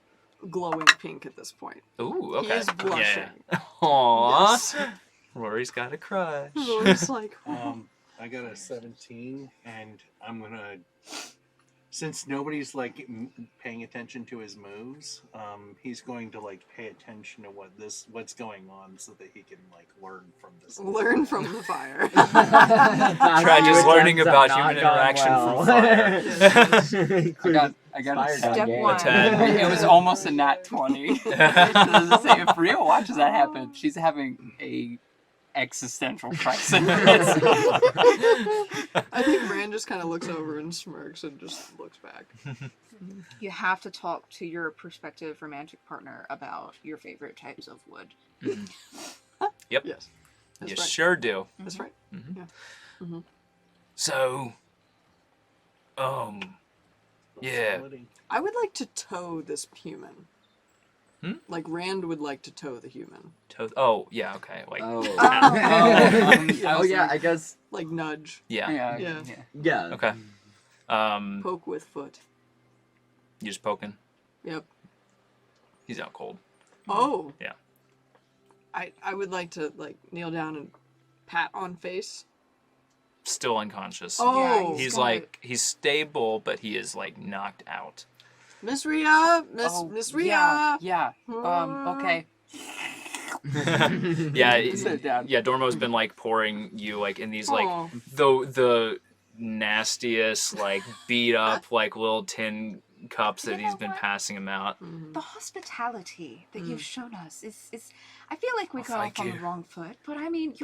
glowing pink at this point. Ooh, okay. He is blushing. Yeah. Aww. Yes. Rory's got a crush. Rory's like, I got a 17, and I'm gonna, since nobody's like paying attention to his moves, he's going to like pay attention to what's going on so that he can like learn from this. learn from the fire. Try just learning Attempts about have human not gone interaction well. from fire. I got Fire a Step game. one. 10. It was almost a nat 20. Does it say if Rio watches that happen, she's having a existential crisis. I think Rand just kind of looks over and smirks and just looks back. You have to talk to your prospective romantic partner about your favorite types of wood. Yep. Yes. That's You right. sure do. That's right. So, yeah. I would like to tow this human. Hmm? Like Rand would like to tow the human. Oh, yeah, okay. Like, Oh. I was yeah, like- I guess. Like nudge, yeah. Yeah. Yeah. Okay. poke with foot. You just poking. Yep. He's out cold. Oh. Yeah. I would like to like kneel down and pat on face. Still unconscious. Oh. He's gonna- like, he's stable, but he is like knocked out. Miss Rhea, Miss Rhea. Yeah. Okay. Yeah, Sit down. yeah. Dormo's been like pouring you like in these like Aw. the nastiest like beat up like little tin cups that You he's know been what? passing him out. The hospitality that you've shown us is I feel like we Oh, got off thank on you. the wrong foot, but I mean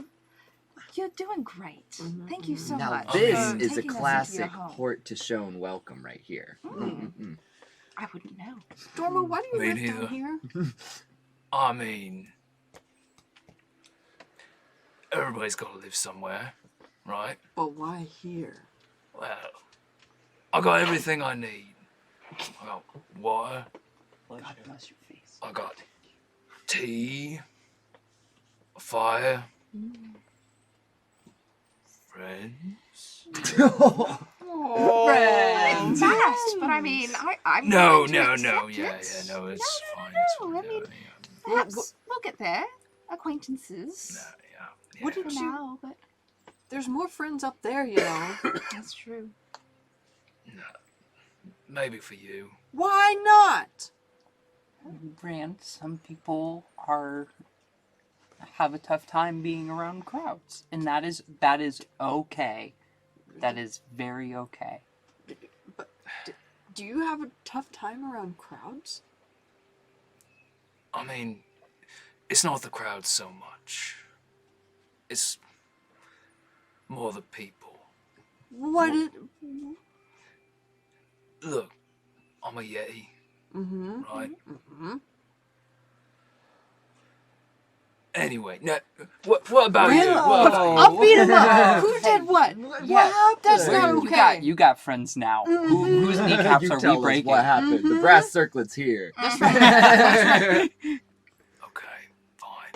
you're doing great. Thank you so Now much. this for is a taking us into your classic home. port to Shone welcome right here. I wouldn't know. Dormo, why do you Me live down neither. here? I mean, everybody's got to live somewhere, right? But why here? Well, I got everything I need. I got water. God bless your face. I got tea, a fire, friends. It's fast, but I mean I'm No, willing to no, accept no. it. Yeah, no, it's fine. no, It's fine. I mean- yeah. Perhaps we'll get there. Acquaintances. No, yeah. What For did you? now, but There's more friends up there, you know. that's true. No. Maybe for you. Why not? Rand, some people have a tough time being around crowds, and that is okay. That is very okay. But do you have a tough time around crowds? I mean, it's not the crowd so much. It's more the people. What? Look, I'm a Yeti, Mm-hmm. right? Mm-hmm. Anyway, no, what about you? Randall, What about you? I'll beat him up. Who did what? Yeah, That's not okay. You got friends now. Whose kneecaps You are tell we us breaking? what happened. The brass circlet's here. That's right. That's right. Okay, fine.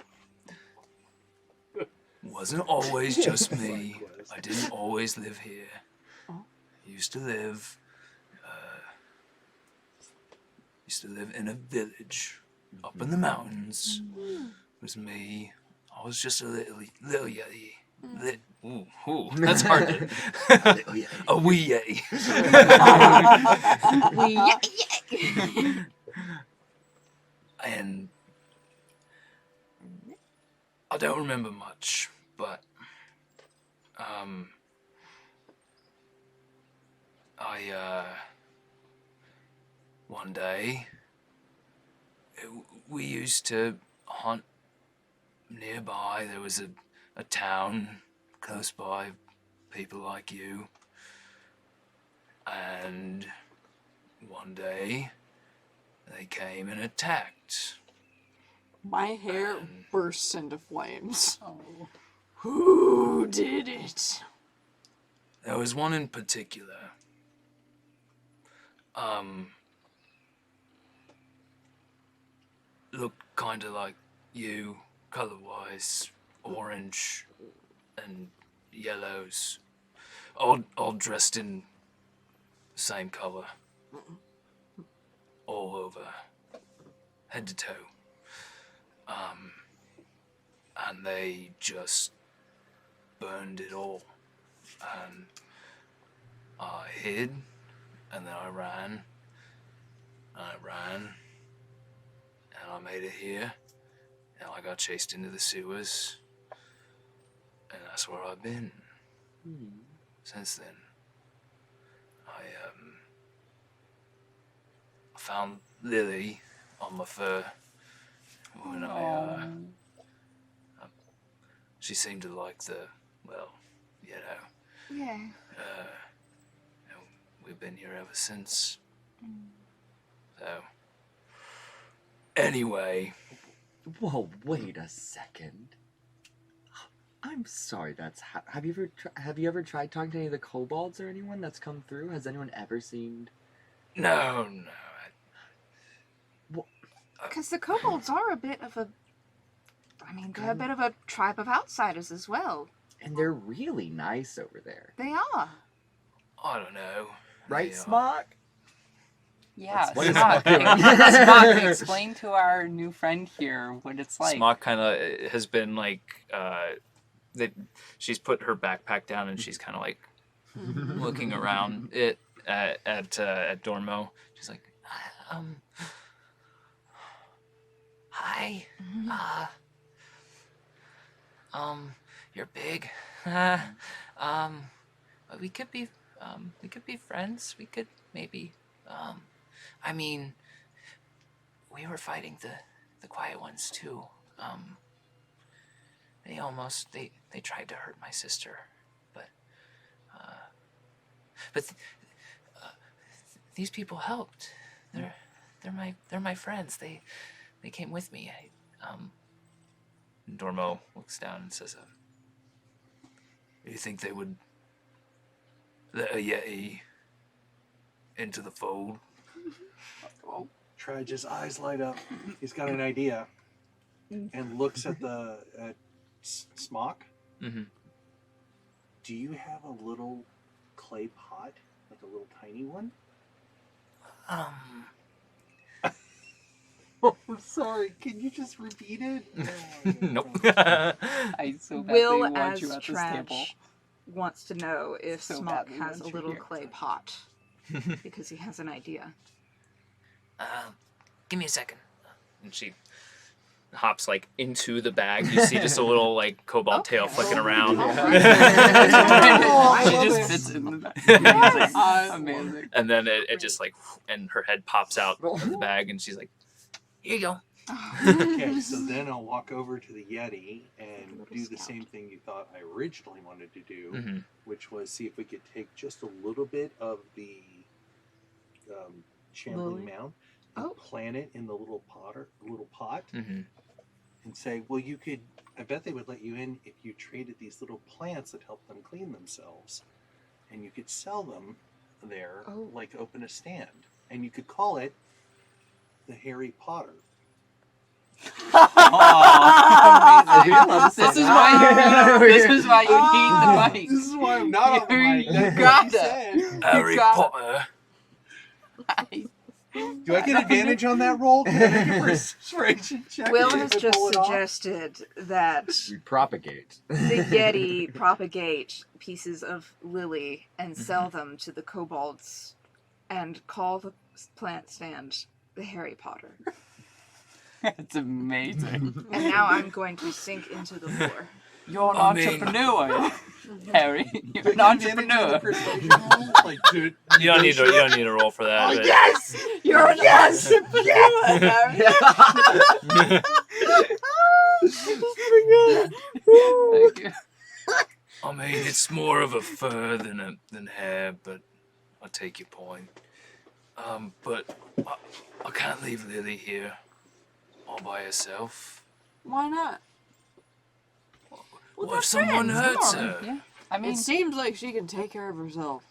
Wasn't always just me. I didn't always live here. I used to live in a village up in the mountains. It was me. I was just a little Yeti. Ooh, that's hard to... A wee Yeti. And I don't remember much, but one day we used to hunt nearby. There was a town close by, people like you. And one day they came and attacked. My hair And bursts into flames. Oh. Who did it? there was one in particular. Looked kind of like you, color-wise, orange and yellows, all dressed in the same color, all over, head to toe. And they just burned it all. And I hid, and then I ran, and I made it here, and I got chased into the sewers, and that's where I've been since then. I found Lily on my fur when she seemed to like Yeah. we've been here ever since. So, anyway. Whoa, wait a second. I'm sorry. Have you ever tried talking to any of the kobolds or anyone that's come through? Has anyone ever seen? No. Because the kobolds are a bit of a... I mean, they're a bit of a tribe of outsiders as well. And they're really nice over there. They are. I don't know. Right, They are. Smock? Yeah, What is Smock. Smock? Smock, explain to our new friend here what it's like. Smock kind of has been like, she's put her backpack down and she's kind of like looking around it at Dormo. She's like, hi, you're big. We could be friends. We could maybe, I mean, we were fighting the quiet ones too. They tried to hurt my sister, but these people helped. They're my friends. They came with me. Dormo looks down and says, "Do you think they would let a Yeti into the fold?" Trage's eyes light up. He's got an idea, and looks at Smock. Mm-hmm. Do you have a little clay pot, like a little tiny one? Oh, I'm sorry. Can you just repeat it? Nope. I so badly Will, want as you at this table. Trash, wants to know if So Smock badly has a want you little here. clay pot. Because he has an idea. Give me a second. And she hops like into the bag. You see just a little like cobalt tail Okay. flicking around. I She love just it. fits in the back. I Amazing. And then it just like, and her head pops out of the bag, and she's like, "Here you go." Okay, so then I'll walk over to the Yeti and Little do the scout. same thing you thought I originally wanted to do, Mm-hmm. which was see if we could take just a little bit of the shambling Lily? mound and Oh. plant it in the little pot, Mm-hmm. and say, well, you could. I bet they would let you in if you traded these little plants that help them clean themselves, and you could sell them there, Oh. like open a stand, and you could call it the Harry Potter. Aw, this is why you need the mic. This is why I'm not on the mic. You That's got what he that. said. Harry got Potter. Do I get advantage on that roll? Can I make a persuasion check? Will if has I just pull it off? suggested that We propagate. the Yeti propagate pieces of lily and sell them to the kobolds and call the plant stand the Harry Potter. It's amazing. And now I'm going to sink into the floor. You're an I mean- entrepreneur, Harry. You're Do an I get advantage on the entrepreneur. persuasion roll? Like, dude, You don't need to roll for that. Oh, but- yes! You're an entrepreneur, Harry. Thank you. I mean, it's more of a fur than hair, but I take your point. But I can't leave Lily here all by herself? Why not? Well, What they're if someone friends, hurts come on. her? Yeah. I mean, It seems like she can take care of herself.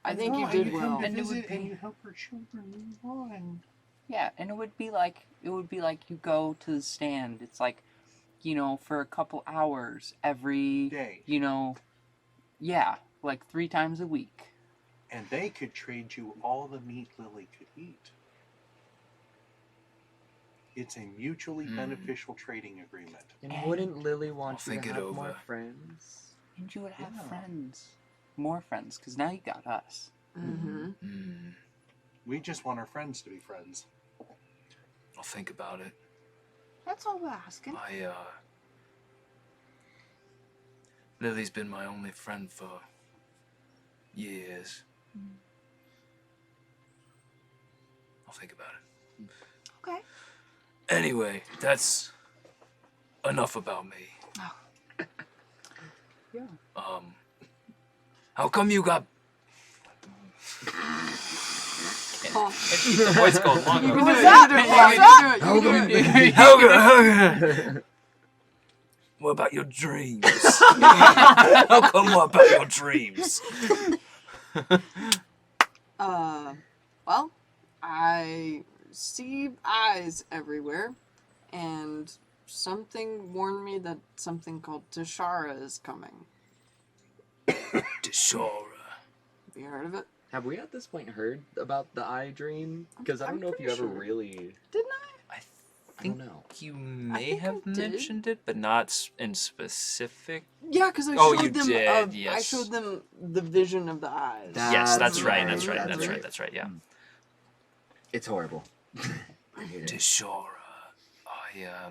I think you did well. And it would be- you help her children move on. yeah, and it would be like you go to the stand. It's like, for a couple hours every Day. Yeah, like 3 times a week. And they could trade you all the meat Lily could eat. It's a mutually beneficial trading agreement. And wouldn't Lily want I'll you to think it have more over. friends? And you would have Yeah. friends. More friends, because now you got us. Mm-hmm. Hmm. We just want our friends to be friends. I'll think about it. That's all we're asking. Lily's been my only friend for years. I'll think about it. Okay. Anyway, that's enough about me. Oh. Yeah. How come you got Oh. the voice going long? You can enough? do it. You can do it. Helga, what about your dreams? How come what about your dreams? Well, I see eyes everywhere, and something warned me that something called Tashara is coming. Tashara. Have you heard of it? Have we at this point heard about the eye dream? Because I don't I'm know if you pretty ever sure. really. Didn't I? I don't know. You may think I have did. mentioned it, but not in specific. Yeah, because I Oh, showed you them. did, I yes. showed them the vision of the eyes. Yes, that's right. right, That's right. that's That's right. right. That's right. Yeah. It's horrible. I hate it. Tashara. Yeah.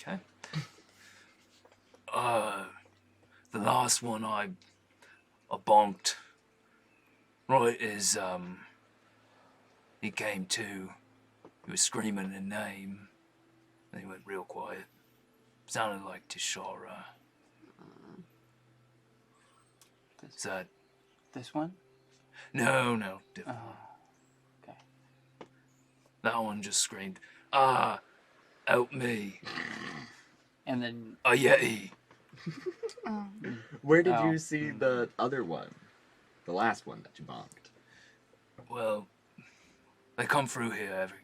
Okay. The last one I bonked. Right as he came to, he was screaming a name, and he went real quiet. Sounded like Tashara. Is that? This one? No, different. Oh, okay. That one just screamed, help me, And then a Yeti. Where did Oh. you see the other one? The last one that you bonked? Well, they come through here every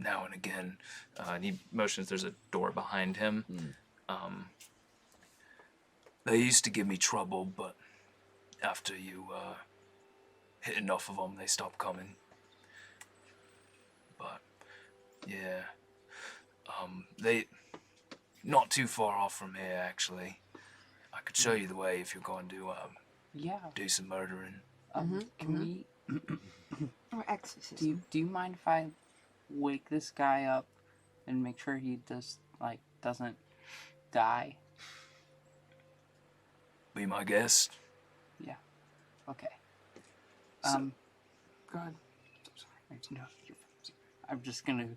now and again. And he motions, there's a door behind him. They used to give me trouble, but after you hit enough of them, they stopped coming. But, yeah. They, not too far off from here, actually. I could show you the way if you're going to yeah. do some murdering. Can we? Or exorcism. Do you mind if I wake this guy up and make sure he doesn't die? Be my guest. Okay. Go ahead. No, I'm just gonna.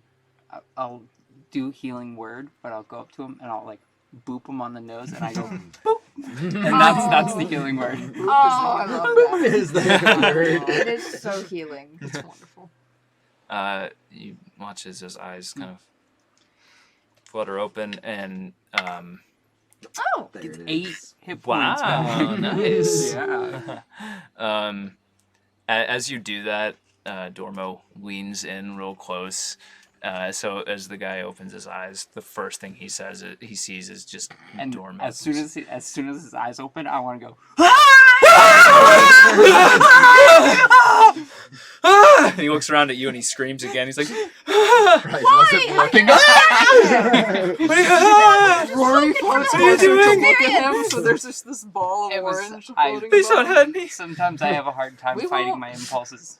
I'll do healing word, but I'll go up to him and I'll boop him on the nose, and I go boop, and that's the healing word. Oh, I love that. Is that word? It is so healing. It's wonderful. You watch as his eyes kind of flutter open, and Oh, There It's it 8 is. hit points back. wow, nice. Yeah. As you do that, Dormo leans in real close. So as the guy opens his eyes, the first thing he sees is just And Dormo. as soon as his eyes open, I want to go. And he looks around at you and he screams again. He's like, Bryce wasn't looking. Rory floats What are you closer to doing? look at him, so there's just this ball of It was- orange I- floating please above don't him. hurt me. Sometimes I have a hard time We fighting won't. my impulses.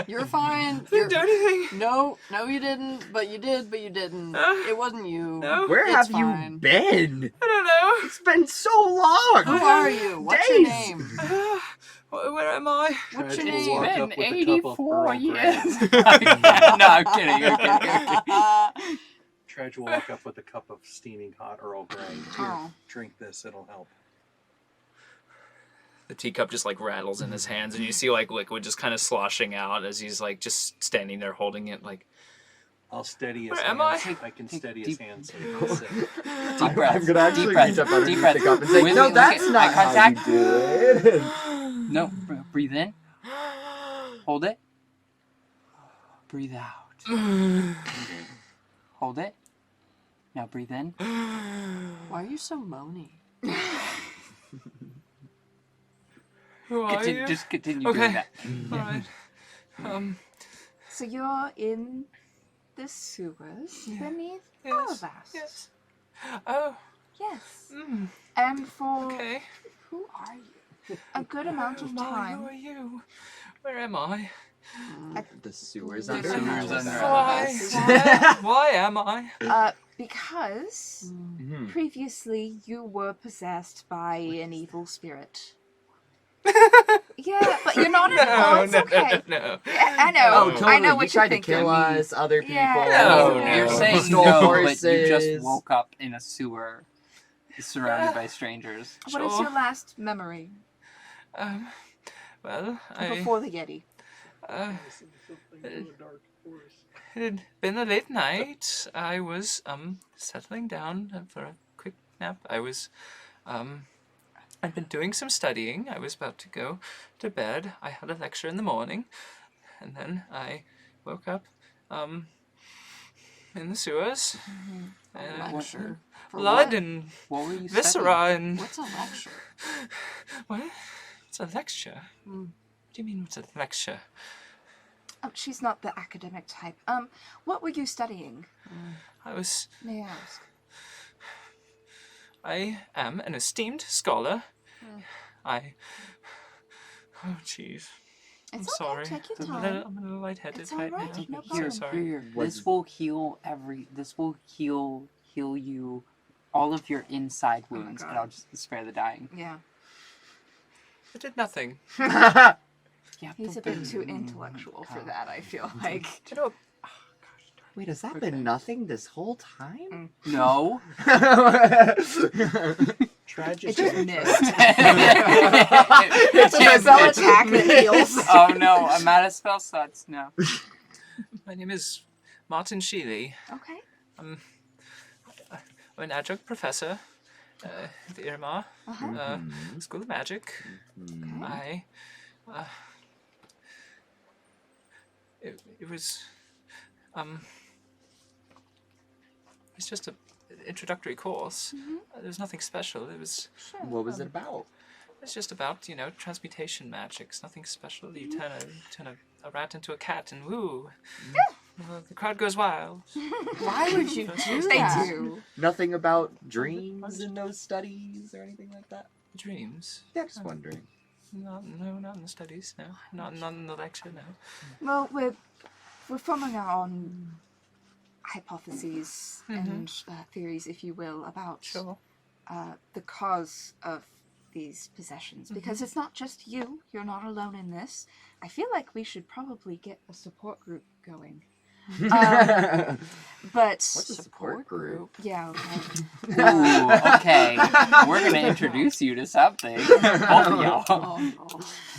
You're fine. I didn't do anything. No, you didn't. But you did. But you didn't. It wasn't you. No. Where It's have fine. you been? I don't know. It's been so long. Who are you? What's your Days. name? Where am I? What's your Tragedy name? walk Been up with a cup of 84 Earl years. Grey. No, I'm kidding. Trudge will walk up with a cup of steaming hot Earl Grey. Here, Oh. drink this, it'll help. The teacup just like rattles in his hands, and you see like liquid just kind of sloshing out as he's like just standing there holding it. Like, I'll steady his Where hands. am I? I can steady his Deep- hands. So he can sit. Deep breaths. I'm gonna actually Deep breaths. reach up under Deep the breaths. teacup and say, With- no, look that's at not eye how you contact. do it. No, breathe in. Hold it. Breathe out. Hold it. Now breathe in. Why are you so moany? who are you? Just continue Okay. doing that. All right. So you're in the sewers beneath Yes. Alvast. Yes. Oh. Yes. Mm, And for okay. who are you? A good amount of Who am I? time. Who are you? Where am I? The sewers The under sewers under Alvast. Why am I? Because Mhm. previously you were possessed by an evil spirit. Yeah, but you're not in oh, it's okay. no. I know. Oh, Oh, totally. I know you what tried you're to thinking. kill us, other people. Yeah. No, You're no. saying Stole no, horses. but you just woke up in a sewer, surrounded by strangers. What is Sure. your last memory Well, before the Yeti? It had been a late night. I was settling down for a quick nap. I'd been doing some studying. I was about to go to bed. I had a lecture in the morning, and then I woke up in the sewers. And Lecture. For blood what? and What were you viscera and What's a lecture? what? It's a lecture. Mm. What do you mean? What's a lecture? Oh, she's not the academic type. What were you studying? I was. May I ask? I am an esteemed scholar. Oh, jeez. I'm It's okay. sorry. Take your I'm time. a little lightheaded It's right alright, now. no I'm so problem. sorry. Here, Was- this will heal you all of your inside my wounds, and God. I'll just spare the dying. Yeah. I did nothing. Yeah, He's a bit too intellectual for that, I feel like. Do you know? Wait, has that been nothing this whole time? No. Tragic. It just missed. It's a spell attack that heals. Oh no, I'm out of spell slots now. My name is Martin Sheely. Okay. I'm an adjunct professor at the Irma Uh-huh. School of Magic. Okay. It was it's just a introductory course. There was nothing special. It was Sure. What was it about? it's just about transmutation magic. It's nothing special. You turn a rat into a cat and woo. The crowd goes wild. Why would you do They that? do. Nothing about dreams in those studies or anything like that? Dreams. Yeah, just wondering. Not in the studies. No, not in the lecture. No. Well, we're forming our own hypotheses and theories, if you will, about Sure. the cause of these possessions. Because it's not just you. You're not alone in this. I feel like we should probably get a support group going. But What's a support group? Yeah. Okay. Ooh, okay. We're gonna introduce you to something. Both of y'all. Oh,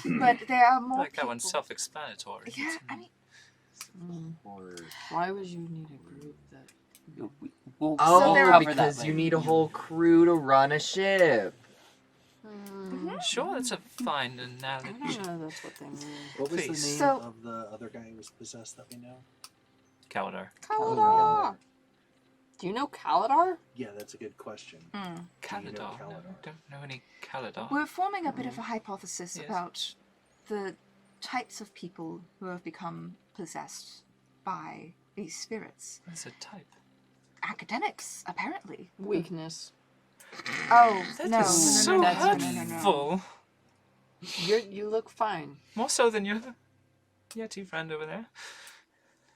no. But there are more. Like that one's people. self-explanatory. Yeah, I mean, Why would you need a group that? We'll Oh, there are- cover that because you later. need a whole crew to run a ship. Sure, that's a fine I analogy. don't know that's what they mean. What was Please. the name So- of the other guy who was possessed that we know? Kaladar. Kaladar. Do you know Kaladar? Yeah, that's a good question. Mm. Do you know Kaladar. No, Kaladar? don't know any Kaladar. We're forming a bit of a hypothesis Yes. about the types of people who have become possessed by these spirits. What's a type? Academics, apparently. Weakness. Oh, That no, is so no, no, no, that's- no, no, no. hurtful. You look fine. More so than your Yeti friend over there.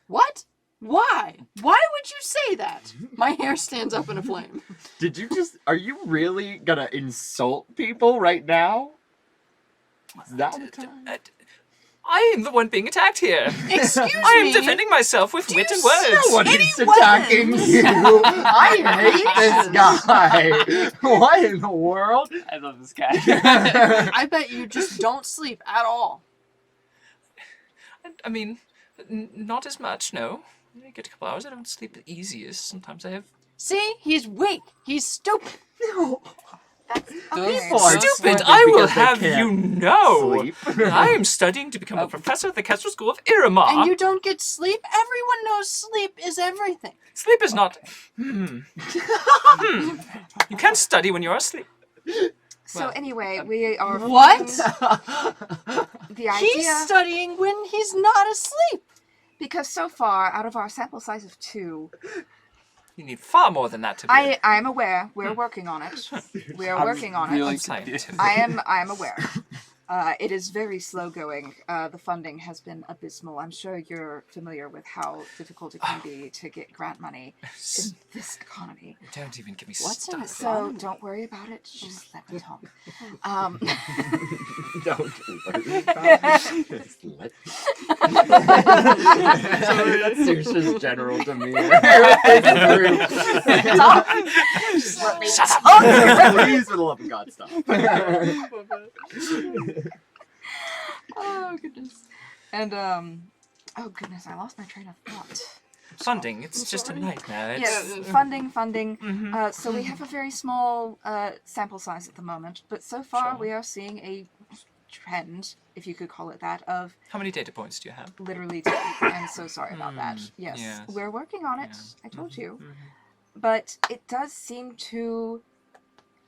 What? Why? Why would you say that? My hair stands up in a flame. Did you just... Are you really gonna insult people right now? Is that the time? I am the one being attacked here. Excuse I am me. defending myself with wit and words. No one Any is attacking you. I hate this guy. What in the world? I love this guy. I bet you just don't sleep at all. I mean, not as much, no. I get a couple hours. I don't sleep the easiest. Sometimes I have... See? He's weak. He's stupid. No. Those People are Stupid! stupid I will because they have can't you know! sleep. I am studying to become a professor at the Kestrel School of Irma. And you don't get sleep? Everyone knows sleep is everything. Sleep is not... You can't study when you're asleep. So Well, anyway, we are... What? The idea... He's studying when he's not asleep. Because so far, out of our sample size of 2, You need far more than that to be... I am aware. We're working on it. We are working on really it. I'm scientific. I am aware. It is very slow going. The funding has been abysmal. I'm sure you're familiar with how difficult it can be to get grant money in this economy. Don't even get me What's in started. it? So don't worry about it. Just let me talk. Don't worry about it. Just let Sorry, that's Saoirse's general demeanor. Shut up! Please, for the love of God, stop. Oh goodness. And oh goodness, I lost my train of thought. Funding, it's just a nightmare. It's... Yes, funding. Mhm. So we have a very small sample size at the moment, but so far Sure. we are seeing a trend, if you could call it that, of How many data points do you have? literally 2. I'm so sorry about that. Yes. yes. We're working on it. Yeah. I told you. Mhm. But it does seem to,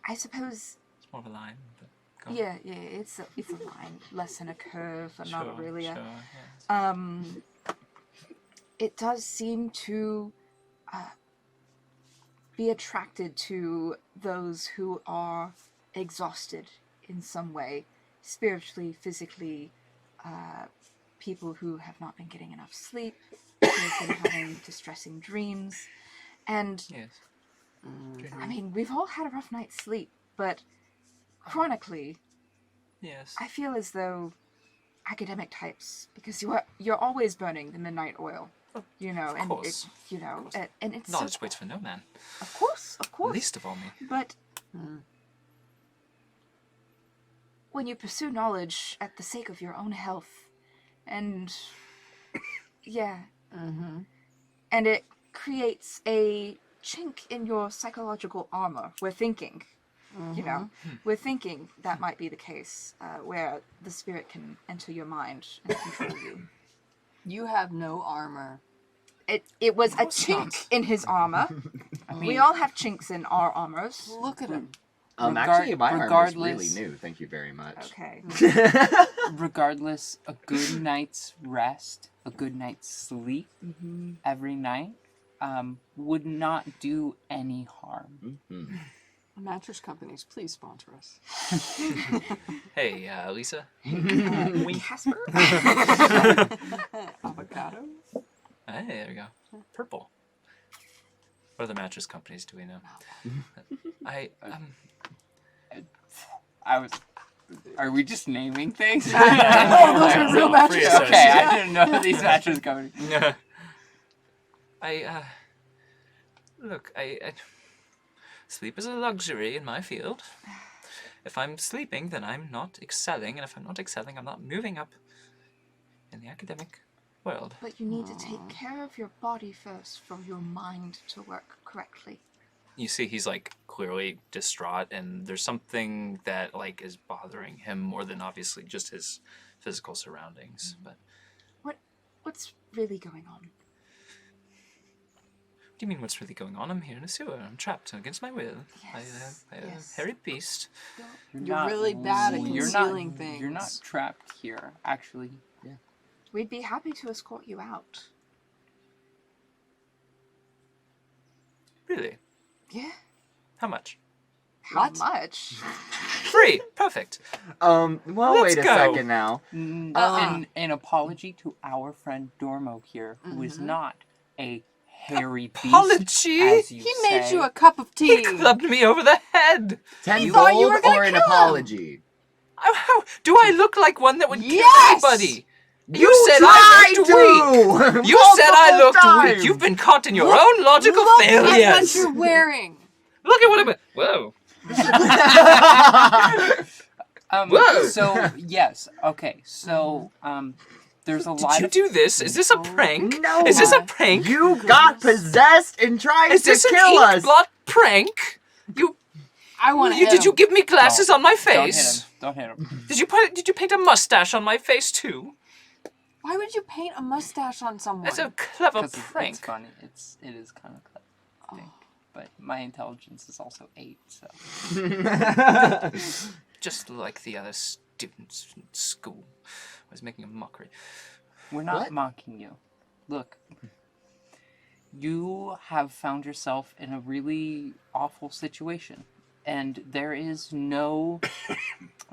I suppose, It's more of a line. But go on. yeah, it's a line, less than a curve, and not Sure, really a. sure, yes. It does seem to be attracted to those who are exhausted in some way, spiritually, physically, people who have not been getting enough sleep, who have been having distressing dreams, and Yes. I mean, we've all had a rough night's sleep, but chronically, Yes. I feel as though academic types, because you're always burning the midnight oil, you know, and course. and it's Knowledge so, waits for no man. of course, Least of all me. but when you pursue knowledge at the sake of your own health, and and it creates a chink in your psychological armor. We're thinking. You know, we're thinking that might be the case, where the spirit can enter your mind and control you. You have no armor. It was a course chink not. in his armor. I mean, We all have chinks in our armors. Look at him. Actually, my armor is really regardless- new. Thank you very much. Okay. regardless, a good night's rest, a good night's sleep every night would not do any harm. Mhm. Mattress companies, please sponsor us. Hey, Lisa. Casper? Avocado? Hey, there we go. Purple. What other mattress companies do we know? I was. Are we just naming things? No, those are real mattress free companies. Okay, I didn't know these mattress companies. Look, sleep is a luxury in my field. If I'm sleeping, then I'm not excelling, and if I'm not excelling, I'm not moving up in the academic world. But you need to take care of your body first for your mind to work correctly. You see, he's like clearly distraught, and there's something that like is bothering him more than obviously just his physical surroundings. But What's really going on? what do you mean? What's really going on? I'm here in a sewer. I'm trapped against my will. Yes, I a yes. hairy beast. You're really bad at You're concealing not, things. You're not trapped here, actually. We'd be happy to escort you out. Really? Yeah. How much? How What? much? Free. Perfect. Well, Let's wait a go. second now. An apology to our friend Dormo here, who is not a hairy beast, Apology? as you He say. made you a cup of He tea. clubbed me over the head. 10 thought you gold were gonna or an kill him. apology? How do I look like one that would Yes! kill anybody? You said I looked weak. You said I looked weak. You've been caught in your own logical Look at what failures. you're wearing. Look at what I'm. Whoa. Whoa. So yes, okay. So there's a lot Did you of do this? Is this a prank? No. Is this a prank? You got possessed and tried Is to this an kill us. ink-blot prank? I want to. Did you give me glasses on my face? Don't hit him. Did you paint a mustache on my face too? Why would you paint a mustache on someone? That's a clever Because prank. it's funny. It is kind of clever, I think. But my intelligence is also 8, so. Just like the other students in school. I was making a mockery. We're not What? mocking you. Look, you have found yourself in a really awful situation, and there is no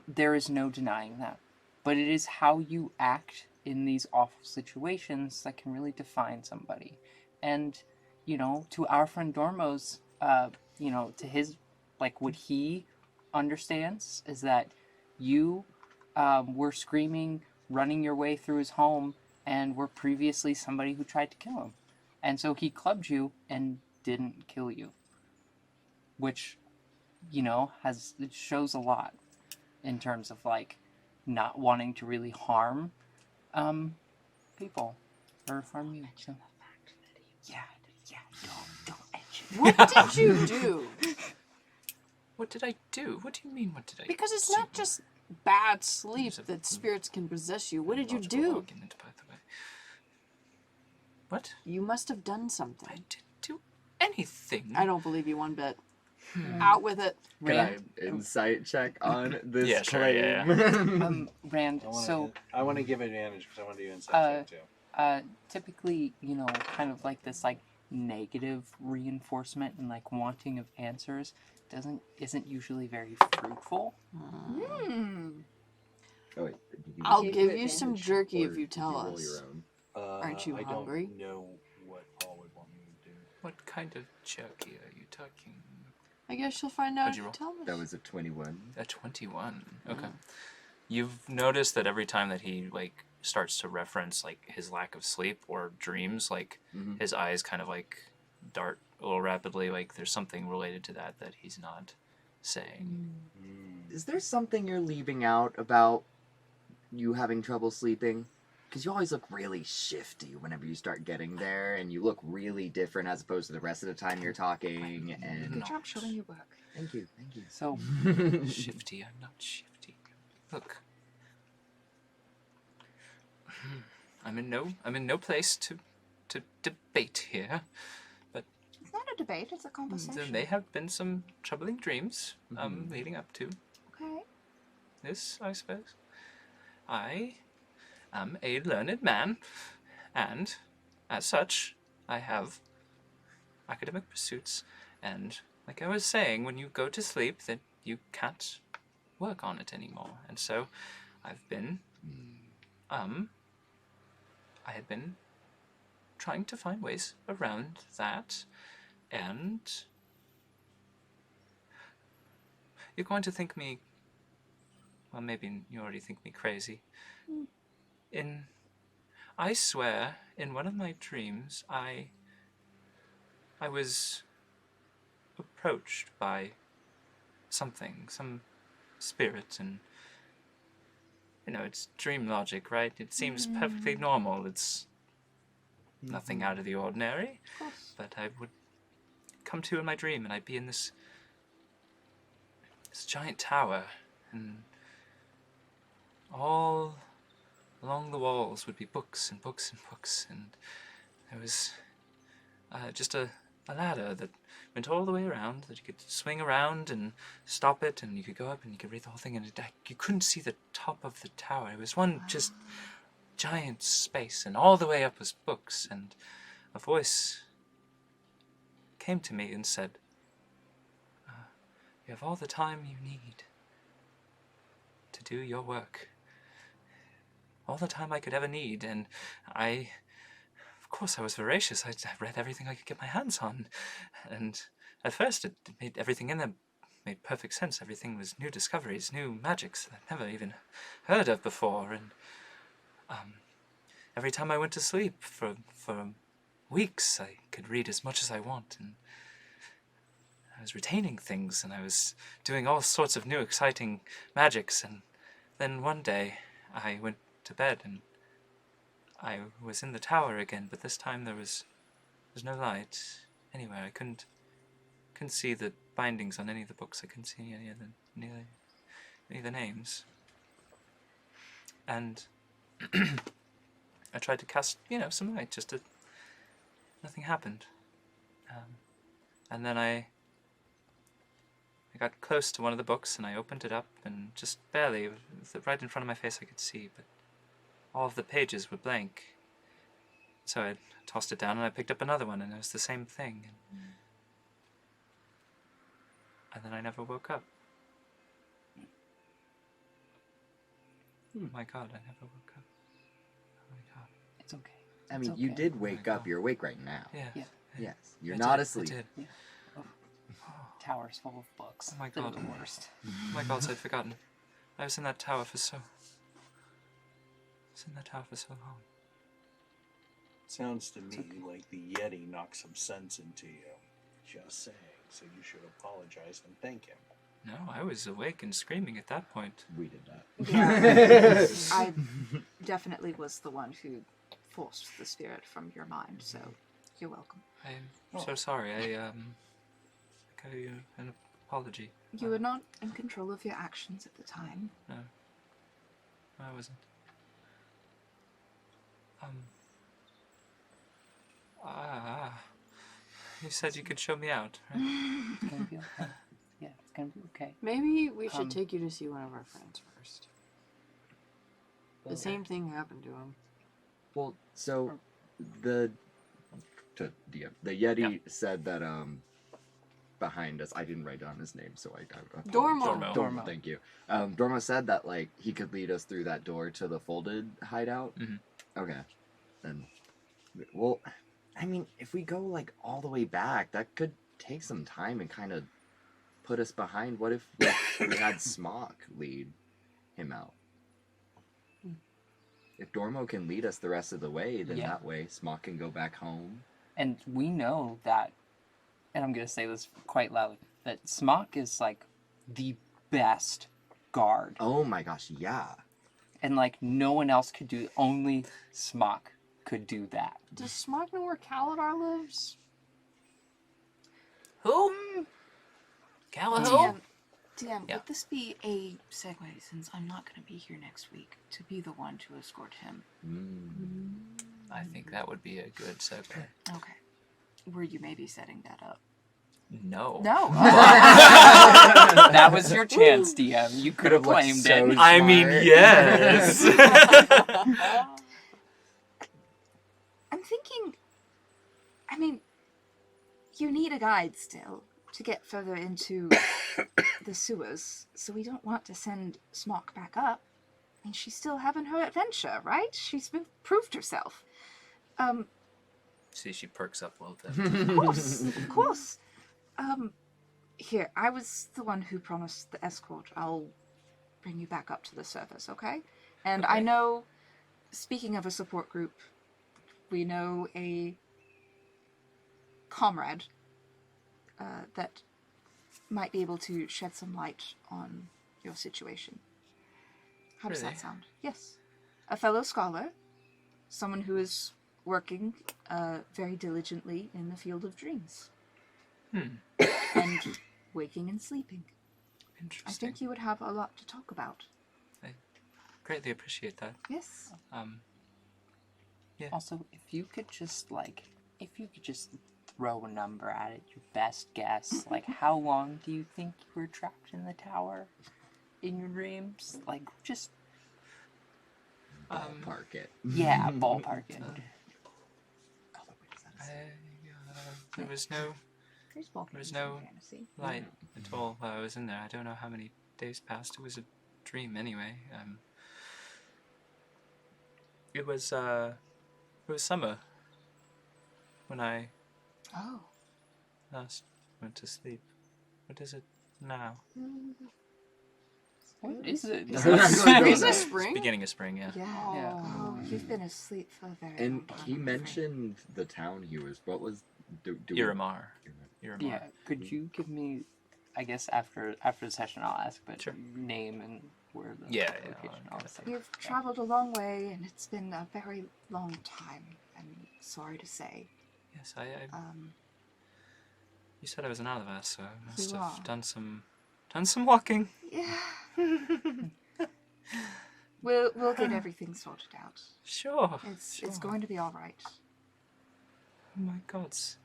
denying that. But it is how you act in these awful situations that can really define somebody. And, you know, to our friend Dormo's, you know, to his, like, what he understands is that you were screaming, running your way through his home, and were previously somebody who tried to kill him. And so he clubbed you and didn't kill you. Which, you know, it shows a lot in terms of, like, not wanting to really harm people or harm you. So, yeah, don't mention. What did you do? What did I do? What do you mean, what did I do? Because it's not just bad sleep that spirits can possess you. What did you Logical do? argument, by the way. What? You must have done I something. didn't do anything. I don't believe you one bit. Out with it. Can I Rand, insight check on this Yeah, sure, claim? yeah, Rand, I want to give advantage because I want to do insight check too. typically, you know, kind of like this, like, negative reinforcement and, like, wanting of answers isn't usually very fruitful. Oh, wait, I'll Give give you you some advantage. jerky or if you did tell roll us. your own? Aren't you I hungry? don't know what Paul would want me to do. What kind of jerky are you talking? I guess you'll find out What'd if you you tell us. That was a 21. A 21. Okay. You've noticed that every time that he, like, starts to reference, like, his lack of sleep or dreams, like, Mhm. his eyes kind of, like, dart a little rapidly. Like, there's something related to that he's not saying. Is there something you're leaving out about you having trouble sleeping? Because you always look really shifty whenever you start getting there, and you look really different as opposed to the rest of the time you're talking. And Good job showing your work. thank you. So, Shifty, I'm not shifty. Look. I'm in no place to debate here. It's not a debate, it's a conversation. There may have been some troubling dreams leading up to Okay. this, I suppose. I am a learned man, and as such, I have academic pursuits, and like I was saying, when you go to sleep, then you can't work on it anymore. And so I've been I had been trying to find ways around that, and you're going to think me, well, maybe you already think me crazy. I swear, in one of my dreams, I was approached by something, some spirit, and you know, it's dream logic, right? It seems perfectly normal. It's nothing out of the ordinary. But I would come to in my dream, and I'd be in this giant tower, and all along the walls would be books and books and books, and there was just a ladder that went all the way around, that you could swing around and stop it, and you could go up and you could read the whole thing, and you couldn't see the top of the tower. It was one just giant space, and all the way up was books, and a voice came to me and said, you have all the time you need to do your work. All the time I could ever need, and of course I was voracious. I read everything I could get my hands on, and at first it made everything in there made perfect sense. Everything was new discoveries, new magics that I'd never even heard of before, and every time I went to sleep for weeks, I could read as much as I want, and I was retaining things, and I was doing all sorts of new exciting magics, and then one day I went to bed, and I was in the tower again, but this time there was no light anywhere. I couldn't see the bindings on any of the books. I couldn't see any of the names. And I tried to cast, some light, nothing happened. And then I got close to one of the books, and I opened it up, and just barely, right in front of my face I could see, but all of the pages were blank. So I tossed it down, and I picked up another one, and it was the same thing. And then I never woke up. Oh my god, I never woke up. Oh my god. It's okay. I mean, It's you okay. did wake up. You're awake right now. Yeah. Yeah. Yes. You're I not did, asleep. I did. Tower's full of books. Oh my They're god. the worst. Oh my god, I'd forgotten. I was in that tower for so long. Sounds to me like the Yeti knocked some sense into you. Just saying. So you should apologize and thank him. No, I was awake and screaming at that point. We did that. Yeah. I definitely was the one who forced the spirit from your mind, so you're welcome. I'm so sorry. I owe you an apology. You were not in control of your actions at the time. No, I wasn't. You said you could show me out, right? It's gonna be okay. Yeah, it's gonna be okay. Maybe we should take you to see one of our friends first. The same thing happened to him. Well, so the Yeti said that behind us, I didn't write down his name, so I Dormo. Dormo, thank you. Dormo said that like he could lead us through that door to the folded hideout. Mhm. Okay, then. Well, I mean, if we go like all the way back, that could take some time and kind of put us behind. What if we had Smock lead him out? If Dormo can lead us the rest of the way, then Yeah. that way Smock can go back home. And we know that, and I'm gonna say this quite loud, that Smock is like the best guard. Oh my gosh, yeah. And like no one else could do, only Smock could do that. Does Smog know where Kaladar lives? Who? Callahoo? DM, Yeah. would this be a segue, since I'm not going to be here next week, to be the one to escort him? I think that would be a good segue. Okay. Were you maybe setting that up? No. No. That was your chance, DM. You could have looked claimed so it. I mean, smart. yes. I'm thinking, I mean, you need a guide still to get further into the sewers, so we don't want to send Smock back up. I mean, she's still having her adventure, right? She's been proved herself. See, she perks up a little bit. Of course, of course. Here, I was the one who promised the escort. I'll bring you back up to the surface, okay? And I know, speaking of a support group, we know a comrade that might be able to shed some light on your situation. How does Really? that sound? Yes. A fellow scholar, someone who is working very diligently in the field of dreams. And waking and sleeping. Interesting. I think you would have a lot to talk about. Greatly appreciate that. Yes. Also, if you could just throw a number at it, your best guess, like how long do you think you were trapped in the tower in your dreams? Like just Ballpark it. yeah, ballpark it. There was no There's no fantasy. light at all while I was in there. I don't know how many days passed. It was a dream anyway. It was summer when I Oh. last went to sleep. What is it now? What is it? Is Is it It's spring? beginning of spring, yeah. Yeah. Yeah. Oh, you've been asleep for a very And long time. he I'm afraid. mentioned the town he was. What was? Iramar. Iramar. Yeah. Could you give me, I guess after the session I'll ask, but Sure. name and where the Yeah, location, yeah, all I'll that stuff. You've traveled a long way, and it's been a very long time. I'm sorry to say. Yes, I Um, you said I was an Alivas, so I must You have are. done some walking. yeah. We'll get everything sorted out. Sure. It's sure. going to be all right. Oh my gods.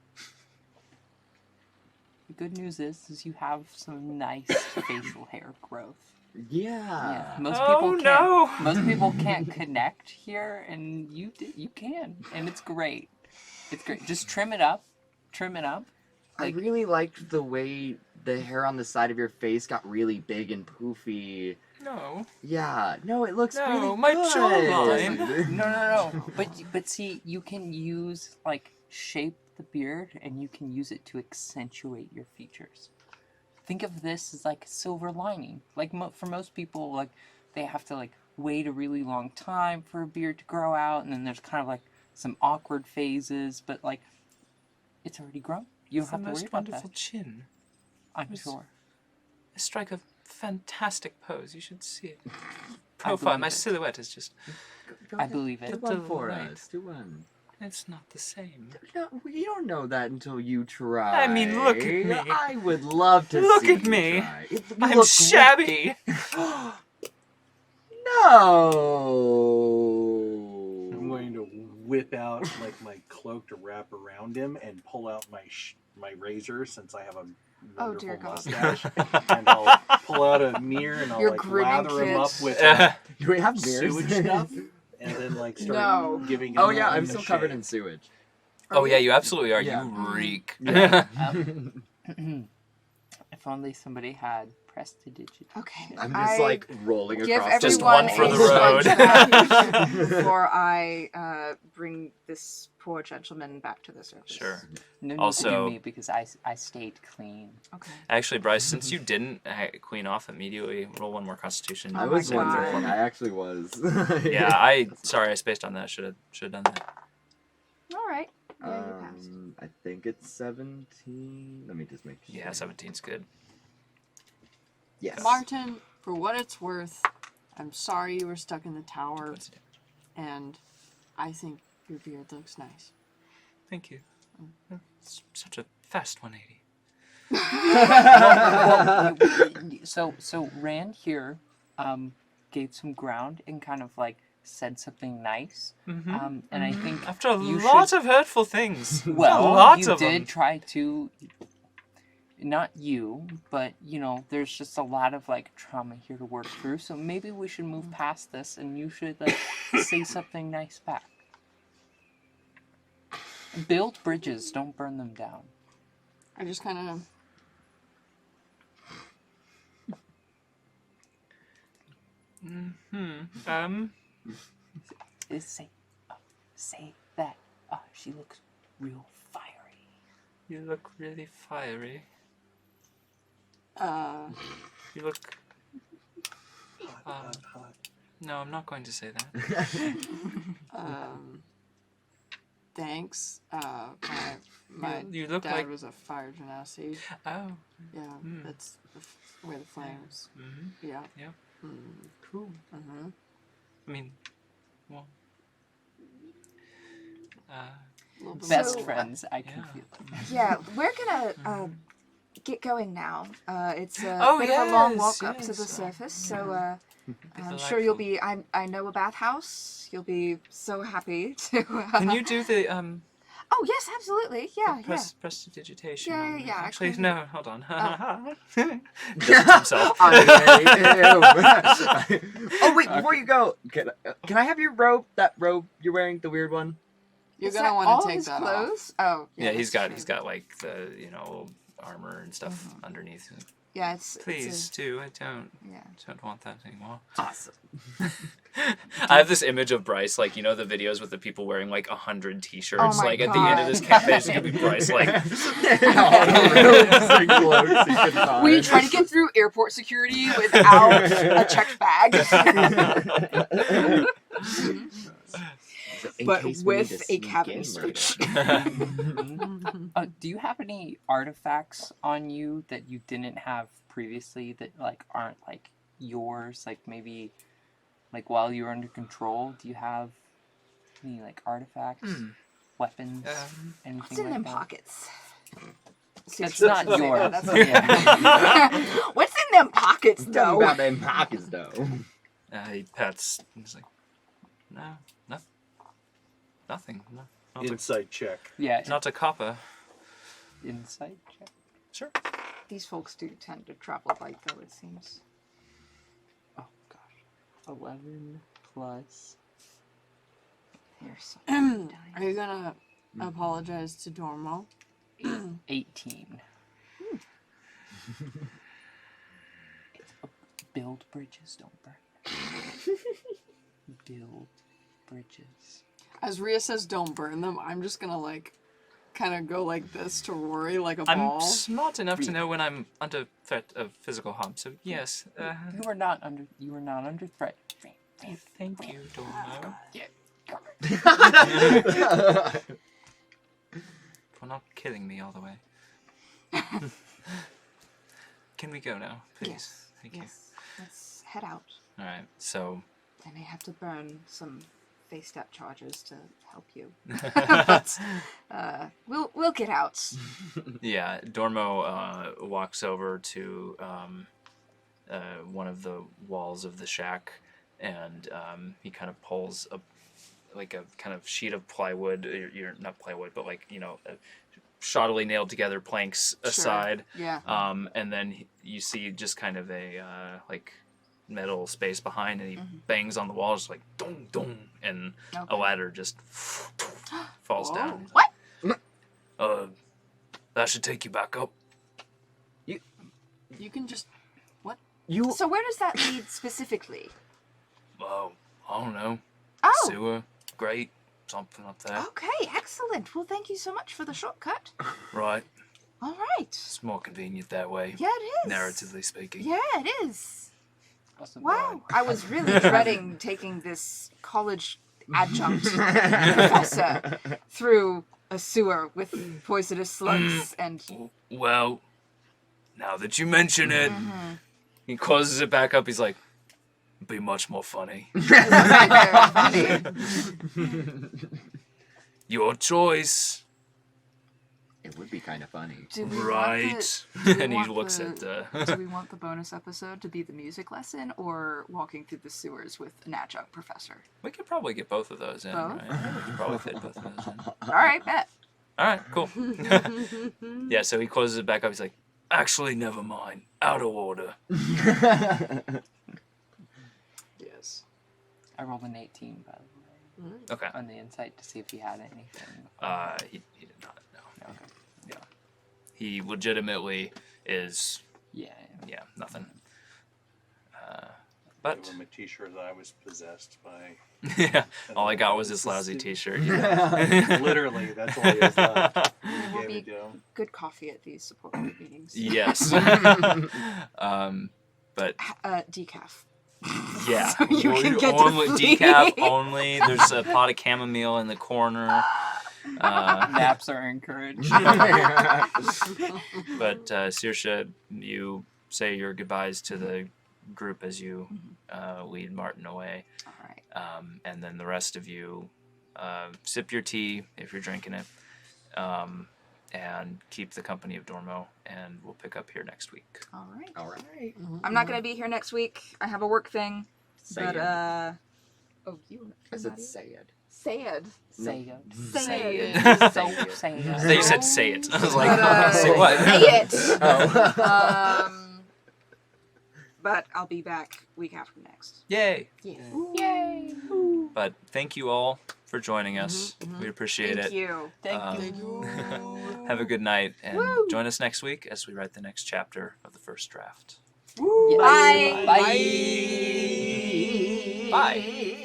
The good news is you have some nice facial hair growth. Yeah. Most Oh, people can't. no. Most people can't connect here, and you can, and it's great. It's great. Just trim it up. Trim it up. I really liked the way the hair on the side of your face got really big and poofy. No. Yeah. No, it looks No, really my good. jawline. No. But see, you can use shape the beard, and you can use it to accentuate your features. Think of this as like a silver lining. For most people, they have to wait a really long time for a beard to grow out, and then there's kind of some awkward phases, but it's already grown. You don't It's the have to worry most about wonderful that. chin. I'm It's- sure. I strike a fantastic pose. You should see it. I Profile. believe My it. silhouette is just. I believe Do it. one for Delight. us. Do one. It's not the same. No, you don't know that until you try. I mean, look at me. I would love to Look see at you me. try. You I'm look shabby. No. I'm going to whip out my cloak to wrap around him and pull out my razor since I have a Oh, dear wonderful God. mustache, and I'll pull out a mirror and I'll Your grooming lather him up kit. with Do we have mirrors? sewage stuff, and then start No. giving him. Oh yeah, I'm a still covered in shave. sewage. Oh yeah, you absolutely are. Yeah. You reek. If only somebody had prestidigitation. Okay. I'm just I rolling give across Just everyone one for a the road. lunch before I bring this poor gentleman back to the surface. Sure. No need to Also- do me because I stayed clean. Okay. Actually, Bryce, since you didn't queen off immediately, roll one more Constitution. Oh I my was God. wondering. I actually was. Yeah, sorry, I spaced on that. Should have done that. All right. Yeah, you passed. I think it's 17. Let me just make sure. Yeah, 17's good. Yes. Martin, for what it's worth, I'm sorry you were stuck in the tower, What's the damage? and I think your beard looks nice. Thank you. It's such a fast 180. So Rand here gave some ground and kind of said something nice. Mm-hmm. And I think After a you lot should- of hurtful things. a well, lot you of did them. try to, not you, but there's just a lot of trauma here to work through. So maybe we should move past this, and you should say something nice back. Build bridges, don't burn them down. I just kind of. Say that. She looks real fiery. You look really fiery. You look. Hot. No, I'm not going to say that. Thanks. My You look dad like. was a fire genasi. Oh. Yeah, Hmm. that's where the flames. Mm-hmm. Yeah. Yep. Cool. Mm-hmm. I mean, well. Best So, friends, I can yeah. feel. Yeah, we're gonna get going now. It's a Oh, bit of a long yes, walk up to the yes. surface, so Be I'm sure you'll delightful. be. I know a bathhouse. You'll be so happy to. Can you do the Oh yes, absolutely. Yeah, yeah. prestidigitation? Yeah, on yeah, me? yeah, I Actually, can- no. Hold on. Oh. Just himself. Oh wait, before you go, can I have your robe? That robe you're wearing, the weird one. You're Is gonna that want all to take his that off. clothes? Oh, Yeah, he's that's got true. the armor and stuff underneath. Yeah, it's Please do. I don't yeah. want that anymore. Awesome. I have this image of Bryce, like, you know the videos with the people wearing like 100 t-shirts? Oh my like at the end of God. this campaign, it's gonna be Bryce like Were you trying to get through airport security without a checked bag? But with a cabin switch. Do you have any artifacts on you that you didn't have previously that like aren't like yours? Like maybe like while you were under control, do you have any like artifacts, weapons, anything What's in like them that? pockets? It's not Say that, yours. that's Yeah. What's in them pockets, Tell me though? about them pockets, though. he pets. He's like, nothing. No, not, Insight check. Yeah. not a copper. Insight check. Sure. These folks do tend to travel light, though, it seems. Oh gosh. 11 plus. They're so Are you gonna apologize to Dormo? 18. Build bridges, don't burn. Build bridges. As Rhea says, don't burn them. I'm just gonna like, kind of go like this to Rory, like a I'm ball. smart enough to know when I'm under threat of physical harm, so yes. You are not under threat. Thank you, Dormo. For not killing me all the way. Can we go now, please? Yes. Thank you. Yes. Let's head out. All right. So. I may have to burn some face step charges to help you. We'll get out. Yeah, Dormo walks over to one of the walls of the shack, and he kind of pulls a kind of sheet of plywood. You're not plywood, but like shoddily nailed together planks aside. Yeah. And then you see just kind of a metal space behind, and he bangs on the wall, just like dong dong, and a ladder just falls down. What? That should take you back up. You can just So where does that lead specifically? Oh, I don't know. Oh. Sewer, grate, something like that. Okay, excellent. Well, thank you so much for the shortcut. Right. All right. It's more convenient that way. Yeah, it is. Narratively speaking. Yeah, it is. Awesome. Wow. I was really dreading taking this college adjunct professor through a sewer with poisonous slugs and... Well, now that you mention it, he closes it back up. He's like, be much more funny. Very funny. Your choice. It would be kind of funny. Do we Right. And he looks at do we want the bonus episode to be the music lesson or walking through the sewers with an adjunct professor? We could probably get both of those in, Both? right? We could probably fit both of those in. All right, bet. All right, cool. Yeah, so he closes it back up. He's like, actually, never mind. Out of order. yes. I rolled an 18, by the way, Okay. on the insight to see if he had anything. He did not, no. Okay. Yeah. He legitimately is, Yeah. yeah, nothing. Give But, him a t-shirt that I was possessed by. yeah, all I got was this lousy t-shirt. Literally, that's all he has left. There You will gave be it to him. good coffee at these support group meetings. Yes. But Decaf. yeah, So you can get to only sleep. decaf only. There's a pot of chamomile in the corner. Naps are encouraged. But Saoirse, you say your goodbyes to the group as you lead Martin away. All right. And then the rest of you sip your tea if you're drinking it, and keep the company of Dormo, and we'll pick up here next week. All right. All right. I'm not going to be here next week. I have a work thing. Say But, it. oh, you. I said say it. Say it. Say it. Say it. Say it. I thought you said say it. I was like, But, say what? Say it. Oh. But I'll be back week after next. Yay! Yeah. Yay. But thank you all for joining us. We appreciate Thank it. you. Thank you. Have a good night, and join us next week as we write the next chapter of the first draft. Yes. Bye. Bye. Bye.